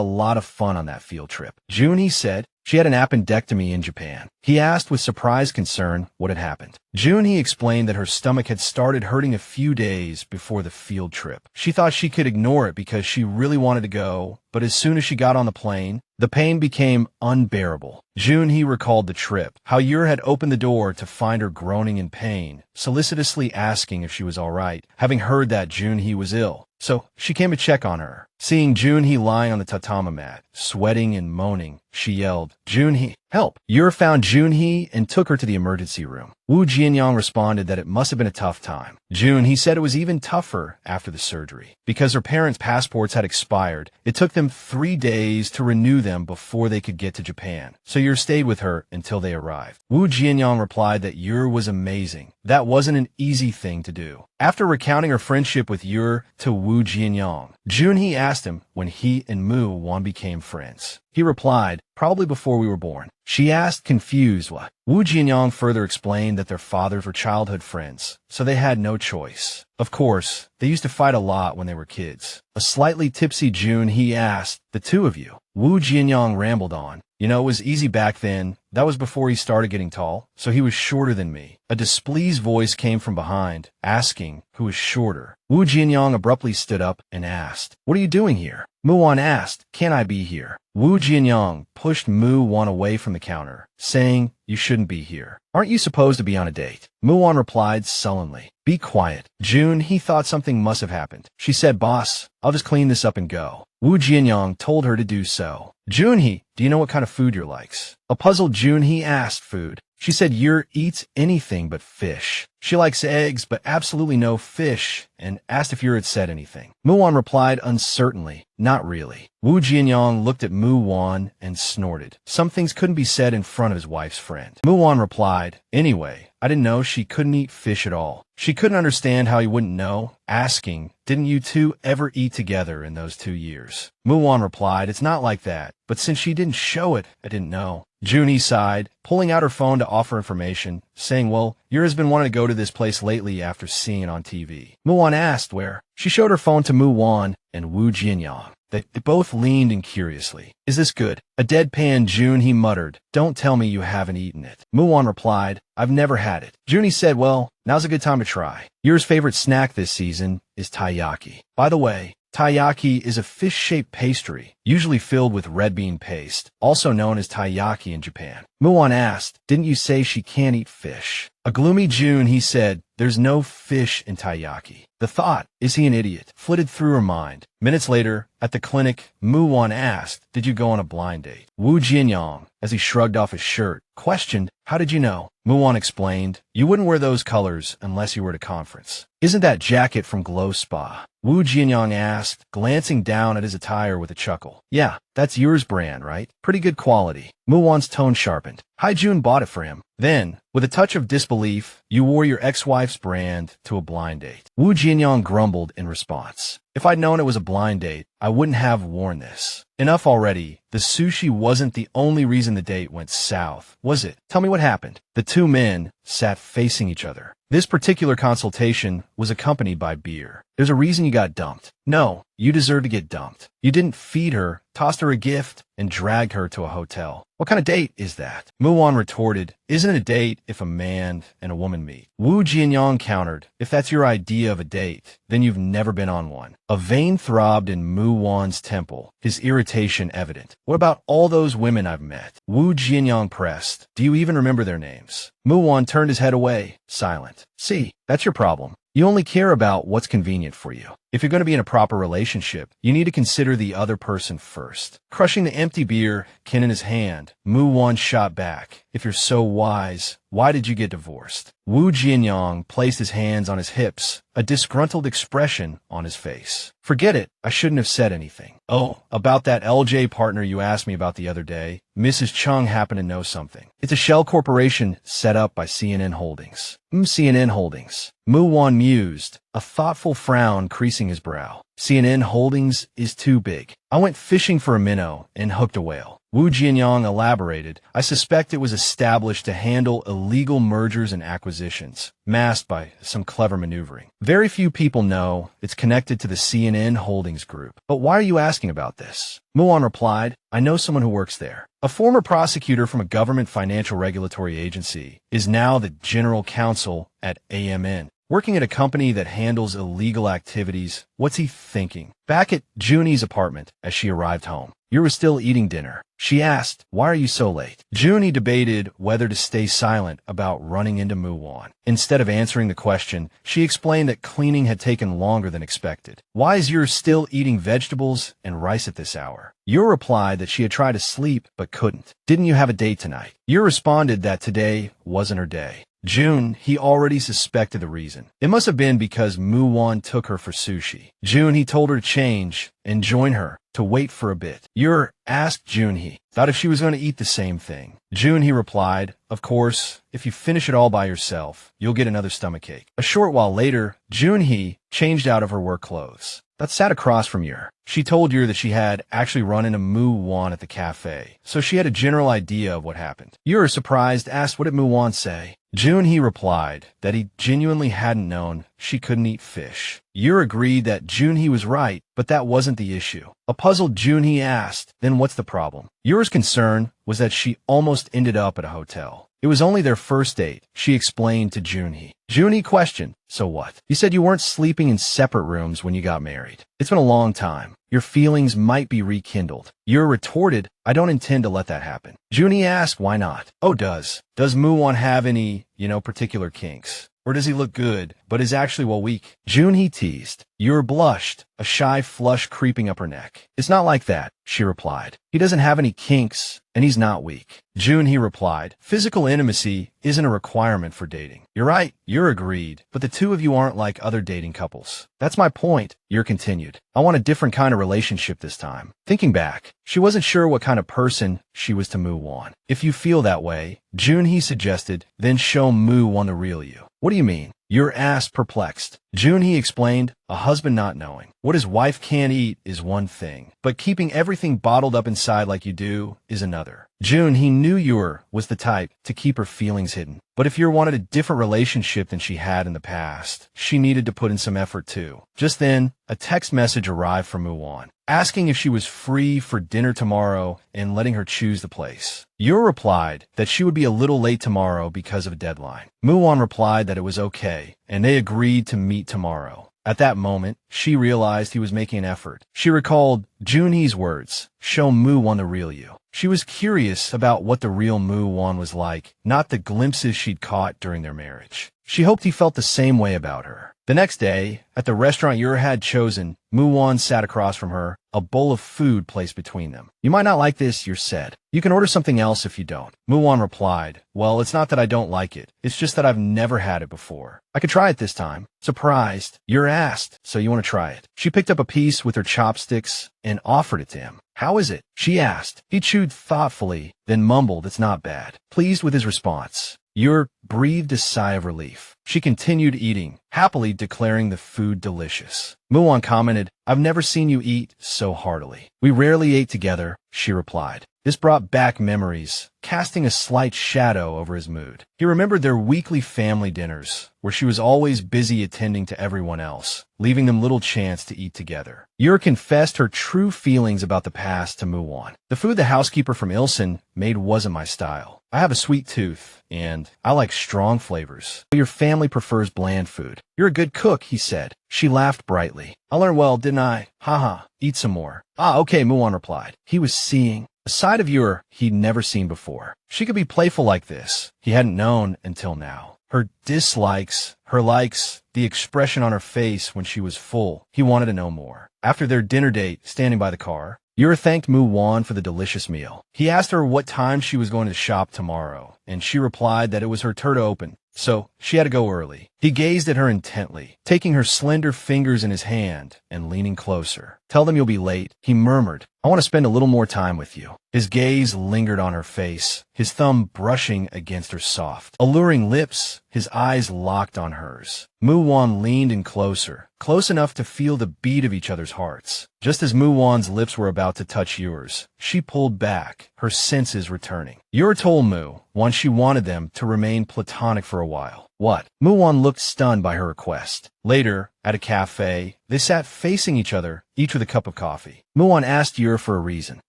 A: lot of fun on that field trip. Junhee said she had an appendectomy in Japan. He asked with surprised concern what had happened. Junhee explained that her stomach had started hurting a few days before the field trip. She thought she could ignore it because she really wanted to go, but as soon as she got on the plane, the pain became unbearable. Junhee recalled the trip, how Yuru had opened the door to find her groaning in pain, solicitously asking if she was all right, having heard that Junhee was ill. So she came to check on her. Seeing Junhee lying on the tatami mat, sweating and moaning, she yelled, "Junhee, help!" Yuru found Junhee and took her to the emergency room. Wu Jianyang responded that it must have been a tough time. Junhee said it was even tougher after the surgery. Because her parents' passports had expired, it took them 3 days to renew them before they could get to Japan. So Yuru stayed with her until they arrived. Wu Jianyang replied that Yuru was amazing. That wasn't an easy thing to do. After recounting her friendship with Yuru to Wu Jianyang, Junhee asked him when he and Mu Wan became friends. He replied, "Probably before we were born." She asked, confused, what? Wu Jianyang further explained that their fathers were childhood friends, so they had no choice. Of course, they used to fight a lot when they were kids. A slightly tipsy Junhee asked, "The two of you?" Wu Jianyang rambled on. "You know, it was easy back then. That was before he started getting tall, so he was shorter than me." A displeased voice came from behind, asking who was shorter. Wu Jianyang abruptly stood up and asked, "What are you doing here?" Muan asked, "Can I be here?" Wu Jianyang pushed Mu Wan away from the counter, saying, "You shouldn't be here. Aren't you supposed to be on a date?" Muan replied sullenly, "Be quiet." Junhee thought something must have happened. She said, "Boss, I'll just clean this up and go." Wu Jianyang told her to do so. "Junhee, do you know what kind of food Yuru likes?" A puzzled Junhee asked food. She said Yuru eats anything but fish. She likes eggs, but absolutely no fish, and asked if Yuru had said anything. Muan replied uncertainly, "Not really." Wu Jianyang looked at Mu Wan and snorted. Some things couldn't be said in front of his wife's friend. Muan replied, "Anyway, I didn't know she couldn't eat fish at all." She couldn't understand how he wouldn't know, asking, "Didn't you two ever eat together in those 2 years?" Muan replied, "It's not like that, but since she didn't show it, I didn't know." Junhee sighed, pulling out her phone to offer information, saying, "Well, Yura's been wanting to go to this place lately after seeing it on TV." Muan asked where. She showed her phone to Mu Wan and Wu Jianyang. They both leaned in curiously. "Is this good?" A deadpan Junhee muttered, "Don't tell me you haven't eaten it." Muan replied, "I've never had it." Junhee said, "Well, now's a good time to try. Yura's favorite snack this season is taiyaki. By the way, taiyaki is a fish-shaped pastry, usually filled with red bean paste, also known as taiyaki in Japan." Muan asked, "Didn't you say she can't eat fish?" A gloomy Junhee said, "There's no fish in taiyaki." The thought, "Is he an idiot?" flitted through her mind. Minutes later, at the clinic, Mu Wan asked, "Did you go on a blind date?" Wu Jianyang, as he shrugged off his shirt, questioned, "How did you know?" Mu Wan explained, "You wouldn't wear those colors unless you were at a conference." "Isn't that jacket from Glow Spa?" Wu Jianyang asked, glancing down at his attire with a chuckle. "Yeah, that's Yuru's brand, right? Pretty good quality." Mu Wan's tone sharpened. Haijun bought it for him. Then, with a touch of disbelief, "You wore your ex-wife's brand to a blind date." Wu Jianyang grumbled in response. "If I'd known it was a blind date, I wouldn't have worn this." Enough already. The sushi wasn't the only reason the date went south, was it? Tell me what happened. The two men sat facing each other. This particular consultation was accompanied by beer. There's a reason you got dumped. No, you deserve to get dumped. You didn't feed her, tossed her a gift, and dragged her to a hotel. What kind of date is that? Muan retorted, isn't it a date if a man and a woman meet? Wu Jianyang countered, if that's your idea of a date, then you've never been on one. A vein throbbed in Mu Wan's temple, his irritation evident. What about all those women I've met? Wu Jianyang pressed, do you even remember their names? Mu Wan turned his head away, silent. See, that's your problem. You only care about what's convenient for you. If you're going to be in a proper relationship, you need to consider the other person first. Crushing the empty beer can in his hand, Mu Wan shot back. If you're so wise, why did you get divorced? Wu Jianyang placed his hands on his hips, a disgruntled expression on his face. Forget it, I shouldn't have said anything. Oh, about that LJ partner you asked me about the other day, Mrs. Chung happened to know something. It's a shell corporation set up by CNN Holdings. CNN Holdings. Mu Wan mused, a thoughtful frown creasing his brow. CNN Holdings is too big. I went fishing for a minnow and hooked a whale. Wu Jianyang elaborated, I suspect it was established to handle illegal mergers and acquisitions, masked by some clever maneuvering. Very few people know it's connected to the CNN Holdings Group. But why are you asking about this? Muan replied, I know someone who works there. A former prosecutor from a government financial regulatory agency is now the general counsel at AMN. Working at a company that handles illegal activities, what's he thinking? Back at Junie's apartment, as she arrived home, Yuru was still eating dinner. She asked, why are you so late? Junie debated whether to stay silent about running into Mu Wan. Instead of answering the question, she explained that cleaning had taken longer than expected. Why is Yuru still eating vegetables and rice at this hour? Yuru replied that she had tried to sleep but couldn't. Didn't you have a date tonight? Yuru responded that today wasn't her day. June, he already suspected the reason. It must have been because Mu Wan took her for sushi. June, he told her to change and join her, to wait for a bit. Yuru asked June, he thought if she was going to eat the same thing. June, he replied, of course, if you finish it all by yourself, you'll get another stomachache. A short while later, June, he changed out of her work clothes. That sat across from Yuru. She told Yuru that she had actually run into Mu Wan at the cafe, so she had a general idea of what happened. Yuru, surprised, asked what did Mu Wan say. June, he replied that he genuinely hadn't known she couldn't eat fish. Yuru agreed that June, he was right, but that wasn't the issue. A puzzled June, he asked, then what's the problem? Yuru's concern was that she almost ended up at a hotel. It was only their first date, she explained to Junhee. Junhee questioned, so what? You said you weren't sleeping in separate rooms when you got married. It's been a long time. Your feelings might be rekindled. Yuru retorted, I don't intend to let that happen. Junhee asked, why not? Oh, does Mu Wan have any, particular kinks? Or does he look good, but is actually weak? Junhee teased. Yuru blushed, a shy flush creeping up her neck. It's not like that, she replied. He doesn't have any kinks, and he's not weak. Junhee replied, physical intimacy isn't a requirement for dating. You're right, Yuru agreed, but the two of you aren't like other dating couples. That's my point, Yuru continued. I want a different kind of relationship this time. Thinking back, she wasn't sure what kind of person she was to Mu Wan. If you feel that way, Junhee suggested, then show Mu Wan the real you. What do you mean? Yuru asked, perplexed. Junhee explained, a husband not knowing. What his wife can't eat is one thing, but keeping everything bottled up inside like you do is another. Junhee knew Yuru was the type to keep her feelings hidden. But if Yuru wanted a different relationship than she had in the past, she needed to put in some effort too. Just then, a text message arrived from Mu Wan, asking if she was free for dinner tomorrow and letting her choose the place. Yuru replied that she would be a little late tomorrow because of a deadline. Mu Wan replied that it was okay, and they agreed to meet tomorrow. At that moment, she realized he was making an effort. She recalled Junhee's words, show Mu Wan the real you. She was curious about what the real Mu Wan was like, not the glimpses she'd caught during their marriage. She hoped he felt the same way about her. The next day, at the restaurant Yuru had chosen, Mu Wan sat across from her, a bowl of food placed between them. You might not like this, Yuru said. You can order something else if you don't. Mu Wan replied, well, it's not that I don't like it. It's just that I've never had it before. I could try it this time. Surprised, Yuru asked, so you want to try it? She picked up a piece with her chopsticks and offered it to him. How is it? She asked. He chewed thoughtfully, then mumbled, it's not bad. Pleased with his response, Yuru breathed a sigh of relief. She continued eating, happily declaring the food delicious. Mu Wan commented, I've never seen you eat so heartily. We rarely ate together, she replied. This brought back memories, casting a slight shadow over his mood. He remembered their weekly family dinners, where she was always busy attending to everyone else, leaving them little chance to eat together. Yuru confessed her true feelings about the past to Mu Wan. The food the housekeeper from Ilsen made wasn't my style. I have a sweet tooth, and I like strong flavors. But your family prefers bland food. You're a good cook, he said. She laughed brightly. I learned well, didn't I? Haha, eat some more. Ah, okay, Muan replied. He was seeing a side of Yuru he'd never seen before. She could be playful like this. He hadn't known until now. Her dislikes, her likes, the expression on her face when she was full. He wanted to know more. After their dinner date, standing by the car, Yuru thanked Mu Wan for the delicious meal. He asked her what time she was going to shop tomorrow, and she replied that it was her turn to open, so she had to go early. He gazed at her intently, taking her slender fingers in his hand and leaning closer. Tell them you'll be late, he murmured. I want to spend a little more time with you. His gaze lingered on her face, his thumb brushing against her soft, alluring lips, his eyes locked on hers. Mu Wan leaned in closer, close enough to feel the beat of each other's hearts. Just as Mu Wan's lips were about to touch Yuru's, she pulled back, her senses returning. Yuru told Mu Wan she wanted them to remain platonic for a while. What? Mu Wan looked stunned by her request. Later, at a cafe, they sat facing each other, each with a cup of coffee. Mu Wan asked Yuru for a reason.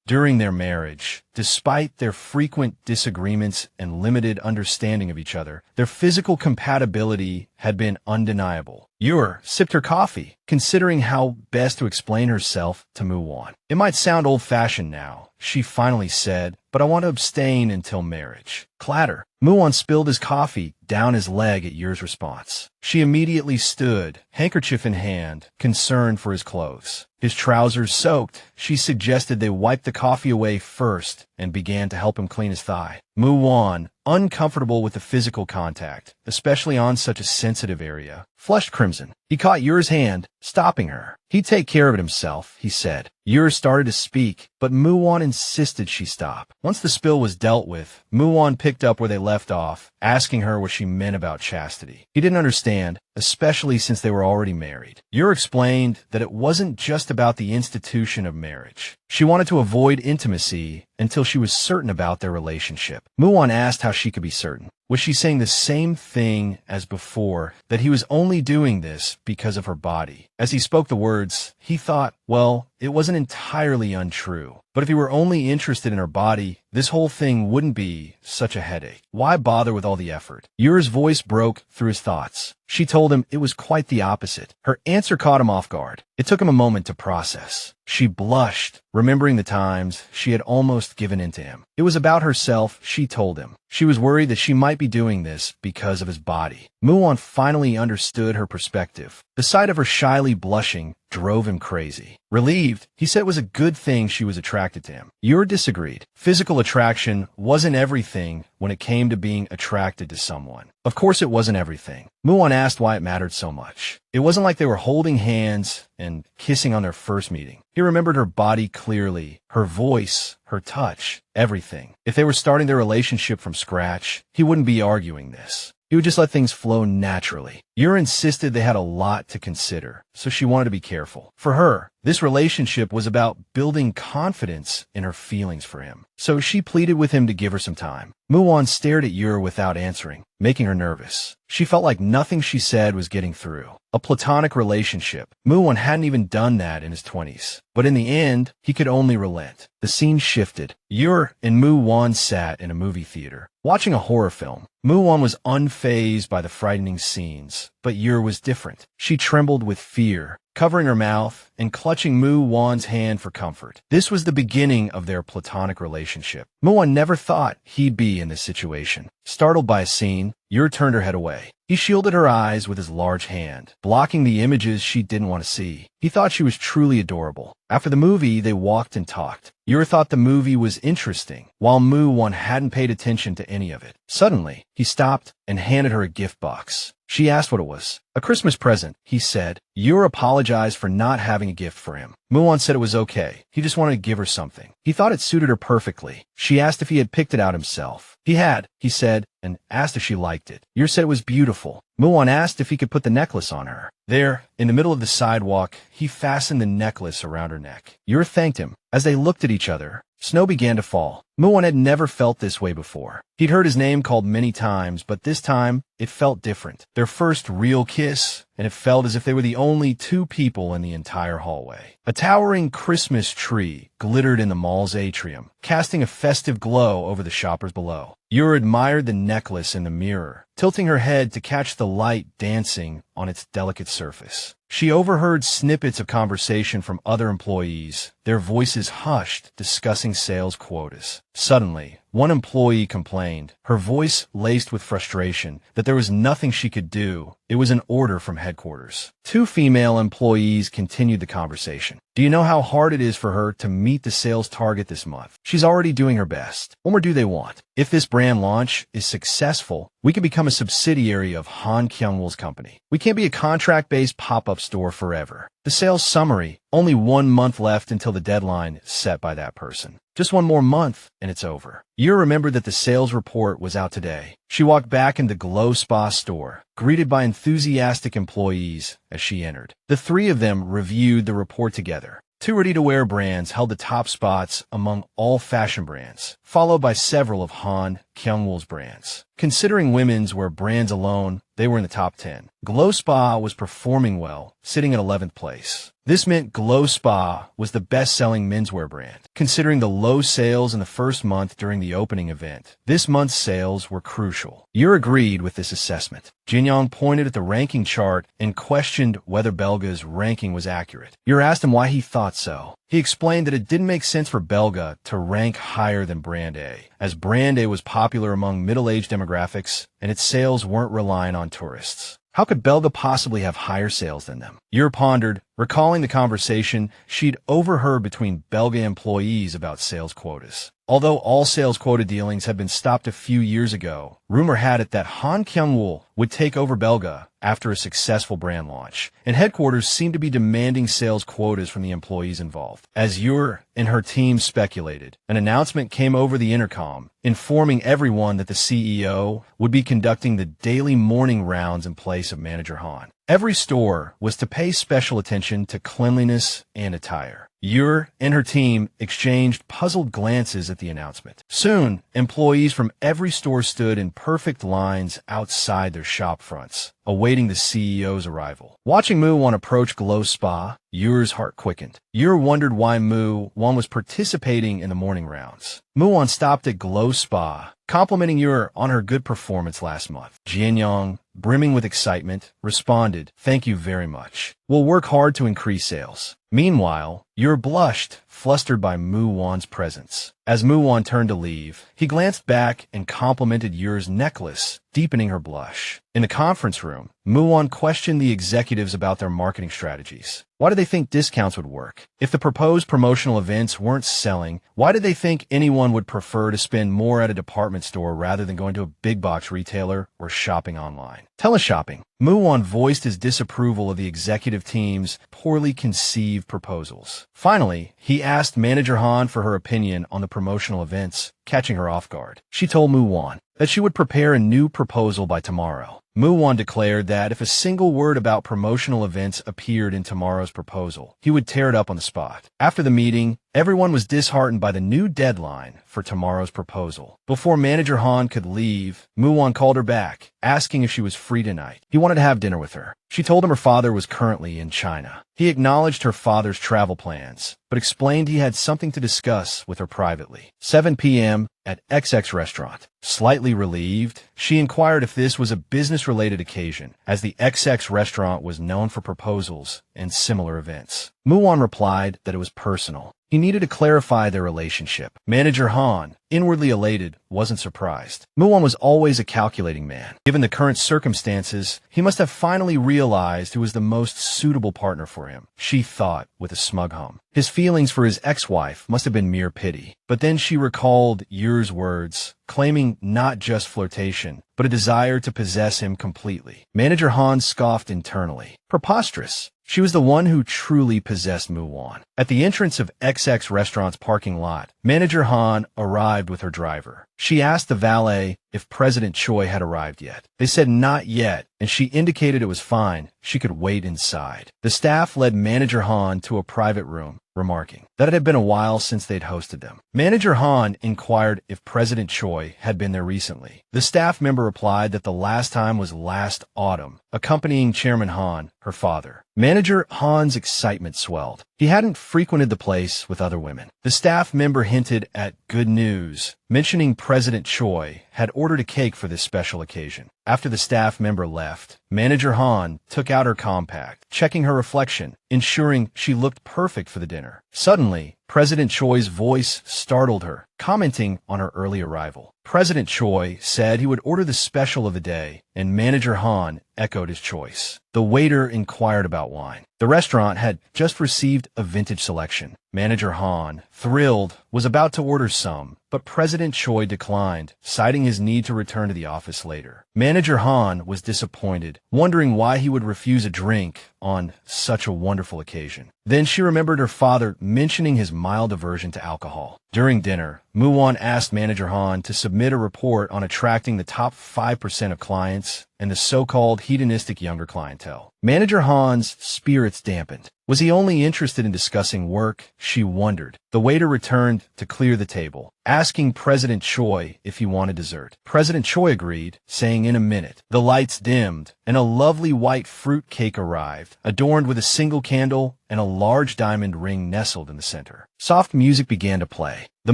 A: During their marriage, despite their frequent disagreements and limited understanding of each other, their physical compatibility had been undeniable. Yuru sipped her coffee, considering how best to explain herself to Mu Wan. It might sound old-fashioned now, she finally said, but I want to abstain until marriage. Clatter. Mu Wan spilled his coffee down his leg at Yuru's response. She immediately stood, handkerchief in hand, concerned for his clothes. His trousers soaked, she suggested they wipe the coffee away first and began to help him clean his thigh. Mu Wan, uncomfortable with the physical contact, especially on such a sensitive area, flushed crimson. He caught Yuru's hand, stopping her. He'd take care of it himself, he said. Yuru started to speak, but Mu Wan insisted she stop. Once the spill was dealt with, Mu Wan picked up where they left off, asking her what she meant about chastity. He didn't understand, especially since they were already married. Yuru explained that it wasn't just about the institution of marriage. She wanted to avoid intimacy until she was certain about their relationship. Mu Wan asked how she could be certain. Was she saying the same thing as before, that he was only doing this because of her body? As he spoke the words, he thought, well, it wasn't entirely untrue. But if he were only interested in her body, this whole thing wouldn't be such a headache. Why bother with all the effort? Yuru's voice broke through his thoughts. She told him it was quite the opposite. Her answer caught him off guard. It took him a moment to process. She blushed, remembering the times she had almost given in to him. It was about herself, she told him. She was worried that she might be doing this because of his body. Mu Wan finally understood her perspective. The sight of her shyly blushing drove him crazy. Relieved, he said it was a good thing she was attracted to him. Yuru disagreed. Physical attraction wasn't everything when it came to being attracted to someone. Of course it wasn't everything. Mu Wan asked why it mattered so much. It wasn't like they were holding hands and kissing on their first meeting. He remembered her body clearly, her voice, her touch, everything. If they were starting their relationship from scratch, he wouldn't be arguing this. He would just let things flow naturally. Yuru insisted they had a lot to consider, so she wanted to be careful. For her, this relationship was about building confidence in her feelings for him. So she pleaded with him to give her some time. Mu Wan stared at Yuru without answering, making her nervous. She felt like nothing she said was getting through. A platonic relationship. Mu Wan hadn't even done that in his 20s. But in the end, he could only relent. The scene shifted. Yuru and Mu Wan sat in a movie theater, watching a horror film. Mu Wan was unfazed by the frightening scenes, but Yuru was different. She trembled with fear, covering her mouth and clutching Mu Wan's hand for comfort. This was the beginning of their platonic relationship. Mu Wan never thought he'd be in this situation. Startled by a scene, Yuru turned her head away. He shielded her eyes with his large hand, blocking the images she didn't want to see. He thought she was truly adorable. After the movie, they walked and talked. Yuru thought the movie was interesting, while Mu Wan hadn't paid attention to any of it. Suddenly, he stopped and handed her a gift box. She asked what it was. A Christmas present, he said. Yuru apologized for not having a gift for him. Mu Wan said it was okay. He just wanted to give her something. He thought it suited her perfectly. She asked if he had picked it out himself. He had, he said, and asked if she liked it. Yuru said it was beautiful. Mu Wan asked if he could put the necklace on her. There, in the middle of the sidewalk, he fastened the necklace around her neck. Yuru thanked him. As they looked at each other, Snow began to fall. Muan had never felt this way before. He'd heard his name called many times, but this time, it felt different. Their first real kiss, and it felt as if they were the only two people in the entire hallway. A towering Christmas tree glittered in the mall's atrium, casting a festive glow over the shoppers below. Yuru admired the necklace in the mirror, tilting her head to catch the light dancing on its delicate surface. She overheard snippets of conversation from other employees, their voices hushed, discussing sales quotas. Suddenly, one employee complained, her voice laced with frustration, that there was nothing she could do. It was an order from headquarters. Two female employees continued the conversation. Do you know how hard it is for her to meet the sales target this month? She's already doing her best. What more do they want? If this brand launch is successful, we can become a subsidiary of Han Kyungwol's company. We can't be a contract-based pop-up store forever. The sales summary, only 1 month left until the deadline set by that person. Just one more month, and it's over. Yuru remembered that the sales report was out today. She walked back into Glow Spa store, greeted by enthusiastic employees as she entered. The three of them reviewed the report together. Two ready-to-wear brands held the top spots among all fashion brands, followed by several of Han Kyungwol's brands. Considering women's wear brands alone, they were in the top 10. Glow Spa was performing well, sitting at 11th place. This meant Glow Spa was the best-selling menswear brand. Considering the low sales in the first month during the opening event, this month's sales were crucial. Yuru agreed with this assessment. Jinyong pointed at the ranking chart and questioned whether Belga's ranking was accurate. Yuru asked him why he thought so. He explained that it didn't make sense for Belga to rank higher than Brand A, as Brand A was popular among middle-aged demographics and its sales weren't reliant on tourists. How could Belga possibly have higher sales than them? Yuru pondered, recalling the conversation she'd overheard between Belga employees about sales quotas. Although all sales quota dealings had been stopped a few years ago, rumor had it that Han Kyungwol would take over Belga after a successful brand launch, and headquarters seemed to be demanding sales quotas from the employees involved. As Yuru and her team speculated, an announcement came over the intercom, informing everyone that the CEO would be conducting the daily morning rounds in place of Manager Han. Every store was to pay special attention to cleanliness and attire. Yuru and her team exchanged puzzled glances at the announcement. Soon, employees from every store stood in perfect lines outside their shop fronts, awaiting the CEO's arrival. Watching Mu Wan approach Glow Spa, Yuru's heart quickened. Yuru wondered why Mu Wan was participating in the morning rounds. Mu Wan stopped at Glow Spa, complimenting Yuru on her good performance last month. Jianyong, brimming with excitement, responded, "Thank you very much. We'll work hard to increase sales." Meanwhile, Yuru blushed, flustered by Mu Wan's presence. As Mu Wan turned to leave, he glanced back and complimented Yuru's necklace, deepening her blush. In the conference room, Mu Wan questioned the executives about their marketing strategies. Why did they think discounts would work? If the proposed promotional events weren't selling, why did they think anyone would prefer to spend more at a department store rather than going to a big box retailer or shopping online? Teleshopping. Mu Wan voiced his disapproval of the executive team's poorly conceived proposals. Finally, he asked Manager Han for her opinion on the promotional events, catching her off guard. She told Mu Wan that she would prepare a new proposal by tomorrow. Mu Wan declared that if a single word about promotional events appeared in tomorrow's proposal, he would tear it up on the spot. After the meeting, everyone was disheartened by the new deadline for tomorrow's proposal. Before Manager Han could leave, Mu Wan called her back, asking if she was free tonight. He wanted to have dinner with her. She told him her father was currently in China. He acknowledged her father's travel plans, but explained he had something to discuss with her privately. 7 p.m. at XX restaurant. Slightly relieved, she inquired if this was a business-related occasion, as the XX restaurant was known for proposals and similar events. Mu Wan replied that it was personal. He needed to clarify their relationship. Manager Han, inwardly elated, wasn't surprised. Mu Wan was always a calculating man. Given the current circumstances, he must have finally realized who was the most suitable partner for him, she thought with a smug hum. His feelings for his ex-wife must have been mere pity. But then she recalled Yuru's words, claiming not just flirtation, but a desire to possess him completely. Manager Han scoffed internally. Preposterous. She was the one who truly possessed Mu Wan. At the entrance of XX Restaurant's parking lot, Manager Han arrived with her driver. She asked the valet if President Choi had arrived yet. They said not yet, and she indicated it was fine. She could wait inside. The staff led Manager Han to a private room, remarking that it had been a while since they'd hosted them. Manager Han inquired if President Choi had been there recently. The staff member replied that the last time was last autumn, accompanying Chairman Han, her father. Manager Han's excitement swelled. He hadn't frequented the place with other women. The staff member hinted at good news, mentioning President Choi had ordered a cake for this special occasion. After the staff member left, Manager Han took out her compact, checking her reflection, ensuring she looked perfect for the dinner. Suddenly, President Choi's voice startled her, commenting on her early arrival. President Choi said he would order the special of the day, and Manager Han echoed his choice. The waiter inquired about wine. The restaurant had just received a vintage selection. Manager Han, thrilled, was about to order some, but President Choi declined, citing his need to return to the office later. Manager Han was disappointed, wondering why he would refuse a drink on such a wonderful occasion. Then she remembered her father mentioning his mild aversion to alcohol. During dinner, Mu Wan asked Manager Han to submit a report on attracting the top 5% of clients and the so-called hedonistic younger clientele. Manager Han's spirits dampened. Was he only interested in discussing work? She wondered. The waiter returned to clear the table, asking President Choi if he wanted dessert. President Choi agreed, saying in a minute. The lights dimmed, and a lovely white fruit cake arrived, adorned with a single candle and a large diamond ring nestled in the center. Soft music began to play. The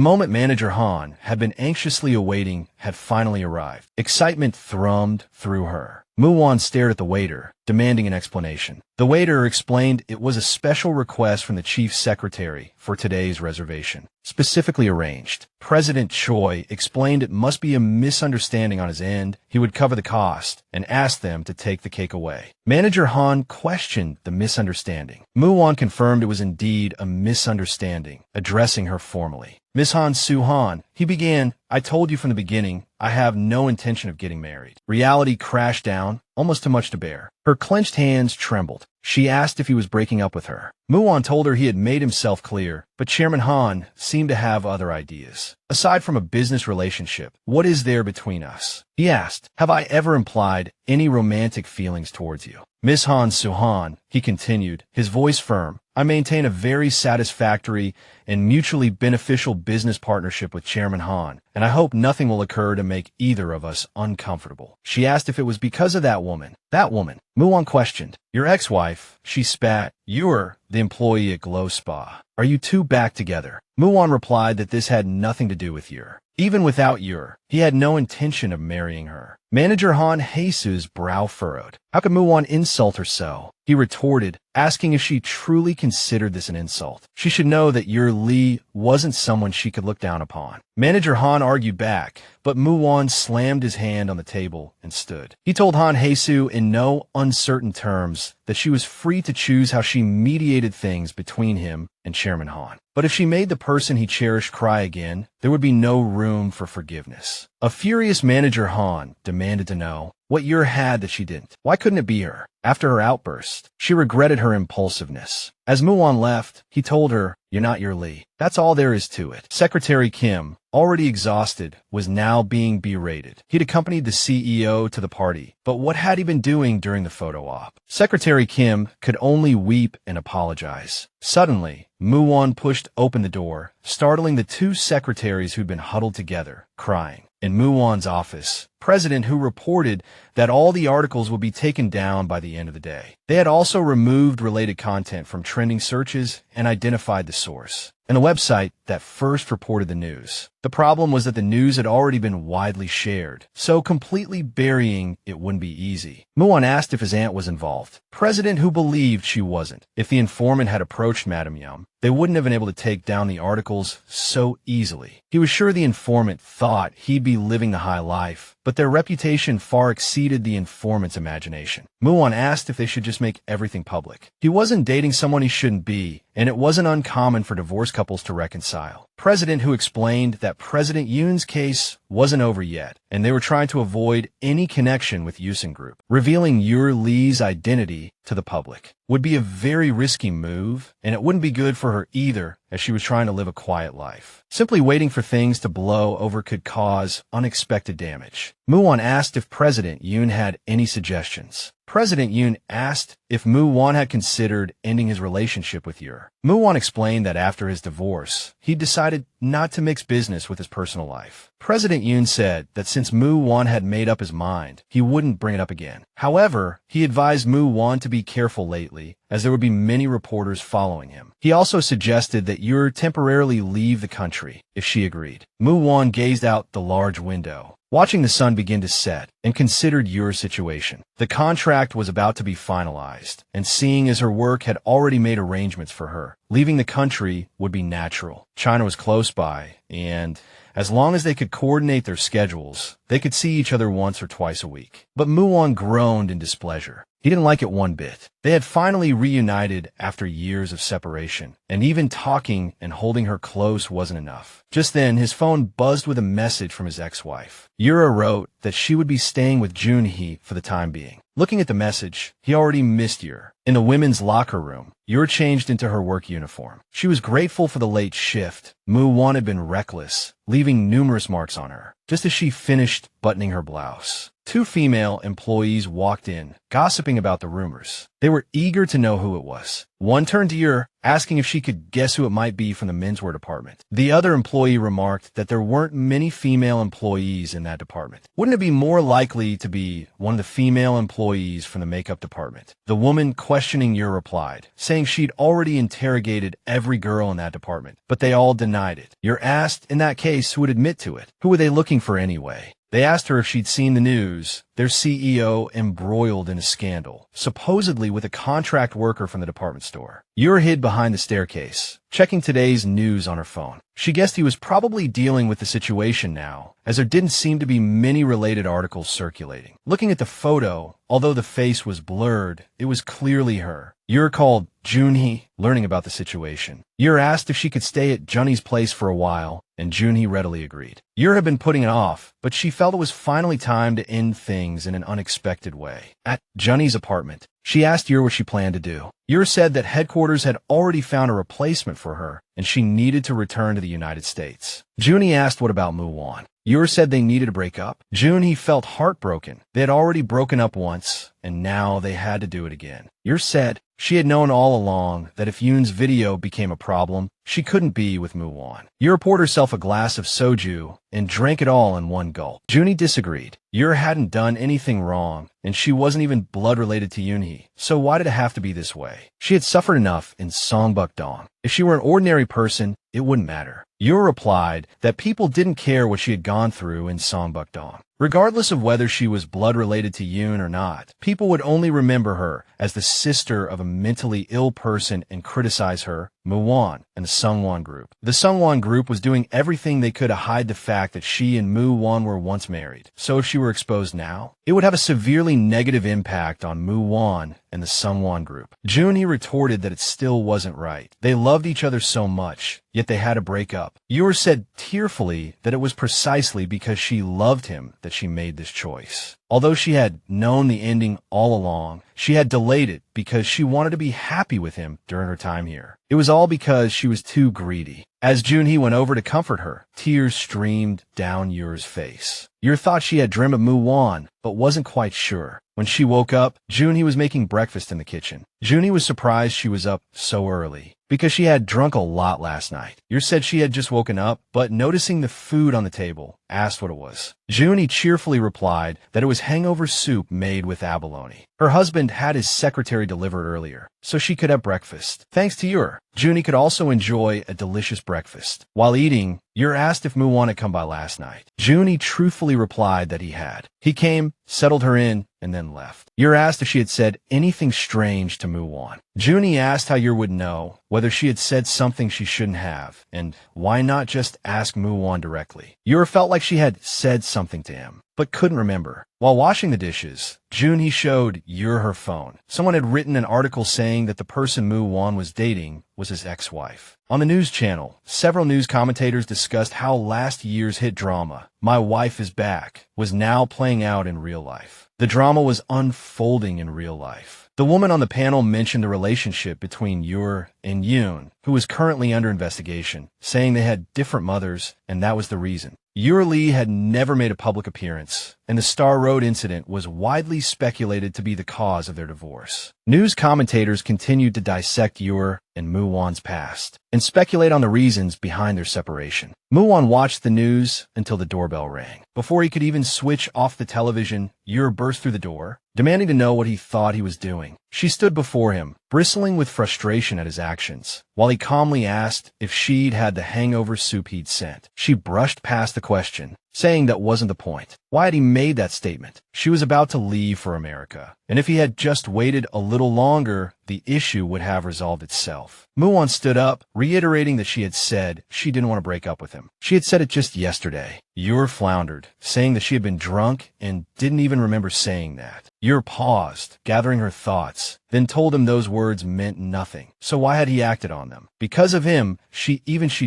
A: moment Manager Han had been anxiously awaiting had finally arrived. Excitement thrummed through her. Mu Wan stared at the waiter, demanding an explanation. The waiter explained it was a special request from the chief secretary for today's reservation, specifically arranged. President Choi explained it must be a misunderstanding on his end. He would cover the cost and asked them to take the cake away. Manager Han questioned the misunderstanding. Mu Wan confirmed it was indeed a misunderstanding, addressing her formally. Miss Han Su-han, he began, I told you from the beginning, I have no intention of getting married. Reality crashed down, almost too much to bear. Her clenched hands trembled. She asked if he was breaking up with her. Muan told her he had made himself clear, but Chairman Han seemed to have other ideas. Aside from a business relationship, what is there between us? He asked, have I ever implied any romantic feelings towards you? Miss Han Su-han, he continued, his voice firm, I maintain a very satisfactory and mutually beneficial business partnership with Chairman Han, and I hope nothing will occur to make either of us uncomfortable. She asked if it was because of that woman. That woman? Muan questioned. Your ex-wife, she spat. You're the employee at Glow Spa. Are you two back together? Muan replied that this had nothing to do with Yuru. Even without Yuru, he had no intention of marrying her. Manager Han Heisu's brow furrowed. How could Muan insult her so? He retorted, asking if she truly considered this an insult. She should know that Yuru Lee wasn't someone she could look down upon. Manager Han argued back, but Muan slammed his hand on the table and stood. He told Han Heisu in no uncertain terms that she was free to choose how she mediated things between him and Chairman Han. But if she made the person he cherished cry again, there would be no room for forgiveness. A furious Manager Han demanded to know what Yuru had that she didn't. Why couldn't it be her? After her outburst, she regretted her impulsiveness. As Muan left, he told her, you're not Yuru Lee. That's all there is to it. Secretary Kim, already exhausted, was now being berated. He'd accompanied the CEO to the party, but what had he been doing during the photo op? Secretary Kim could only weep and apologize. Suddenly, Muan pushed open the door, startling the two secretaries who'd been huddled together, crying. In Muan's office, President who reported that all the articles would be taken down by the end of the day. They had also removed related content from trending searches and identified the source, and the website that first reported the news. The problem was that the news had already been widely shared, so completely burying it wouldn't be easy. Muan asked if his aunt was involved. President who believed she wasn't. If the informant had approached Madame Yum, they wouldn't have been able to take down the articles so easily. He was sure the informant thought he'd be living the high life, but their reputation far exceeded the informant's imagination. Muan asked if they should just make everything public. He wasn't dating someone he shouldn't be, and it wasn't uncommon for divorced couples to reconcile. President who explained that President Yoon's case wasn't over yet, and they were trying to avoid any connection with Yusin Group. Revealing Yuru Lee's identity to the public would be a very risky move, and it wouldn't be good for her either, as she was trying to live a quiet life. Simply waiting for things to blow over could cause unexpected damage. Muan asked if President Yoon had any suggestions. President Yoon asked if Mu Wan had considered ending his relationship with Yuru. Mu Wan explained that after his divorce, he'd decided not to mix business with his personal life. President Yoon said that since Mu Wan had made up his mind, he wouldn't bring it up again. However, he advised Mu Wan to be careful lately, as there would be many reporters following him. He also suggested that Yuru temporarily leave the country, if she agreed. Mu Wan gazed out the large window, watching the sun begin to set, and considered Yuru's situation. The contract was about to be finalized, and seeing as her work had already made arrangements for her, leaving the country would be natural. China was close by, and as long as they could coordinate their schedules, they could see each other once or twice a week. But Muan groaned in displeasure. He didn't like it one bit. They had finally reunited after years of separation, and even talking and holding her close wasn't enough. Just then, his phone buzzed with a message from his ex-wife. Yuru wrote that she would be staying with Junhee for the time being. Looking at the message, he already missed Yuru. In the women's locker room, Yuru changed into her work uniform. She was grateful for the late shift. Mu Wan had been reckless, leaving numerous marks on her, just as she finished buttoning her blouse. Two female employees walked in, gossiping about the rumors. They were eager to know who it was. One turned to Yuru, asking if she could guess who it might be from the menswear department. The other employee remarked that there weren't many female employees in that department. Wouldn't it be more likely to be one of the female employees from the makeup department? The woman questioning Yuru replied, saying she'd already interrogated every girl in that department, but they all denied it. Yuru asked, in that case, who would admit to it? Who were they looking for anyway? They asked her if she'd seen the news. Their CEO embroiled in a scandal, supposedly with a contract worker from the department store. Yuru hid behind the staircase, checking today's news on her phone. She guessed he was probably dealing with the situation now, as there didn't seem to be many related articles circulating. Looking at the photo, although the face was blurred, it was clearly her. Yuru called Junhee, learning about the situation. Yuru asked if she could stay at Junhee's place for a while, and Junhee readily agreed. Yuru had been putting it off, but she felt it was finally time to end things in an unexpected way. At Junhee's apartment, she asked Yuru what she planned to do. Yuru said that headquarters had already found a replacement for her, and she needed to return to the United States. Junhee asked what about Mu Wan. Yuru said they needed to break up. Junhee felt heartbroken. They had already broken up once, and now they had to do it again. Yuru said she had known all along that if Yoon's video became a problem, she couldn't be with Mu Wan. Yuru poured herself a glass of soju and drank it all in one gulp. Junhee disagreed. Yuru hadn't done anything wrong, and she wasn't even blood-related to Junhee, so why did it have to be this way? She had suffered enough in Songbuk-dong. If she were an ordinary person, it wouldn't matter. Yuru replied that people didn't care what she had gone through in Songbuk-dong. Regardless of whether she was blood-related to Yoon or not, people would only remember her as the sister of a mentally ill person and criticize her, Muan, and the Sungwon group. The Sungwon group was doing everything they could to hide the fact that she and Mu Wan were once married. So if she were exposed now, it would have a severely negative impact on Mu Wan and the Sungwon group. Junhee retorted that it still wasn't right. They loved each other so much, yet they had to break up. Yuru said tearfully that it was precisely because she loved him that she made this choice. Although she had known the ending all along, she had delayed it because she wanted to be happy with him during her time here. It was all because she was too greedy. As Junhee went over to comfort her, tears streamed down Yuru's face. Yuru thought she had dreamed of Mu Wan, but wasn't quite sure. When she woke up, Junhee was making breakfast in the kitchen. Junhee was surprised she was up so early, because she had drunk a lot last night. Yuru said she had just woken up, but noticing the food on the table, asked what it was. Junhee cheerfully replied that it was hangover soup made with abalone. Her husband had his secretary delivered earlier, so she could have breakfast. Thanks to Yuru, Junhee could also enjoy a delicious breakfast. While eating, Yuru asked if Muan had come by last night. Junhee truthfully replied that he had. He came, settled her in, and then left. Yuru asked if she had said anything strange to Mu Wan. Junhee asked how Yuru would know, whether she had said something she shouldn't have, and why not just ask Mu Wan directly. Yuru felt like she had said something to him, but couldn't remember. While washing the dishes, Junhee showed Yuru her phone. Someone had written an article saying that the person Mu Wan was dating was his ex-wife. On the news channel, several news commentators discussed how last year's hit drama, My Wife is Back, was now playing out in real life. The drama was unfolding in real life. The woman on the panel mentioned the relationship between Yuru and Yoon, who was currently under investigation, saying they had different mothers, and that was the reason. Uruay had never made a public appearance, and the Star Road incident was widely speculated to be the cause of their divorce. News commentators continued to dissect Yuru and Mu Wan's past, and speculate on the reasons behind their separation. Muan watched the news until the doorbell rang. Before he could even switch off the television, Yuru burst through the door, demanding to know what he thought he was doing. She stood before him, bristling with frustration at his actions, while he calmly asked if she'd had the hangover soup he'd sent. She brushed past the question, saying that wasn't the point. Why had he made that statement? She was about to leave for America, and if he had just waited a little longer, the issue would have resolved itself. Muan stood up, reiterating that she had said she didn't want to break up with him. She had said it just yesterday. Yuru floundered, saying that she had been drunk and didn't even remember saying that. Yuru paused, gathering her thoughts, then told him those words meant nothing. So why had he acted on them? Because of him, she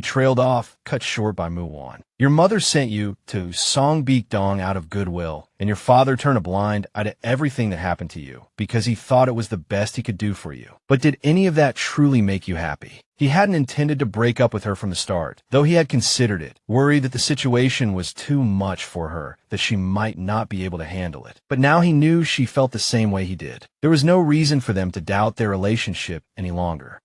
A: trailed off, cut short by Mu Wan. Your mother sent you to Songbeek-dong out of goodwill, and your father turned a blind eye to everything that happened to you because he thought it was the best he could do for you. But did any of that truly make you happy? He hadn't intended to break up with her from the start, though he had considered it, worried that the situation was too much for her, that she might not be able to handle it. But now he knew she felt the same way he did. There was no reason for them to doubt their relationship any longer.